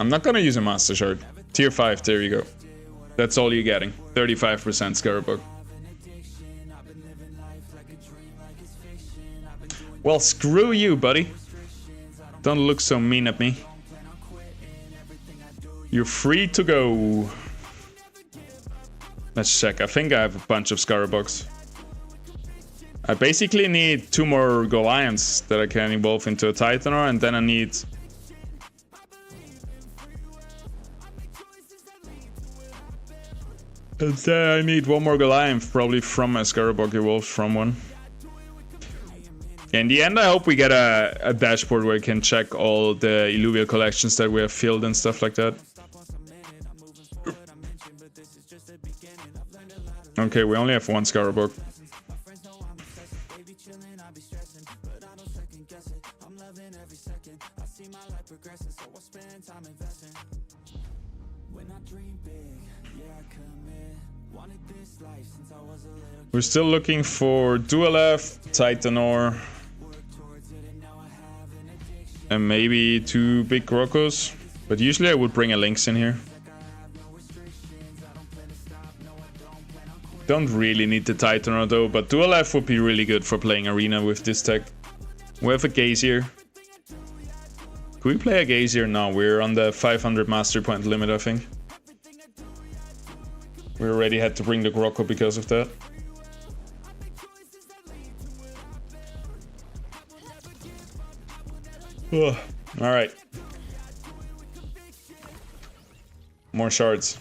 I'm not gonna use a Master Shard. Tier 5, there you go. That's all you're getting. 35% Scarabug. Well, screw you, buddy. Don't look so mean at me. You're free to go. Let's check. I think I have a bunch of Scarabugs. I basically need 2 more Goliaths that I can evolve into a Titanor, and then I need... And then I need 1 more Goliath, probably from a Scarabug evolved from one. In the end, I hope we get a dashboard where we can check all the Illuvia collections that we have filled and stuff like that. Okay, we only have 1 Scarabug. We're still looking for Dual F, Titanor, and maybe 2 big Grokos. But usually I would bring a Lynx in here. Don't really need the Titanor though, but Dual F would be really good for playing Arena with this tech. We have a Gazier. Could we play a Gazier? No, we're on the 500 master point limit, I think. We already had to bring the Grokko because of that. Alright. More shards.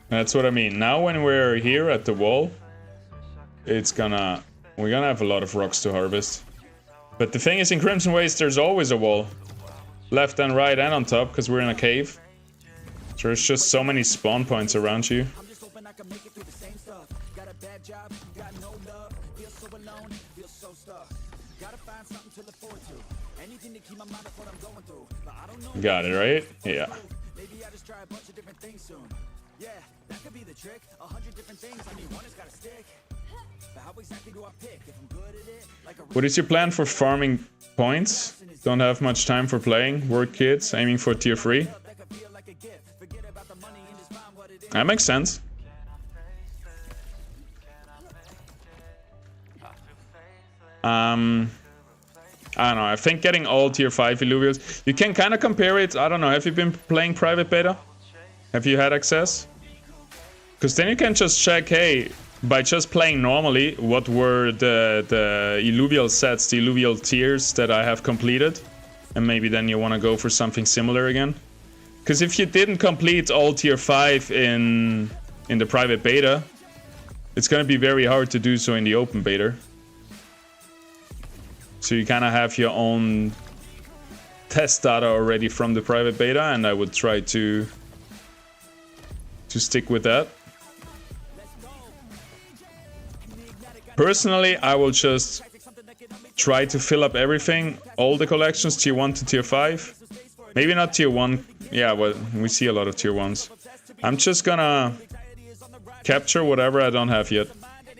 That's what I mean. Now when we're here at the wall, we're gonna have a lot of rocks to harvest. But the thing is, in Crimson Waste there's always a wall. Left and right and on top, because we're in a cave. So there's just so many spawn points around you. Got it, right? Yeah. That could be the trick. 100 different things. I mean, one has got to stick. But how exactly do I pick? If I'm good at it, like a... What is your plan for farming points? Don't have much time for playing. Work kids, aiming for tier 3. That makes sense. I don't know. I think getting all tier 5 Illuviums, you can kind of compare it. I don't know. Have you been playing private beta? Have you had access? Because then you can just check, hey, by just playing normally, what were the Illuvial sets, the Illuvial tiers that I have completed. And maybe then you want to go for something similar again. Because if you didn't complete all tier 5 in the private beta, it's going to be very hard to do so in the open beta. So you kind of have your own test data already from the private beta, and I would try to stick with that. Personally, I will just try to fill up everything, all the collections, tier 1 to tier 5. Maybe not tier 1. Yeah, well, we see a lot of tier 1s. I'm just gonna capture whatever I don't have yet.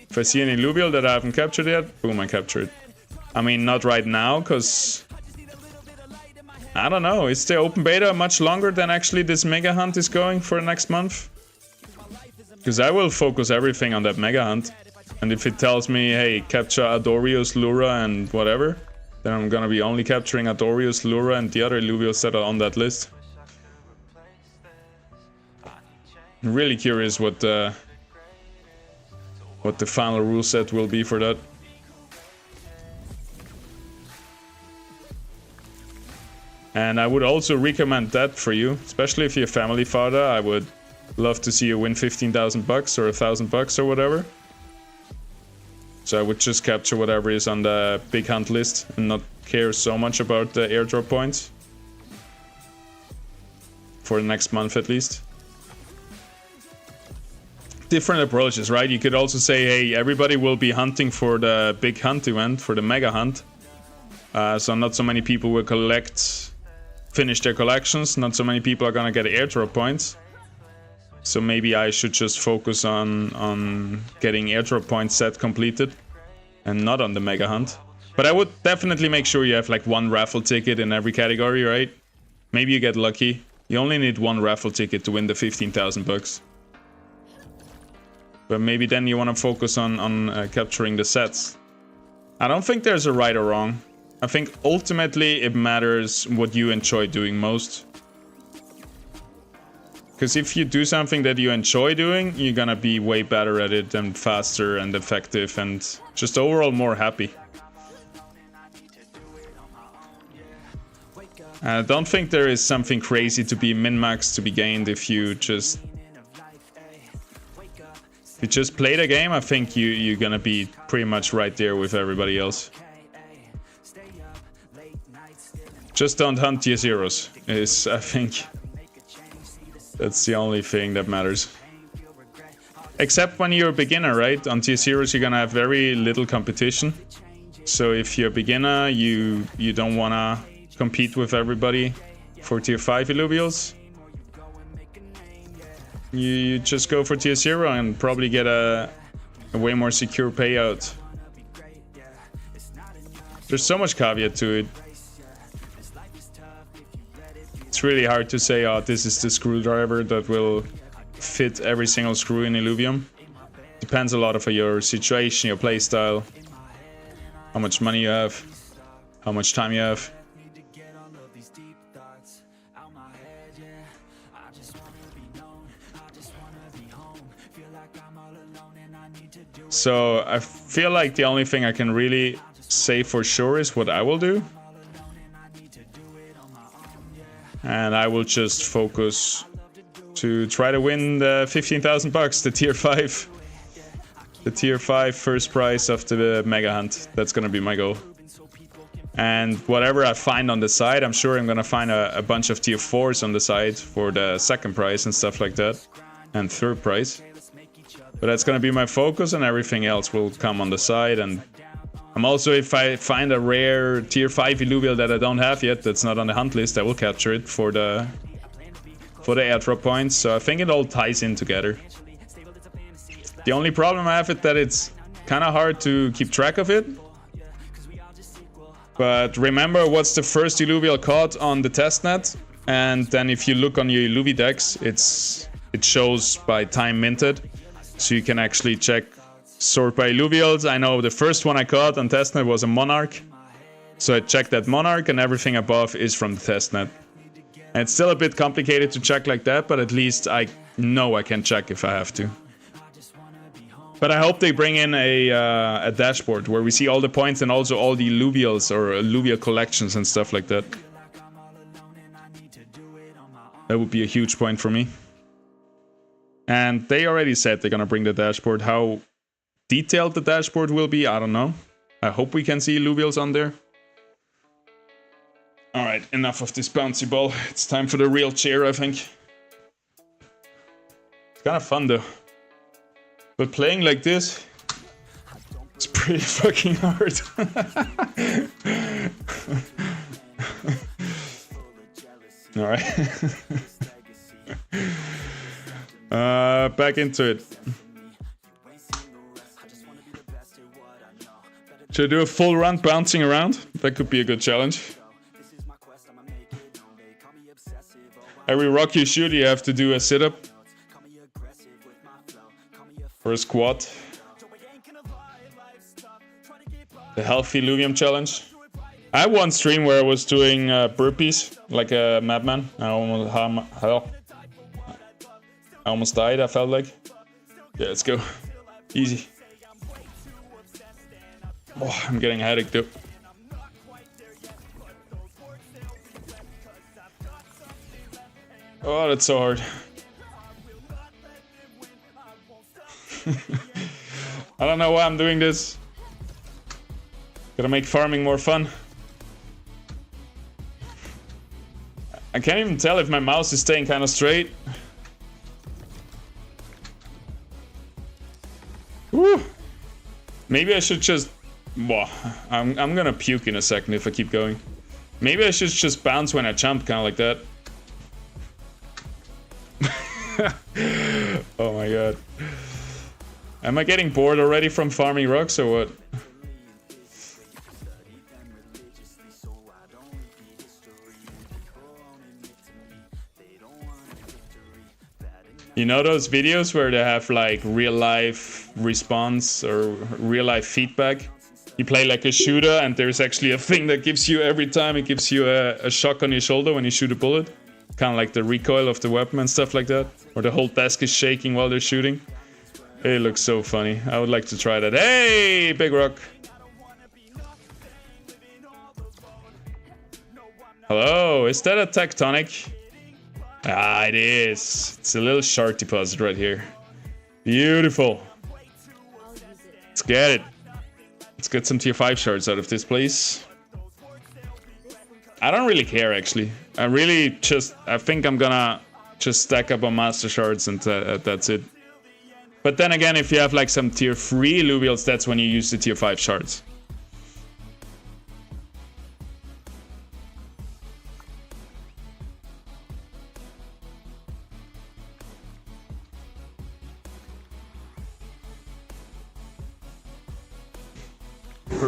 If I see an Illuvial that I haven't captured yet, boom, I capture it. I mean, not right now, because... I don't know, is the open beta much longer than actually this mega hunt is going for next month? Because I will focus everything on that mega hunt. And if it tells me, hey, capture Adorius, Lura, and whatever, then I'm gonna be only capturing Adorius, Lura, and the other Illuvials that are on that list. I'm really curious what the final rule set will be for that. And I would also recommend that for you, especially if you're a family father. I would love to see you win 15,000 bucks or $1,000 or whatever. So I would just capture whatever is on the big hunt list and not care so much about the airdrop points. For the next month at least. Different approaches, right? You could also say, hey, everybody will be hunting for the big hunt event, for the mega hunt. So not so many people will finish their collections. Not so many people are gonna get airdrop points. So maybe I should just focus on getting airdrop points set completed and not on the mega hunt. But I would definitely make sure you have like one raffle ticket in every category, right? Maybe you get lucky. You only need one raffle ticket to win the 15,000 bucks. But maybe then you want to focus on capturing the sets. I don't think there's a right or wrong. I think ultimately it matters what you enjoy doing most. Because if you do something that you enjoy doing, you're gonna be way better at it and faster and effective and just overall more happy. I don't think there is something crazy to be min-max to be gained if you just play the game. I think you're gonna be pretty much right there with everybody else. Just don't hunt tier zeros is, I think, that's the only thing that matters. Except when you're a beginner, right? On tier zeros you're gonna have very little competition. So if you're a beginner, you don't wanna compete with everybody for tier 5 Illuvials, you just go for tier 0 and probably get a way more secure payout. There's so much caveat to it. It's really hard to say, oh, this is the screwdriver that will fit every single screw in Illuvium. Depends a lot of your situation, your playstyle, how much money you have, how much time you have. So I feel like the only thing I can really say for sure is what I will do. And I will just focus to try to win the 15,000 bucks, the tier 5. The tier 5 first prize of the mega hunt. That's gonna be my goal. And whatever I find on the side, I'm sure I'm gonna find a bunch of tier 4s on the side for the second prize and stuff like that. And third prize. But that's gonna be my focus, and everything else will come on the side. And I'm also, if I find a rare tier 5 Illuvial that I don't have yet, that's not on the hunt list, I will capture it for the airdrop points. So I think it all ties in together. The only problem I have is that it's kind of hard to keep track of it. But remember what's the first Illuvial caught on the testnet, and then if you look on your Illuvi decks, it shows by time minted. So you can actually check sort by Illuvials. I know the first one I caught on testnet was a Monarch. So I checked that Monarch, and everything above is from the testnet. And it's still a bit complicated to check like that, but at least I know I can check if I have to. But I hope they bring in a dashboard where we see all the points and also all the Illuvials or Illuvial collections and stuff like that. That would be a huge point for me. And they already said they're gonna bring the dashboard. How detailed the dashboard will be, I don't know. I hope we can see Illuvials on there. Alright, enough of this bouncy ball. It's time for the real chair, I think. It's kind of fun though. But playing like this, it's pretty fucking hard. Alright. Back into it. Should I do a full run bouncing around? That could be a good challenge. Every rock you shoot, you have to do a sit-up. Or a squat. The healthy Illuvium challenge. I had one stream where I was doing burpees like a madman. I almost died, I felt like. Yeah, let's go. Easy. Oh, I'm getting a headache though. Oh, that's so hard. I don't know why I'm doing this. Gotta make farming more fun. I can't even tell if my mouse is staying kind of straight. Woo! Maybe I should just... Whoa, I'm gonna puke in a second if I keep going. Maybe I should just bounce when I jump, kind of like that. Oh my god. Am I getting bored already from farming rocks or what? You know those videos where they have like real life response or real life feedback? You play like a shooter and there's actually a thing that gives you every time, it gives you a shock on your shoulder when you shoot a bullet. Kind of like the recoil of the weapon and stuff like that. Or the whole desk is shaking while they're shooting. It looks so funny. I would like to try that. Hey, big rock. Hello, is that a tectonic? Ah, it is. It's a little shard deposit right here. Beautiful. Let's get it. Let's get some tier 5 shards out of this place. I don't really care actually. I think I'm gonna just stack up on master shards and that's it. But then again, if you have like some tier 3 Illuvials, that's when you use the tier 5 shards.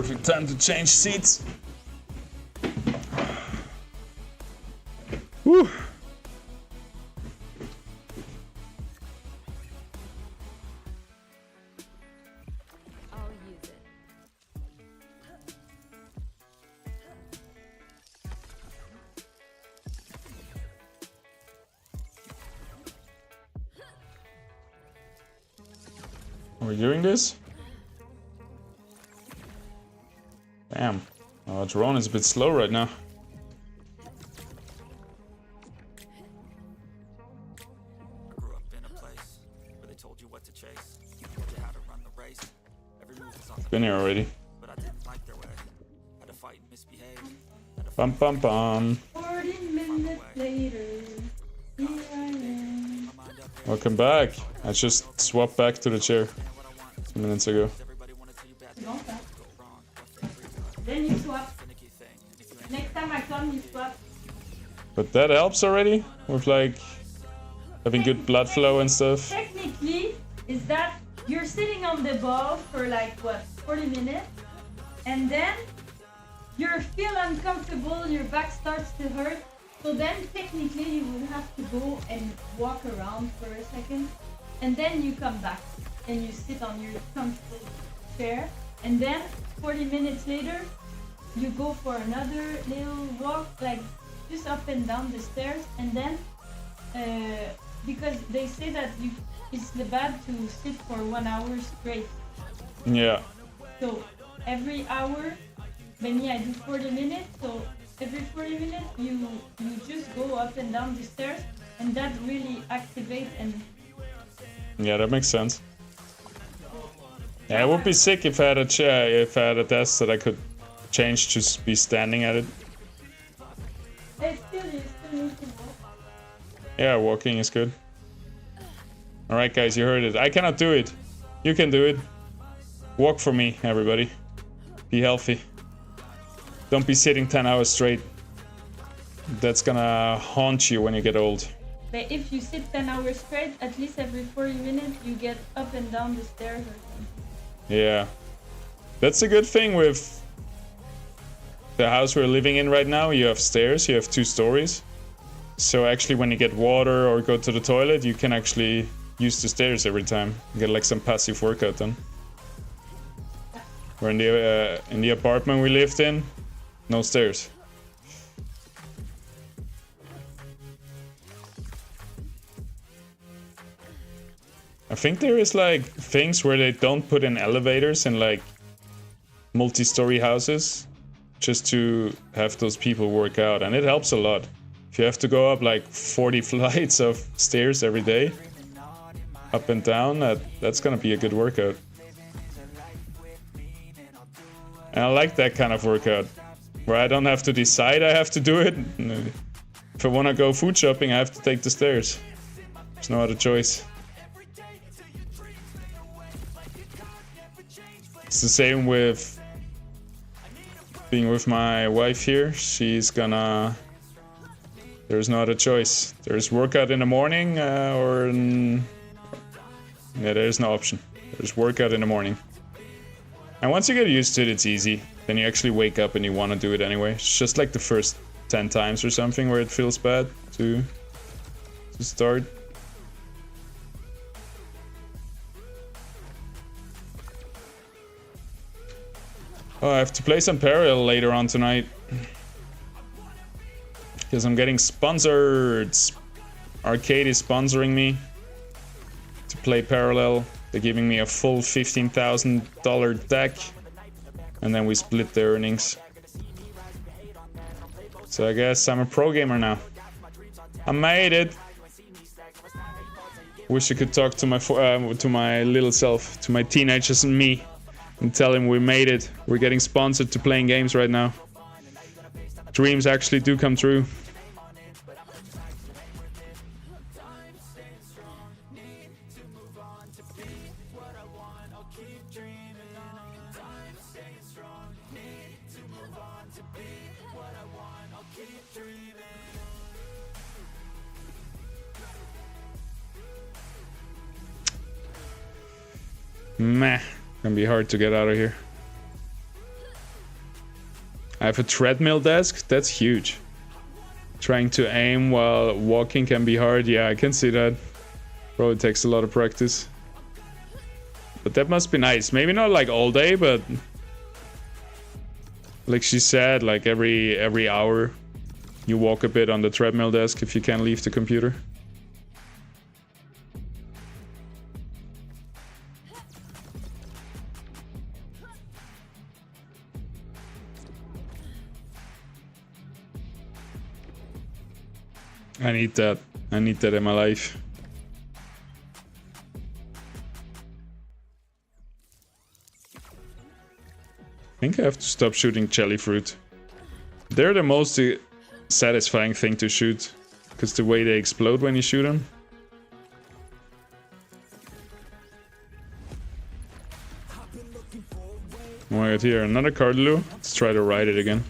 perfect time to change seats. Woo. I'll use it. Are we doing this? Damn. Oh, drone is a bit slow right now. Grew up in a place where they told you what to chase, told you how to run the race. Every move was on the Been here already. but I didn't like their way. Had to fight and misbehave. Had to Bum bum bum. 40 minutes later, here I am. Welcome back. I just swapped back to the chair 2 minutes ago. You want that? Then you swap. Next time I come, you swap. But that helps already with like having good blood flow and stuff. Technically, is that you're sitting on the ball for like what, 40 minutes, and then you feel uncomfortable, your back starts to hurt. So then technically you will have to go and walk around for a second, and then you come back and you sit on your comfortable chair, and then 40 minutes later you go for another little walk, like just up and down the stairs, and then because they say that it's bad to sit for 1 hour straight. Yeah. So every hour, Benny, I do 40 minutes, so every 40 minutes you just go up and down the stairs, and that really activates. And Yeah, that makes sense. Yeah, it would be sick if I had a chair, if I had a desk that I could change to be standing at it. you still need to walk. Yeah, walking is good. Alright guys, you heard it. I cannot do it. You can do it. Walk for me, everybody. Be healthy. Don't be sitting 10 hours straight. That's gonna haunt you when you get old. But if you sit 10 hours straight, at least every 40 minutes you get up and down the stairs or something. Yeah. That's a good thing with the house we're living in right now. You have stairs, you have 2 stories. So actually when you get water or go to the toilet, you can actually use the stairs every time. Get like some passive workout done. We're in the apartment we lived in, no stairs. I think there is like things where they don't put in elevators in like multi-story houses just to have those people work out, and it helps a lot. If you have to go up like 40 flights of stairs every day, up and down, that's gonna be a good workout. And I like that kind of workout, where I don't have to decide I have to do it. If I want to go food shopping, I have to take the stairs. There's no other choice. It's the same with being with my wife here. She's gonna... There's no other choice. There's workout in the morning yeah, there's no option. There's workout in the morning. And once you get used to it, it's easy. Then you actually wake up and you want to do it anyway. It's just like the first 10 times or something where it feels bad to start. Oh, I have to play some Parallel later on tonight. Because I'm getting sponsored. Arcade is sponsoring me to play Parallel. They're giving me a full $15,000 deck. And then we split the earnings. So I guess I'm a pro gamer now. I made it. Wish I could talk to my little self, to my teenagers and me, and tell him we made it. We're getting sponsored to playing games right now. Dreams actually do come true. Meh, gonna be hard to get out of here. I have a treadmill desk. That's huge. Trying to aim while walking can be hard. Yeah, I can see that. Probably takes a lot of practice. But that must be nice. Maybe not like all day, but like she said, like every hour you walk a bit on the treadmill desk if you can't leave the computer. I need that. I need that in my life. I think I have to stop shooting jelly fruit. They're the most satisfying thing to shoot, because the way they explode when you shoot them. Oh my god, here, another Cardaloo. Let's try to ride it again.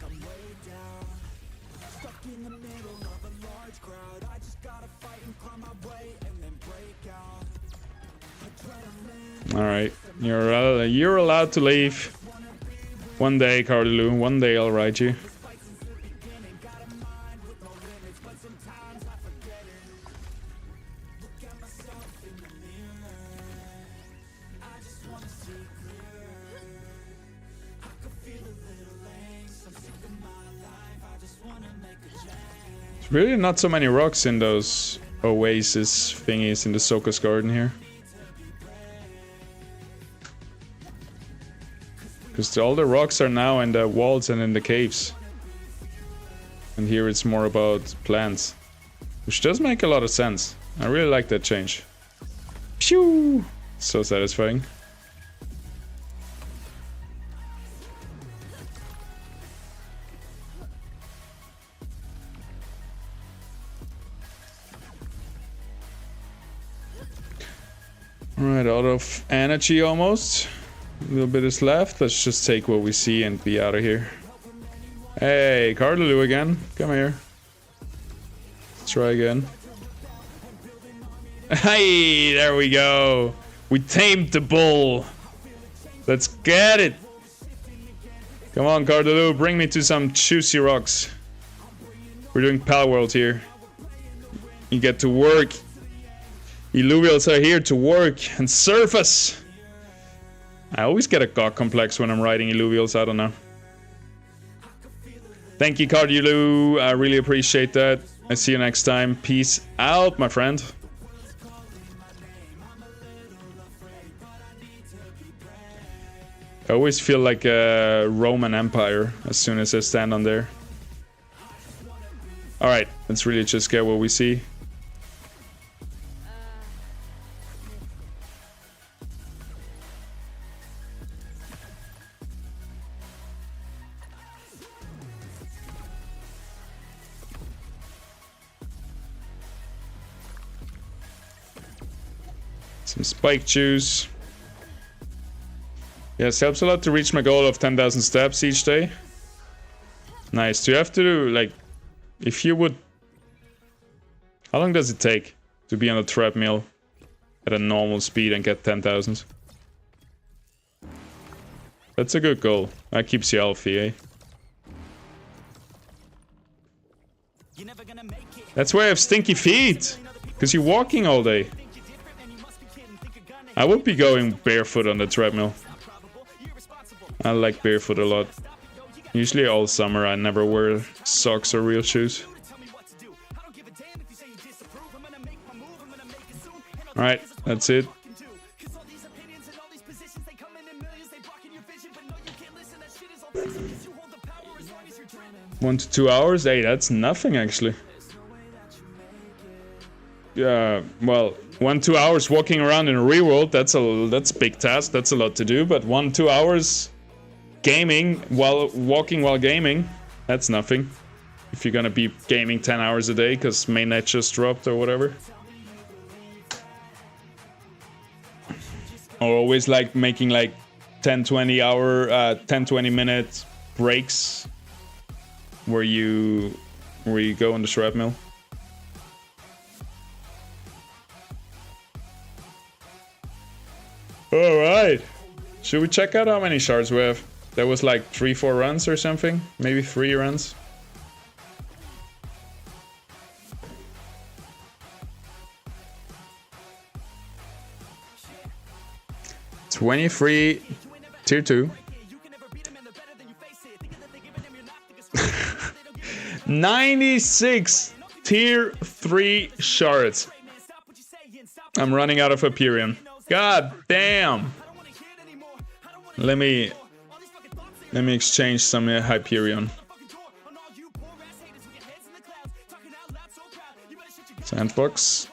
Alright, you're allowed to leave. One day, Cardaloo, one day I'll ride you. There's really not so many rocks in those oasis thingies in the Soka's garden here. Because all the rocks are now in the walls and in the caves. And here it's more about plants. Which does make a lot of sense. I really like that change. Phew! So satisfying. Alright, out of energy almost. A little bit is left. Let's just take what we see and be out of here. Hey, Cardaloo again. Come here. Let's try again. Hey, there we go. We tamed the bull. Let's get it. Come on, Cardaloo. Bring me to some juicy rocks. We're doing Pal World here. You get to work. Illuvials are here to work and serve us. I always get a god complex when I'm riding Illuvials, I don't know. Thank you, Cardaloo. I really appreciate that. I see you next time. Peace out, my friend. I always feel like a Roman Empire as soon as I stand on there. Alright, let's really just get what we see. Some spike juice. Yes, helps a lot to reach my goal of 10,000 steps each day. Nice. Do you have to do, like, if you would... How long does it take to be on a treadmill at a normal speed and get 10,000? That's a good goal. That keeps you healthy, eh? That's why I have stinky feet! Because you're walking all day. I would be going barefoot on the treadmill. I like barefoot a lot. Usually all summer I never wear socks or real shoes. Alright, that's it. 1 to 2 hours? Hey, that's nothing actually. Yeah, well, 1-2 hours walking around in a real world, that's a big task, that's a lot to do, but 1-2 hours gaming while walking while gaming, that's nothing. If you're gonna be gaming 10 hours a day because mainnet just dropped or whatever. Or always like making like 10-20 minute breaks where you go on the treadmill. Alright. Should we check out how many shards we have? That was like 3-4 runs or something, maybe 3 runs. $23 tier 2. 96 tier 3 shards. I'm running out of Hyperion. God damn. Let me exchange some Hyperion. Sandbox.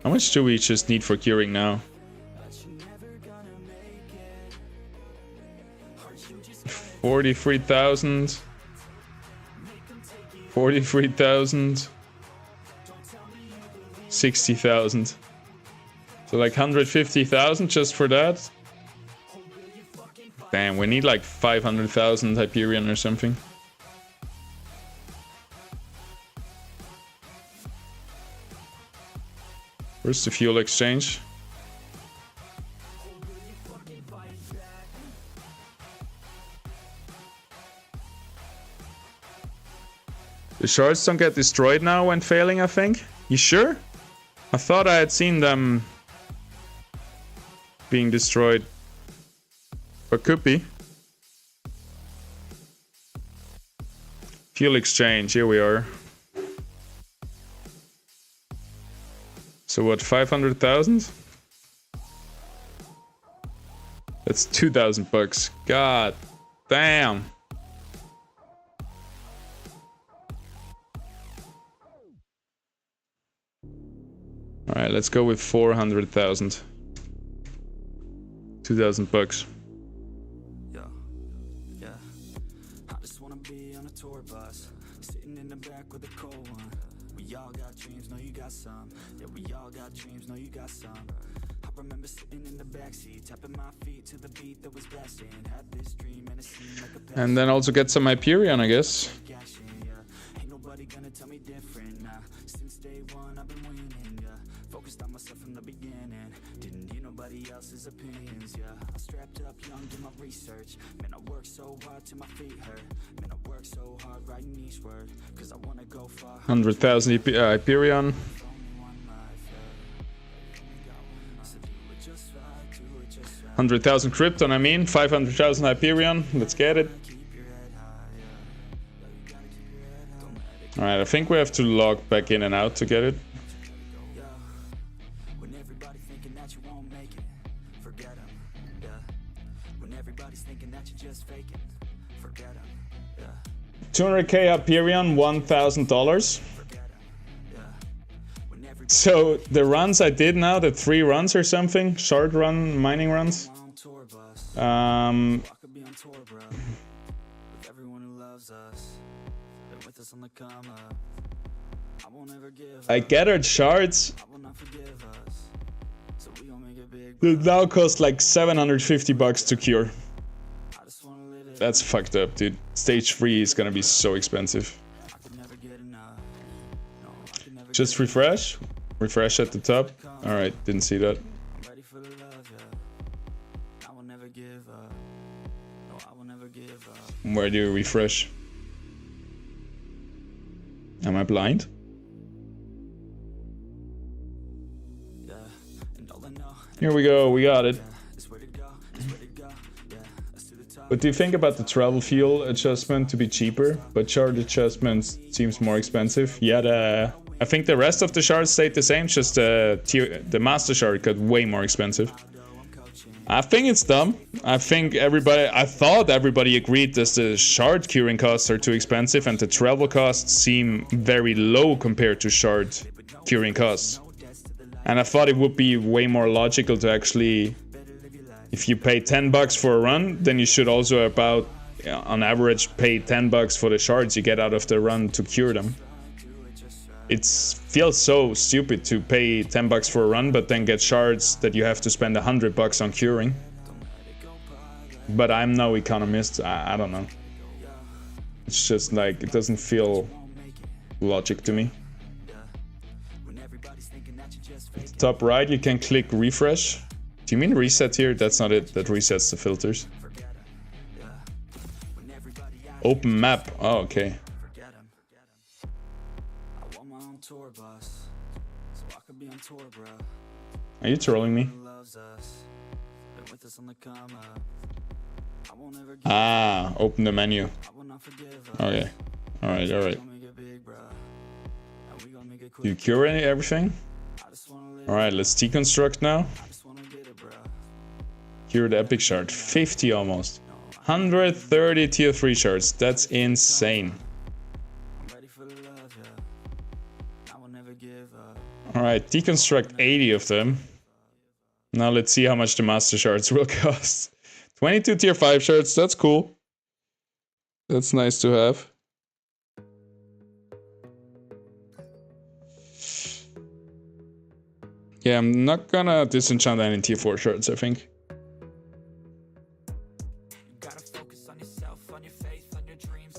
How much do we just need for curing now? 43,000. 43,000. 60,000. So like 150,000 just for that. Damn, we need like 500,000 Hyperion or something. Where's the fuel exchange? The shards don't get destroyed now when failing, I think. You sure? I thought I had seen them being destroyed. But could be. Fuel exchange, here we are. So what, 500,000? That's 2,000 bucks. God damn. All right, let's go with 400,000. 2,000 bucks. Yeah. I just wanna be on a tour bus, sitting in the back with a cold one. We all got dreams, know you got some. Yeah, we all got dreams, know you got some. I remember sitting in the backseat, tapping my feet to the beat that was blasting. Had this dream and it seemed like a passion. And then also get some Hyperion, I guess. Ain't nobody gonna tell me different. Nah, since day one I've been winning. Yeah, focused on myself from the beginning. Didn't hear nobody else's opinions. Yeah, I strapped up young, did my research. Man, I worked so hard till my feet hurt. Man, I worked so hard writing each word, cause I wanna go far. 100,000 Hyperion. 100,000 Krypton, I mean. 500,000 Hyperion. Let's get it. Alright, I think we have to log back in and out to get it. When everybody's thinking that you won't make it, forget them. Yeah. When everybody's thinking that you're just faking, forget them. Yeah. 200k Hyperion, $1,000. So the runs I did now, the 3 runs or something, shard run, mining runs. I gathered shards that now cost like 750 bucks to cure. That's fucked up, dude. Stage 3 is gonna be so expensive. Just refresh. Refresh at the top. Alright, didn't see that. Where do you refresh? Am I blind? Here we go, we got it. What do you think about the travel fuel adjustment to be cheaper, but shard adjustment seems more expensive? Yeah, I think the rest of the shards stayed the same, just the master shard got way more expensive. I think it's dumb. I thought everybody agreed that the shard curing costs are too expensive and the travel costs seem very low compared to shard curing costs. And I thought it would be way more logical to actually, if you pay 10 bucks for a run, then you should also about, on average, pay 10 bucks for the shards you get out of the run to cure them. It feels so stupid to pay 10 bucks for a run, but then get shards that you have to spend 100 bucks on curing. But I'm no economist, I don't know. It's just like, it doesn't feel logic to me. Top right, you can click refresh. Do you mean reset here? That's not it. That resets the filters. Open map. Oh, okay. Are you trolling me? Ah, open the menu. Okay. Alright, alright. Do you cure everything? Alright, let's deconstruct now. Cure the epic shard. 50 almost. 130 tier 3 shards. That's insane. Alright, deconstruct 80 of them. Now let's see how much the master shards will cost. 22 tier 5 shards, that's cool. That's nice to have. Yeah, I'm not gonna disenchant any tier 4 shards, I think.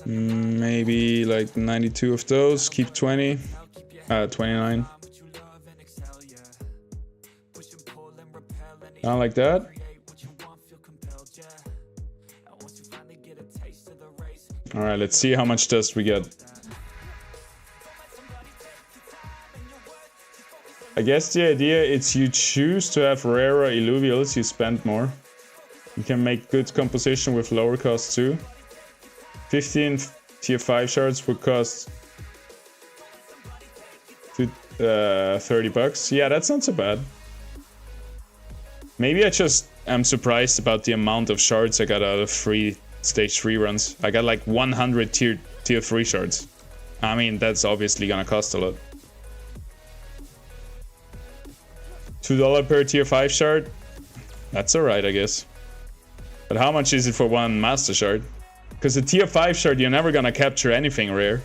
Maybe like 92 of those, keep 20. 29. Not like that. Alright, let's see how much dust we get. I guess the idea is you choose to have rarer illuvials, you spend more. You can make good composition with lower cost too. 15 tier 5 shards would cost 30 bucks. Yeah, that's not so bad. Maybe I just am surprised about the amount of shards I got out of stage 3 runs. I got like 100 tier 3 shards. I mean, that's obviously gonna cost a lot. $2 per tier 5 shard? That's alright, I guess. But how much is it for one master shard? Because a tier 5 shard, you're never gonna capture anything rare.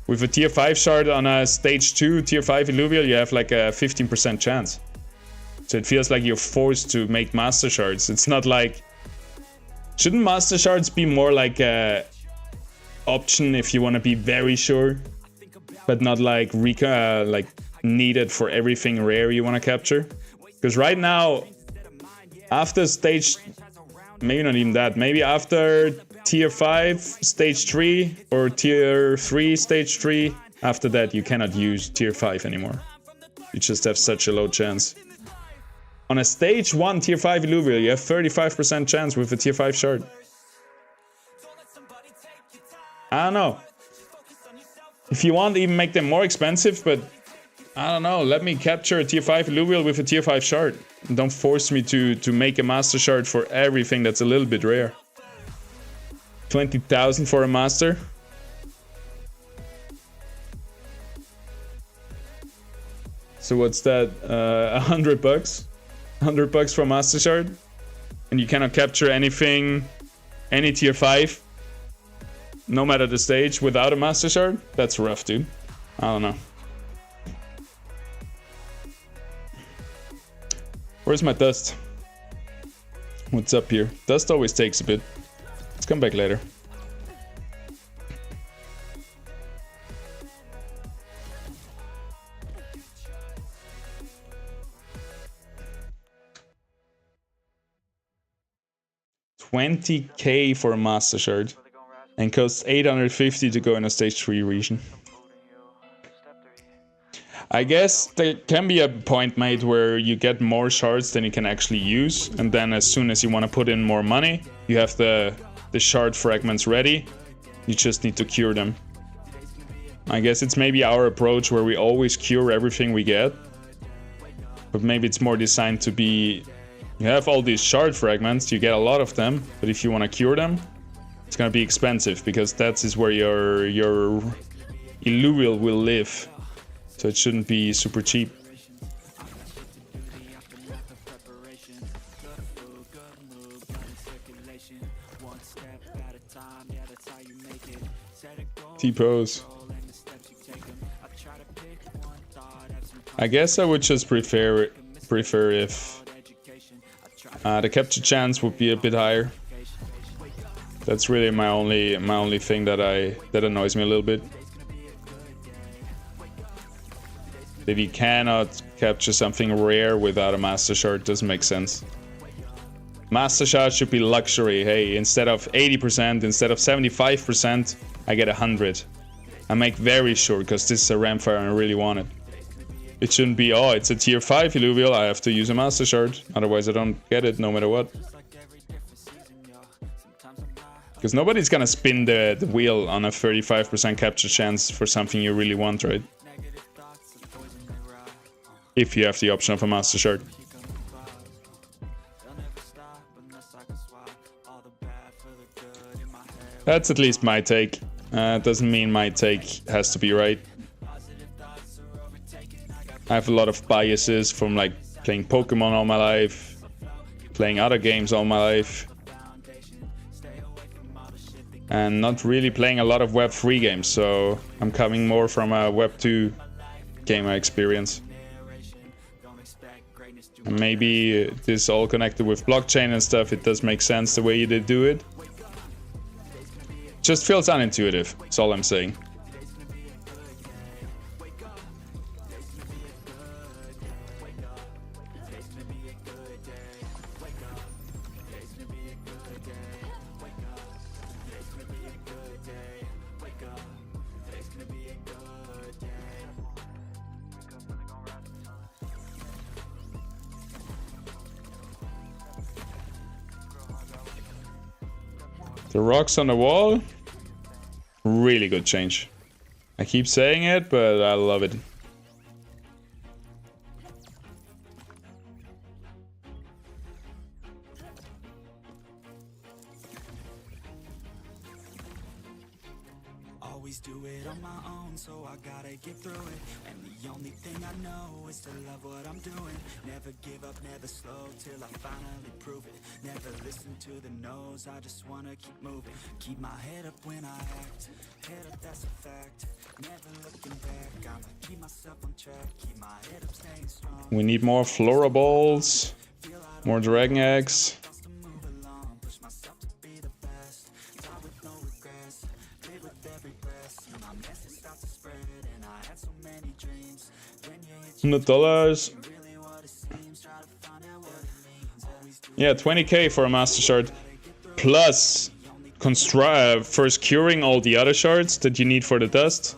With a tier 5 shard on a stage 2 tier 5 illuvial, you have like a 15% chance. So it feels like you're forced to make master shards. It's not like... Shouldn't master shards be more like a option if you want to be very sure? But not like needed for everything rare you want to capture? Because right now, after stage... Maybe not even that. Maybe after tier 5 stage 3 or tier 3 stage 3, after that you cannot use tier 5 anymore. You just have such a low chance. On a stage 1 tier 5 illuvial, you have 35% chance with a tier 5 shard. I don't know. If you want, even make them more expensive, but I don't know. Let me capture a tier 5 illuvial with a tier 5 shard. Don't force me to make a master shard for everything that's a little bit rare. 20,000 for a master. So what's that? 100 bucks? 100 bucks for a master shard? And you cannot capture anything, any tier 5, no matter the stage, without a master shard? That's rough, dude. I don't know. Where's my dust? What's up here? Dust always takes a bit. Let's come back later. $20K for a master shard and costs 850 to go in a stage 3 region. I guess there can be a point made where you get more shards than you can actually use, and then as soon as you want to put in more money, you have the shard fragments ready. You just need to cure them. I guess it's maybe our approach where we always cure everything we get, but maybe it's more designed to be... You have all these shard fragments, you get a lot of them, but if you want to cure them, it's gonna be expensive, because that is where your illuvial will live. So it shouldn't be super cheap. T-pose. I guess I would just prefer if the capture chance would be a bit higher. That's really my only thing that annoys me a little bit. That you cannot capture something rare without a master shard doesn't make sense. Master shard should be luxury. Hey, instead of 80%, instead of 75%, I get 100. I make very sure, because this is a Ramfire and I really want it. It shouldn't be, oh, it's a tier 5 Illuvial, I have to use a master shard, otherwise I don't get it no matter what. Because nobody's gonna spin the wheel on a 35% capture chance for something you really want, right? If you have the option of a master shard. That's at least my take. Doesn't mean my take has to be right. I have a lot of biases from like playing Pokemon all my life, playing other games all my life, and not really playing a lot of Web 3 games, so I'm coming more from a Web 2 gamer experience. And maybe this all connected with blockchain and stuff, it does make sense the way you did do it. Just feels unintuitive, that's all I'm saying. The rocks on the wall, really good change. I keep saying it, but I love it. Always do it on my own, so I gotta get through it. And the only thing I know is to love what I'm doing. Never give up, never slow, till I finally prove it. Never listen to the no's, I just wanna keep moving. Keep my head up when I act, head up, that's a fact. Never looking back, I'ma keep myself on track. Keep my head up, staying strong. We need more Flora Balls, more Dragon Eggs. $100. Yeah, 20k for a master shard, plus first curing all the other shards that you need for the dust.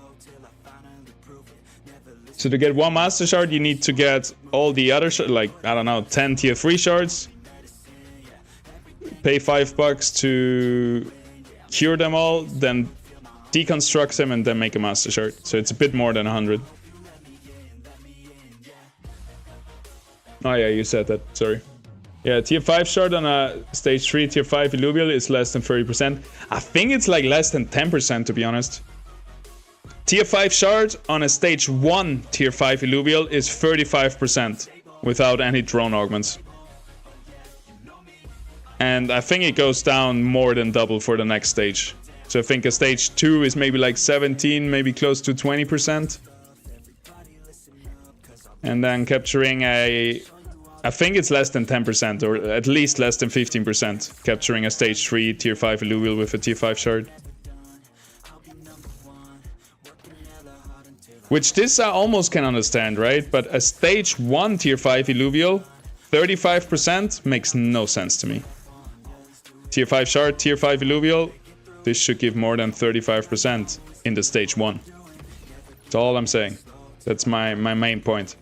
So to get one master shard, you need to get all the other like, I don't know, 10 tier 3 shards. Pay $5 to cure them all, then deconstruct them and then make a master shard. So it's a bit more than 100. Oh yeah, you said that, sorry. Yeah, tier 5 shard on a stage 3 tier 5 Illuvial is less than 30%. I think it's like less than 10% to be honest. Tier 5 shard on a stage 1 tier 5 Illuvial is 35% without any drone augments. And I think it goes down more than double for the next stage. So I think a stage 2 is maybe like 17, maybe close to 20%. And then capturing I think it's less than 10%, or at least less than 15%, capturing a stage 3 tier 5 Illuvial with a tier 5 shard. Which this I almost can understand, right? But a stage 1 tier 5 Illuvial, 35% makes no sense to me. Tier 5 shard, tier 5 Illuvial, this should give more than 35% in the stage 1. That's all I'm saying. That's my main point.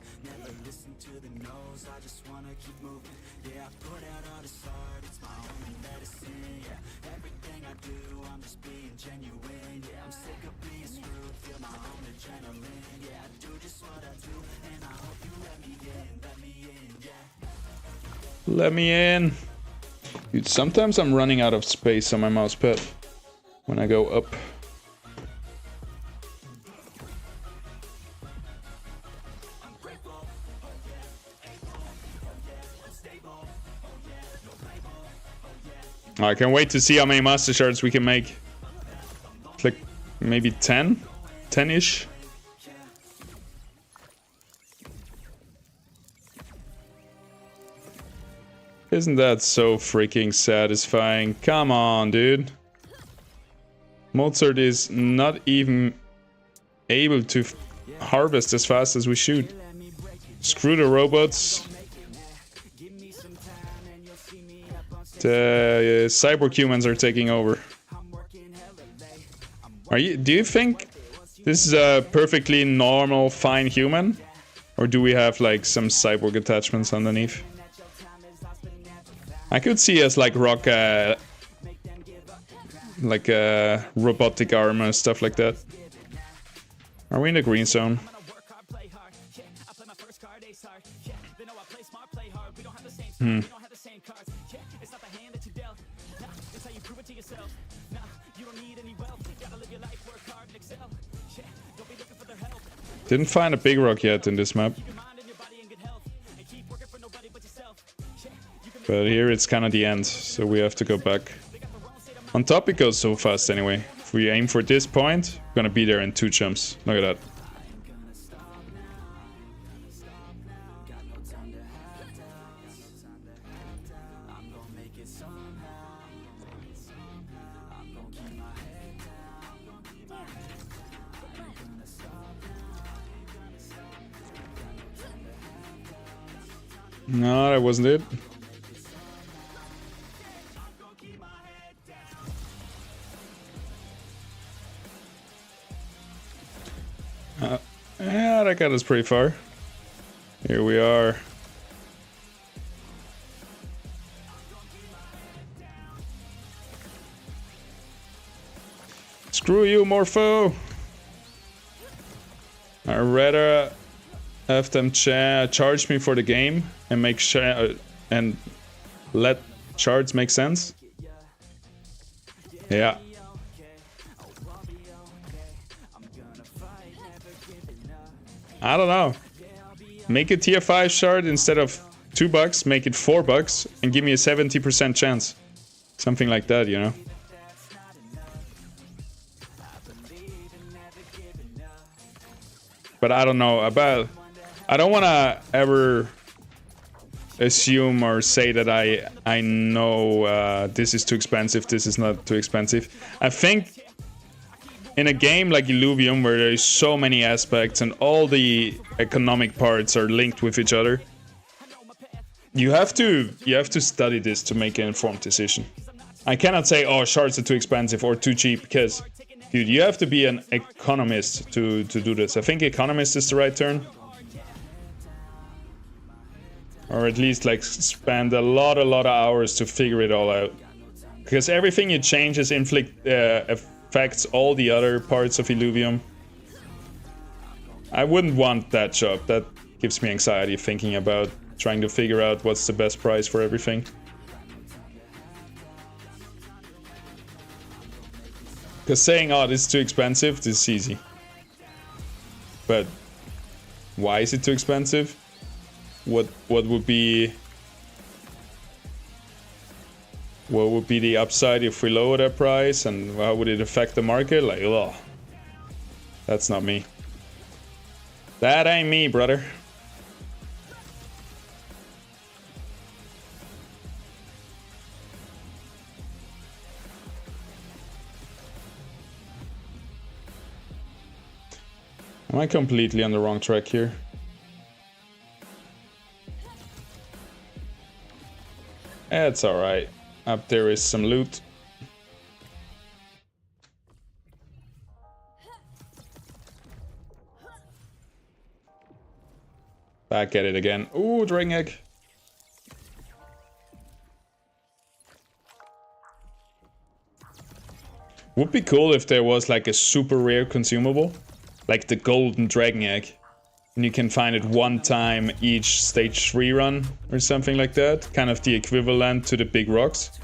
Let me in. Dude, sometimes I'm running out of space on my mouse pad when I go up. I can't wait to see how many master shards we can make. Like maybe 10? 10-ish? Isn't that so freaking satisfying? Come on, dude. Mozart is not even able to harvest as fast as we should. Screw the robots. The cyborg humans are taking over. Do you think this is a perfectly normal, fine human? Or do we have like some cyborg attachments underneath? I could see us like rock like robotic armor, stuff like that. Are we in the green zone? Didn't find a big rock yet in this map. But here it's kind of the end, so we have to go back. On top it goes so fast anyway. If we aim for this point, we're gonna be there in 2 jumps. Look at that. No, that wasn't it. Yeah, that got us pretty far. Here we are. Screw you, Morpho! I'd rather have them charge me for the game and make sure and let shards make sense. Yeah. I don't know. Make a tier 5 shard instead of $2, make it $4 and give me a 70% chance. Something like that, you know. But I don't know about... I don't want to ever assume or say that I know this is too expensive, this is not too expensive. I think in a game like Illuvium, where there's so many aspects and all the economic parts are linked with each other, you have to study this to make an informed decision. I cannot say, oh, shards are too expensive or too cheap, because, dude, you have to be an economist to do this. I think economist is the right term. Or at least like spend a lot of hours to figure it all out. Because everything you change affects all the other parts of Illuvium. I wouldn't want that job. That gives me anxiety thinking about trying to figure out what's the best price for everything. Because saying, oh, this is too expensive, this is easy. But why is it too expensive? What would be the upside if we lower that price, and how would it affect the market? Like, oh, that's not me. That ain't me, brother. Am I completely on the wrong track here? It's alright. Up there is some loot. Back at it again. Ooh, dragon egg. Would be cool if there was like a super rare consumable. Like the golden dragon egg. And you can find it one time each stage 3 run or something like that. Kind of the equivalent to the big rocks.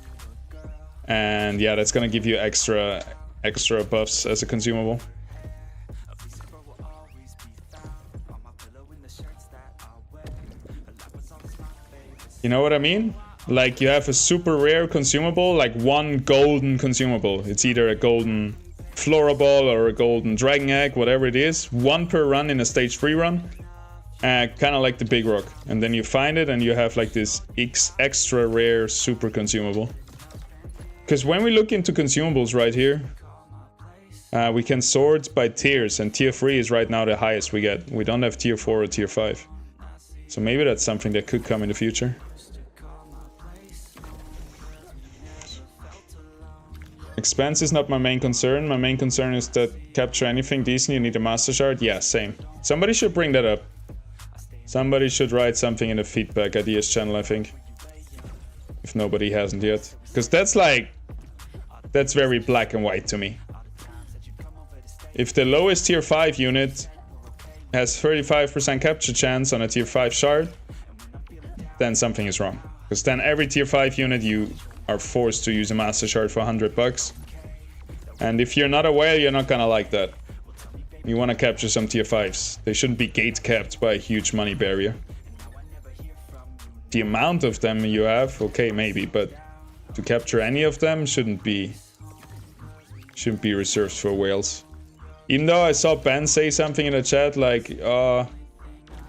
And yeah, that's gonna give you extra buffs as a consumable. You know what I mean? Like you have a super rare consumable, like one golden consumable. It's either a golden Floraball or a golden dragon egg, whatever it is. One per run in a stage 3 run. Kind of like the big rock. And then you find it and you have like this extra rare super consumable. Because when we look into consumables right here, we can sort by tiers, and tier 3 is right now the highest we get. We don't have tier 4 or tier 5. So maybe that's something that could come in the future. Expense is not my main concern. My main concern is that capture anything decent, you need a master shard. Yeah, same. Somebody should bring that up. Somebody should write something in the feedback ideas channel, I think. If nobody hasn't yet. Because that's like... That's very black and white to me. If the lowest tier 5 unit has 35% capture chance on a tier 5 shard, then something is wrong. Because then every tier 5 unit you are forced to use a master shard for $100. And if you're not a whale, you're not gonna like that. You want to capture some tier 5s. They shouldn't be gate capped by a huge money barrier. The amount of them you have, okay, maybe, but to capture any of them shouldn't be reserved for whales. Even though I saw Ben say something in the chat like,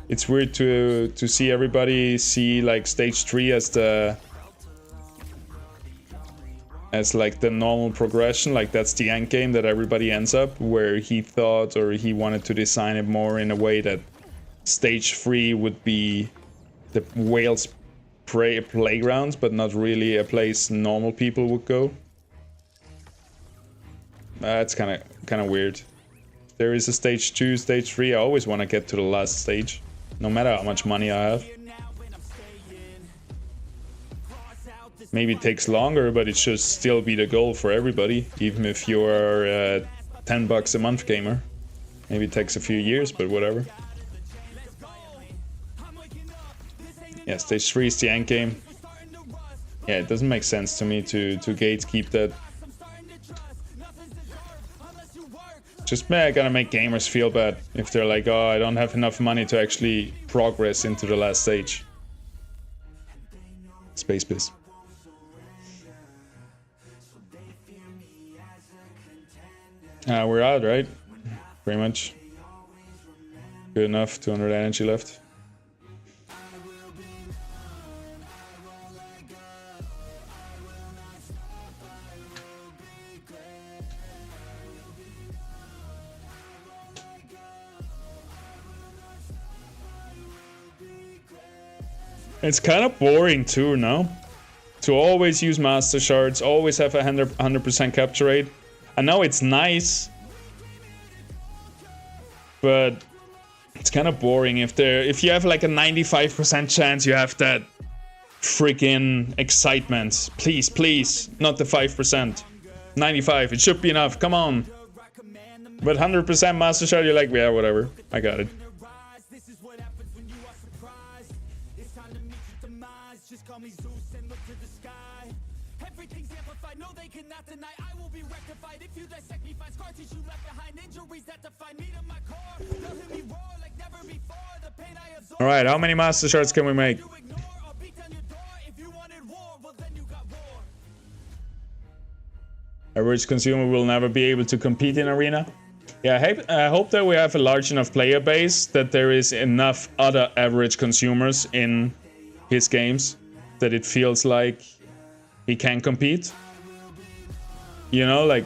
it's weird to see everybody see like stage 3 as like the normal progression, like that's the end game that everybody ends up, where he thought or he wanted to design it more in a way that stage 3 would be the whales playgrounds, but not really a place normal people would go. That's kind of weird. There is a stage 2, stage 3. I always want to get to the last stage, no matter how much money I have. Maybe it takes longer, but it should still be the goal for everybody, even if you are a $10 a month gamer. Maybe it takes a few years, but whatever. Yeah, stage 3 is the end game. Yeah, it doesn't make sense to me to gatekeep that. Just gonna make gamers feel bad if they're like, oh, I don't have enough money to actually progress into the last stage. Space Biz. We're out, right? Pretty much. Good enough, 200 energy left. It's kind of boring too, no? To always use master shards, always have a 100% capture rate. I know it's nice, but it's kind of boring if you have like a 95% chance you have that freaking excitement. Please, please, not the 5%. 95, it should be enough, come on. But 100% master shard, you're like, yeah, whatever, I got it. Alright, how many master shards can we make? Average consumer will never be able to compete in arena. Yeah, I hope that we have a large enough player base that there is enough other average consumers in his games that it feels like he can compete. You know, like,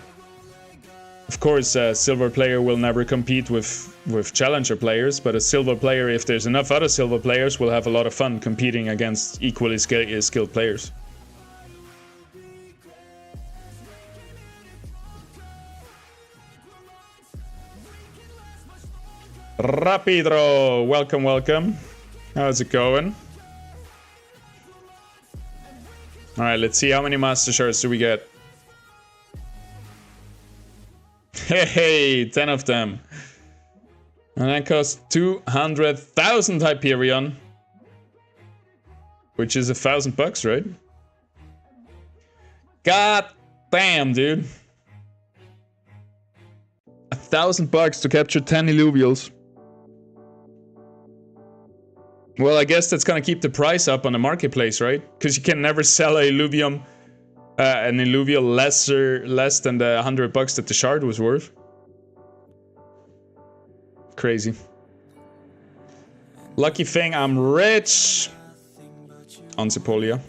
of course, a silver player will never compete with challenger players, but a silver player, if there's enough other silver players, will have a lot of fun competing against equally skilled players. Rapidro, welcome, welcome. How's it going? Alright, let's see how many master shards do we get. Hey, 10 of them. And that costs 200,000 Hyperion. Which is $1,000, right? God damn, dude. $1,000 to capture 10 Illuvials. Well, I guess that's gonna keep the price up on the marketplace, right? Because you can never sell a Illuvium, an Illuvial less than the $100 that the shard was worth. Crazy. Lucky thing, I'm rich. On Sepolia.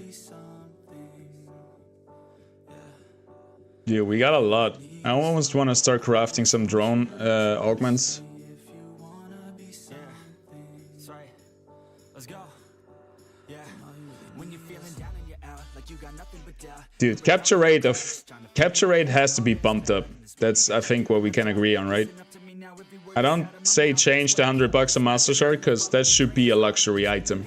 Yeah, we got a lot. I almost want to start crafting some drone augments. Let's go. Dude, capture rate has to be bumped up. That's, I think, what we can agree on, right? I don't say change the $100 a Master Shard, because that should be a luxury item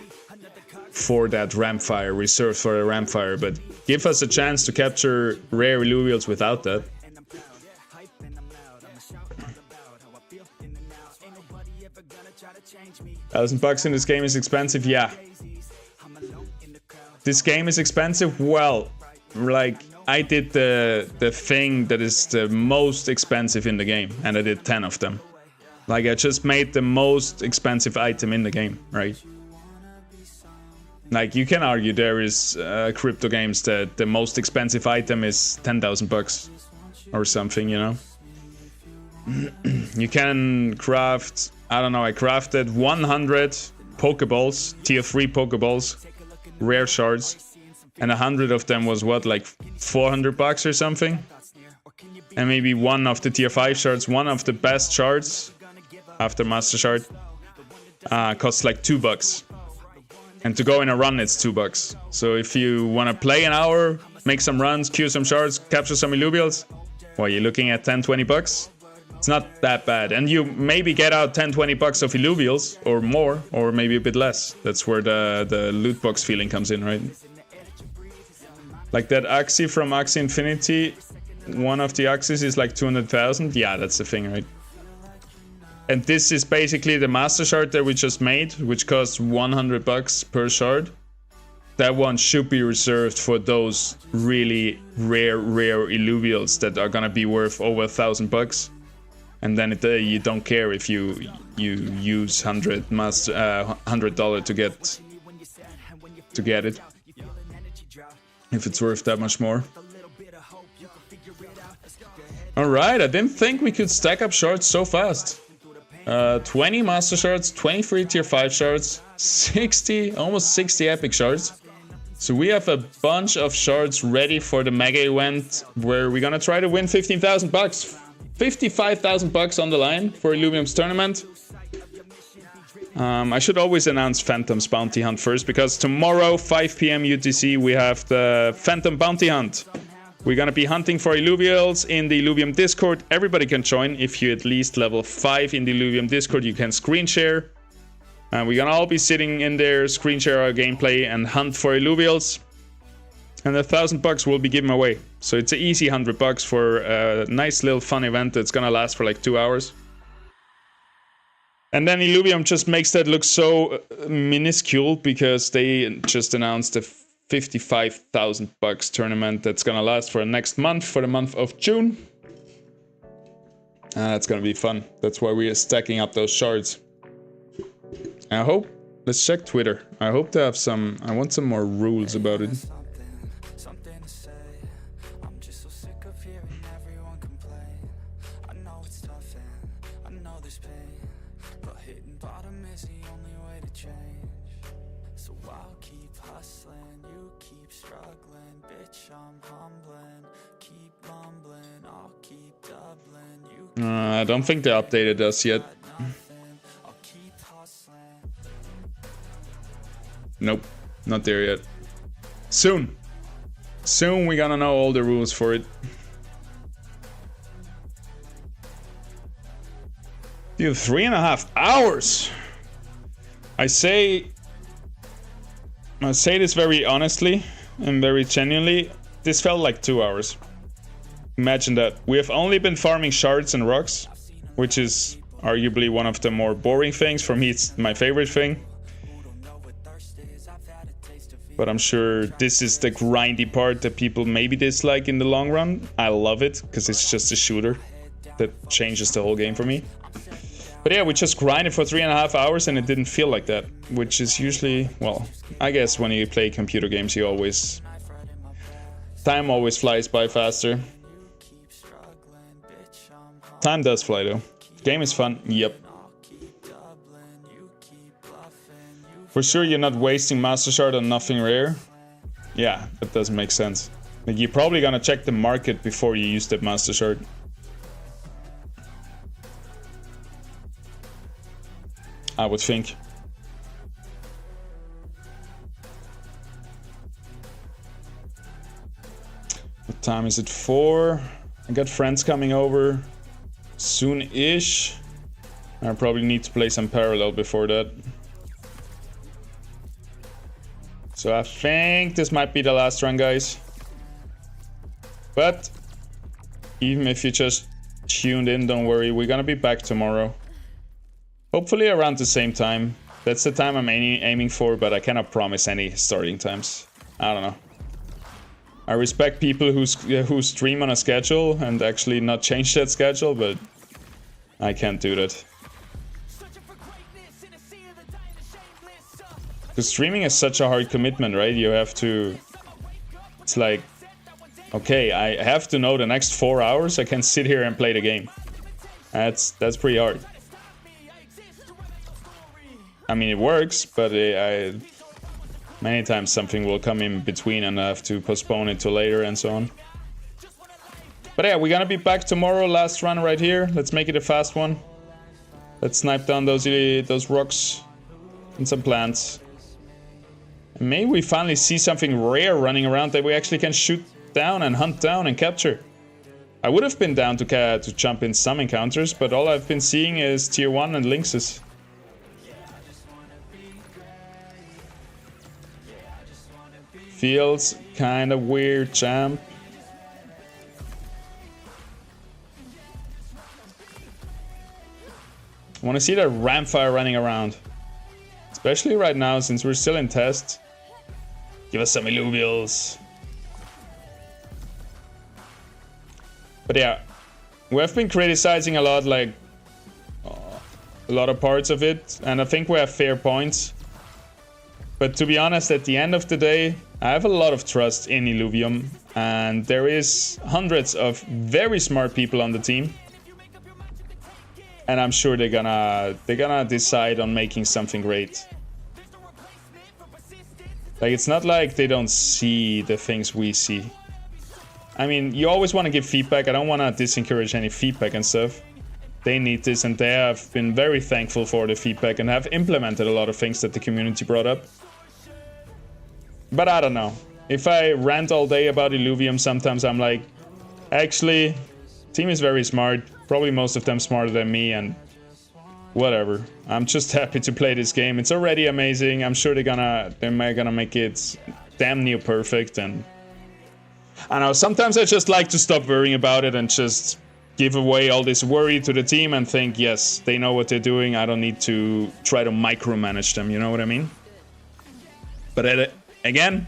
for that Rampfire, reserved for a Rampfire, but give us a chance to capture rare Illuvials without that. $1,000 in this game is expensive, yeah. This game is expensive, well, like, I did the thing that is the most expensive in the game, and I did 10 of them. Like, I just made the most expensive item in the game, right? Like, you can argue there is crypto games that the most expensive item is $10,000 or something, you know? You can craft, I don't know, I crafted 100 Pokeballs, tier 3 Pokeballs, rare shards, and 100 of them was what, like $400 or something? And maybe one of the tier 5 shards, one of the best shards after Master Shard, costs like $2. And to go in a run, it's $2. So if you want to play an hour, make some runs, queue some shards, capture some Illuvials, well, you're looking at $10-20. It's not that bad. And you maybe get out $10-20 of Illuvials, or more, or maybe a bit less. That's where the loot box feeling comes in, right? Like that Axie from Axie Infinity, one of the Axies is like 200,000. Yeah, that's the thing, right? And this is basically the Master Shard that we just made, which costs $100 per shard. That one should be reserved for those really rare Illuvials that are gonna be worth over $1,000. And then you don't care if you use $100 to get it, if it's worth that much more. All right, I didn't think we could stack up shards so fast. 20 Master Shards, 23 Tier 5 Shards, 60, almost 60 Epic Shards. So we have a bunch of shards ready for the mega event, where we're gonna try to win $15,000. $55,000 on the line for Illuvium's tournament. I should always announce Phantom's Bounty Hunt first, because tomorrow, 5 PM UTC, we have the Phantom Bounty Hunt. We're gonna be hunting for Illuvials in the Illuvium Discord. Everybody can join. If you're at least level 5 in the Illuvium Discord, you can screen share. And we're gonna all be sitting in there, screen share our gameplay, and hunt for Illuvials. And $1,000 will be given away. So it's an easy $100 for a nice little fun event that's gonna last for like 2 hours. And then Illuvium just makes that look so minuscule, because they just announced a $55,000 tournament that's gonna last for next month, for the month of June. That's gonna be fun. That's why we are stacking up those shards. And I hope, let's check Twitter. I hope to have some, I want some more rules about it. I don't think they updated us yet. Nope, not there yet. Soon. Soon we're gonna know all the rules for it. Dude, 3.5 hours! I say this very honestly and very genuinely. This felt like 2 hours. Imagine that. We have only been farming shards and rocks, which is arguably one of the more boring things. For me, it's my favorite thing. But I'm sure this is the grindy part that people maybe dislike in the long run. I love it, because it's just a shooter that changes the whole game for me. But yeah, we just grinded for 3.5 hours and it didn't feel like that, which is usually, well, I guess when you play computer games, you always... time always flies by faster. Time does fly though. Game is fun. Yep. For sure you're not wasting Master Shard on nothing rare. Yeah, that doesn't make sense. Like, you're probably gonna check the market before you use that Master Shard. I would think. What time is it? 4. I got friends coming over soon-ish. I probably need to play some parallel before that. So I think this might be the last run, guys. But even if you just tuned in, don't worry, we're gonna be back tomorrow. Hopefully around the same time. That's the time I'm aiming for, but I cannot promise any starting times. I don't know. I respect people who stream on a schedule and actually not change that schedule, but I can't do that. Because streaming is such a hard commitment, right? You have to... It's like... Okay, I have to know the next 4 hours I can sit here and play the game. That's pretty hard. I mean, it works, but many times something will come in between and I have to postpone it to later and so on. But yeah, we're gonna be back tomorrow. Last run right here. Let's make it a fast one. Let's snipe down those rocks and some plants. And maybe we finally see something rare running around that we actually can shoot down and hunt down and capture. I would have been down to jump in some encounters, but all I've been seeing is tier 1 and lynxes. Feels kind of weird, champ. I want to see that Ramfire running around. Especially right now, since we're still in test. Give us some Illuvials. But yeah, we have been criticizing a lot, like, a lot of parts of it. And I think we have fair points. But to be honest, at the end of the day, I have a lot of trust in Illuvium. And there is hundreds of very smart people on the team. And I'm sure they're gonna decide on making something great. Like, it's not like they don't see the things we see. I mean, you always want to give feedback. I don't want to disencourage any feedback and stuff. They need this, and they have been very thankful for the feedback and have implemented a lot of things that the community brought up. But I don't know. If I rant all day about Illuvium, sometimes I'm like, actually, team is very smart. Probably most of them smarter than me, and whatever. I'm just happy to play this game. It's already amazing. I'm sure they're gonna make it damn near perfect. And I know sometimes I just like to stop worrying about it and just give away all this worry to the team and think, yes, they know what they're doing. I don't need to try to micromanage them. You know what I mean? But again,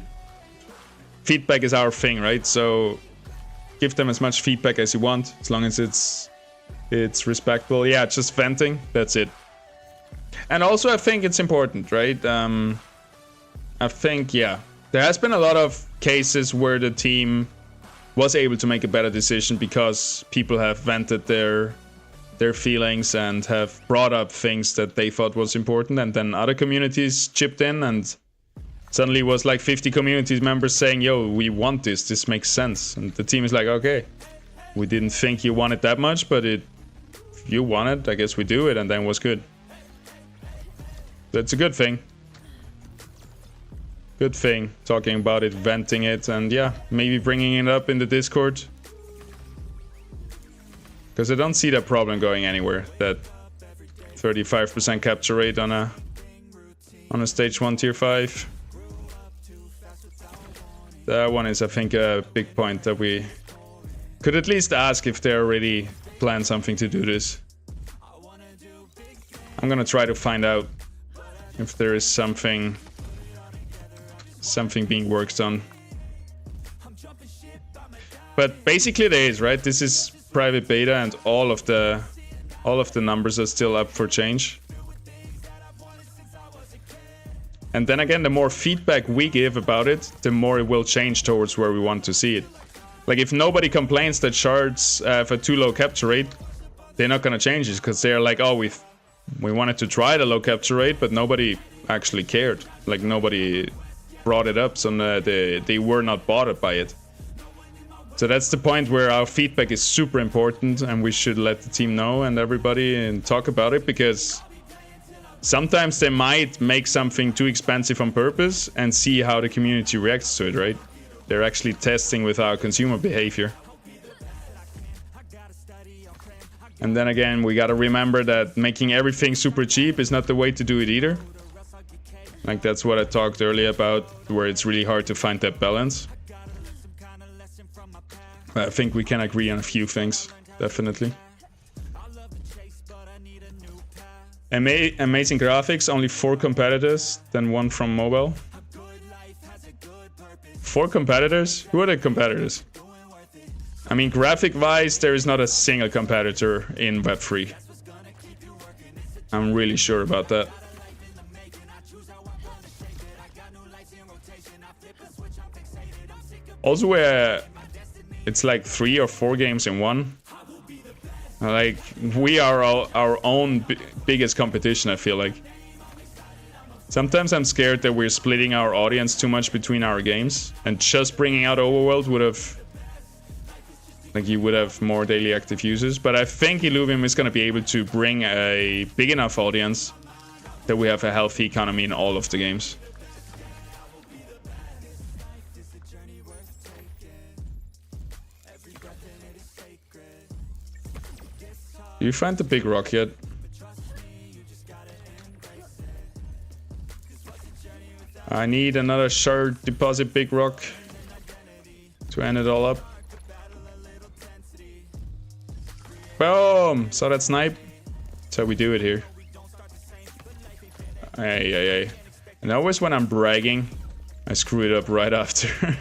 feedback is our thing, right? So give them as much feedback as you want, as long as it's respectful. Yeah, just venting, that's it. And also I think it's important, right? I think, yeah, there has been a lot of cases where the team was able to make a better decision because people have vented their feelings and have brought up things that they thought was important, and then other communities chipped in, and suddenly it was like 50 community members saying, yo, we want this makes sense. And the team is like, okay, we didn't think you wanted that much, but if you want it, I guess we do it, and then it was good. That's a good thing. Good thing, talking about it, venting it, and yeah, maybe bringing it up in the Discord. Because I don't see that problem going anywhere, that 35% capture rate on a stage 1 tier 5. That one is, I think, a big point that we could at least ask if they already plan something to do this. I'm gonna try to find out if there is something being worked on. But basically there is, right? This is private beta and all of the numbers are still up for change. And then again, the more feedback we give about it, the more it will change towards where we want to see it. Like, if nobody complains that shards have a too low capture rate, they're not gonna change it, because they're like, oh, we wanted to try the low capture rate, but nobody actually cared. Like, nobody brought it up, so they were not bothered by it. So that's the point where our feedback is super important, and we should let the team know and everybody and talk about it, because sometimes they might make something too expensive on purpose and see how the community reacts to it, right? They're actually testing with our consumer behavior. And then again, we gotta remember that making everything super cheap is not the way to do it either. Like, that's what I talked earlier about, where it's really hard to find that balance. I think we can agree on a few things, definitely. Amazing graphics, only 4 competitors, then 1 from mobile. 4 competitors? Who are the competitors? I mean, graphic-wise, there is not a single competitor in Web3. I'm really sure about that. Also, it's like 3 or 4 games in one. Like, we are our own biggest competition, I feel like. Sometimes I'm scared that we're splitting our audience too much between our games, and just bringing out Overworld would have... like, you would have more daily active users. But I think Illuvium is going to be able to bring a big enough audience that we have a healthy economy in all of the games. Do you find the big rock yet? I need another shard deposit big rock to end it all up. Boom! Saw that snipe? That's how we do it here. Hey. And always when I'm bragging, I screw it up right after.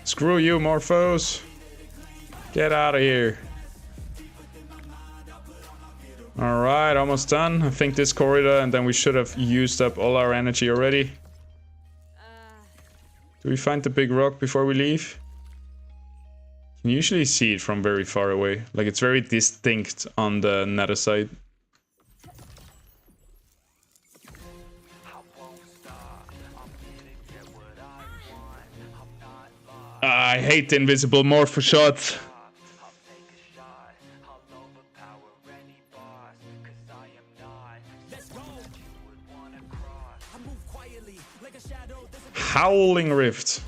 Screw you, Morphos. Get out of here. Alright, almost done. I think this corridor, and then we should have used up all our energy already. Do we find the big rock before we leave? You can usually see it from very far away. Like, it's very distinct on the nether side. I hate the invisible morpho shot. Howling Rift.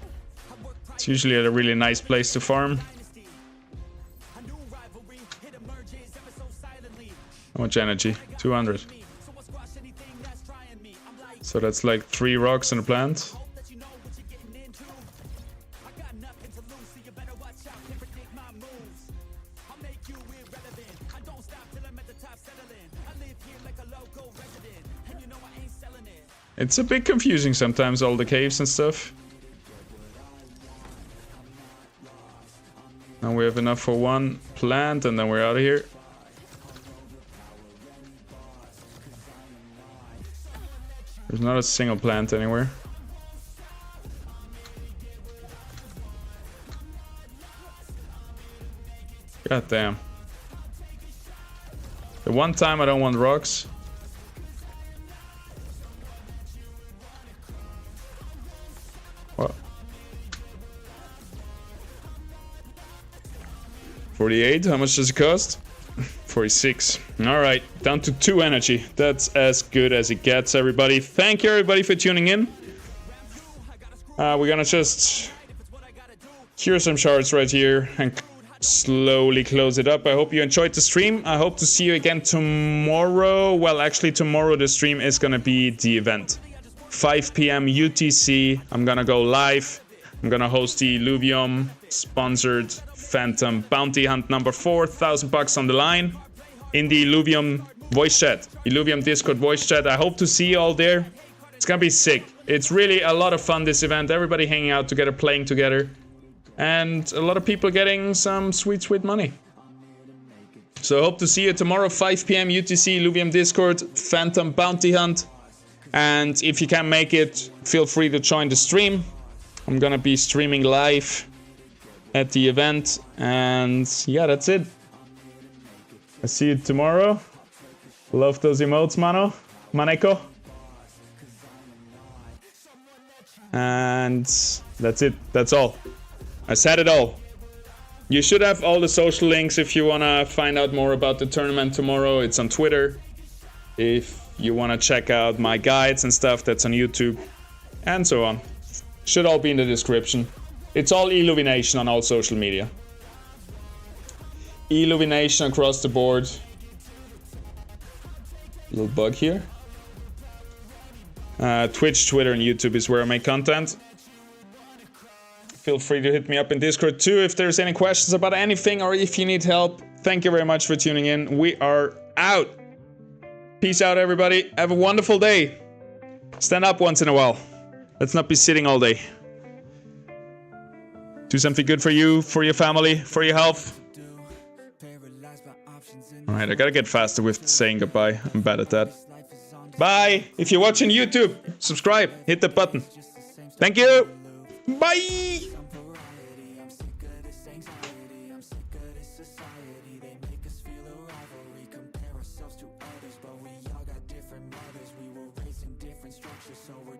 It's usually a really nice place to farm. How much energy? 200. So that's like 3 rocks and a plant. It's a bit confusing sometimes, all the caves and stuff. Now we have enough for 1 plant and then we're out of here. There's not a single plant anywhere. God damn. The one time I don't want rocks. What? 48, how much does it cost? 46. Alright, down to 2 energy. That's as good as it gets, everybody. Thank you, everybody, for tuning in. We're gonna just cure some shards right here and slowly close it up. I hope you enjoyed the stream. I hope to see you again tomorrow. Well, actually, tomorrow the stream is gonna be the event. 5 p.m. UTC. I'm gonna go live. I'm gonna host the Illuvium sponsored Phantom Bounty Hunt number 4. $1,000 on the line in the Illuvium voice chat, Illuvium Discord voice chat. I hope to see you all there. It's gonna be sick. It's really a lot of fun, this event. Everybody hanging out together, playing together, and a lot of people getting some sweet money. So hope to see you tomorrow, 5 p.m. UTC, Illuvium Discord, Phantom Bounty Hunt. And if you can make it, feel free to join the stream. I'm gonna be streaming live at the event. And yeah, that's it. I see you tomorrow. Love those emotes, Maneko. And that's it. That's all. I said it all. You should have all the social links if you want to find out more about the tournament tomorrow. It's on Twitter. If you want to check out my guides and stuff, that's on YouTube. And so on. Should all be in the description. It's all Illuvination on all social media. Illuvination across the board. Little bug here. Twitch, Twitter, and YouTube is where I make content. Feel free to hit me up in Discord too if there's any questions about anything or if you need help. Thank you very much for tuning in. We are out. Peace out, everybody. Have a wonderful day. Stand up once in a while. Let's not be sitting all day. Do something good for you, for your family, for your health. Alright, I gotta get faster with saying goodbye. I'm bad at that. Bye! If you're watching YouTube, subscribe, hit the button. Thank you! Bye! So we're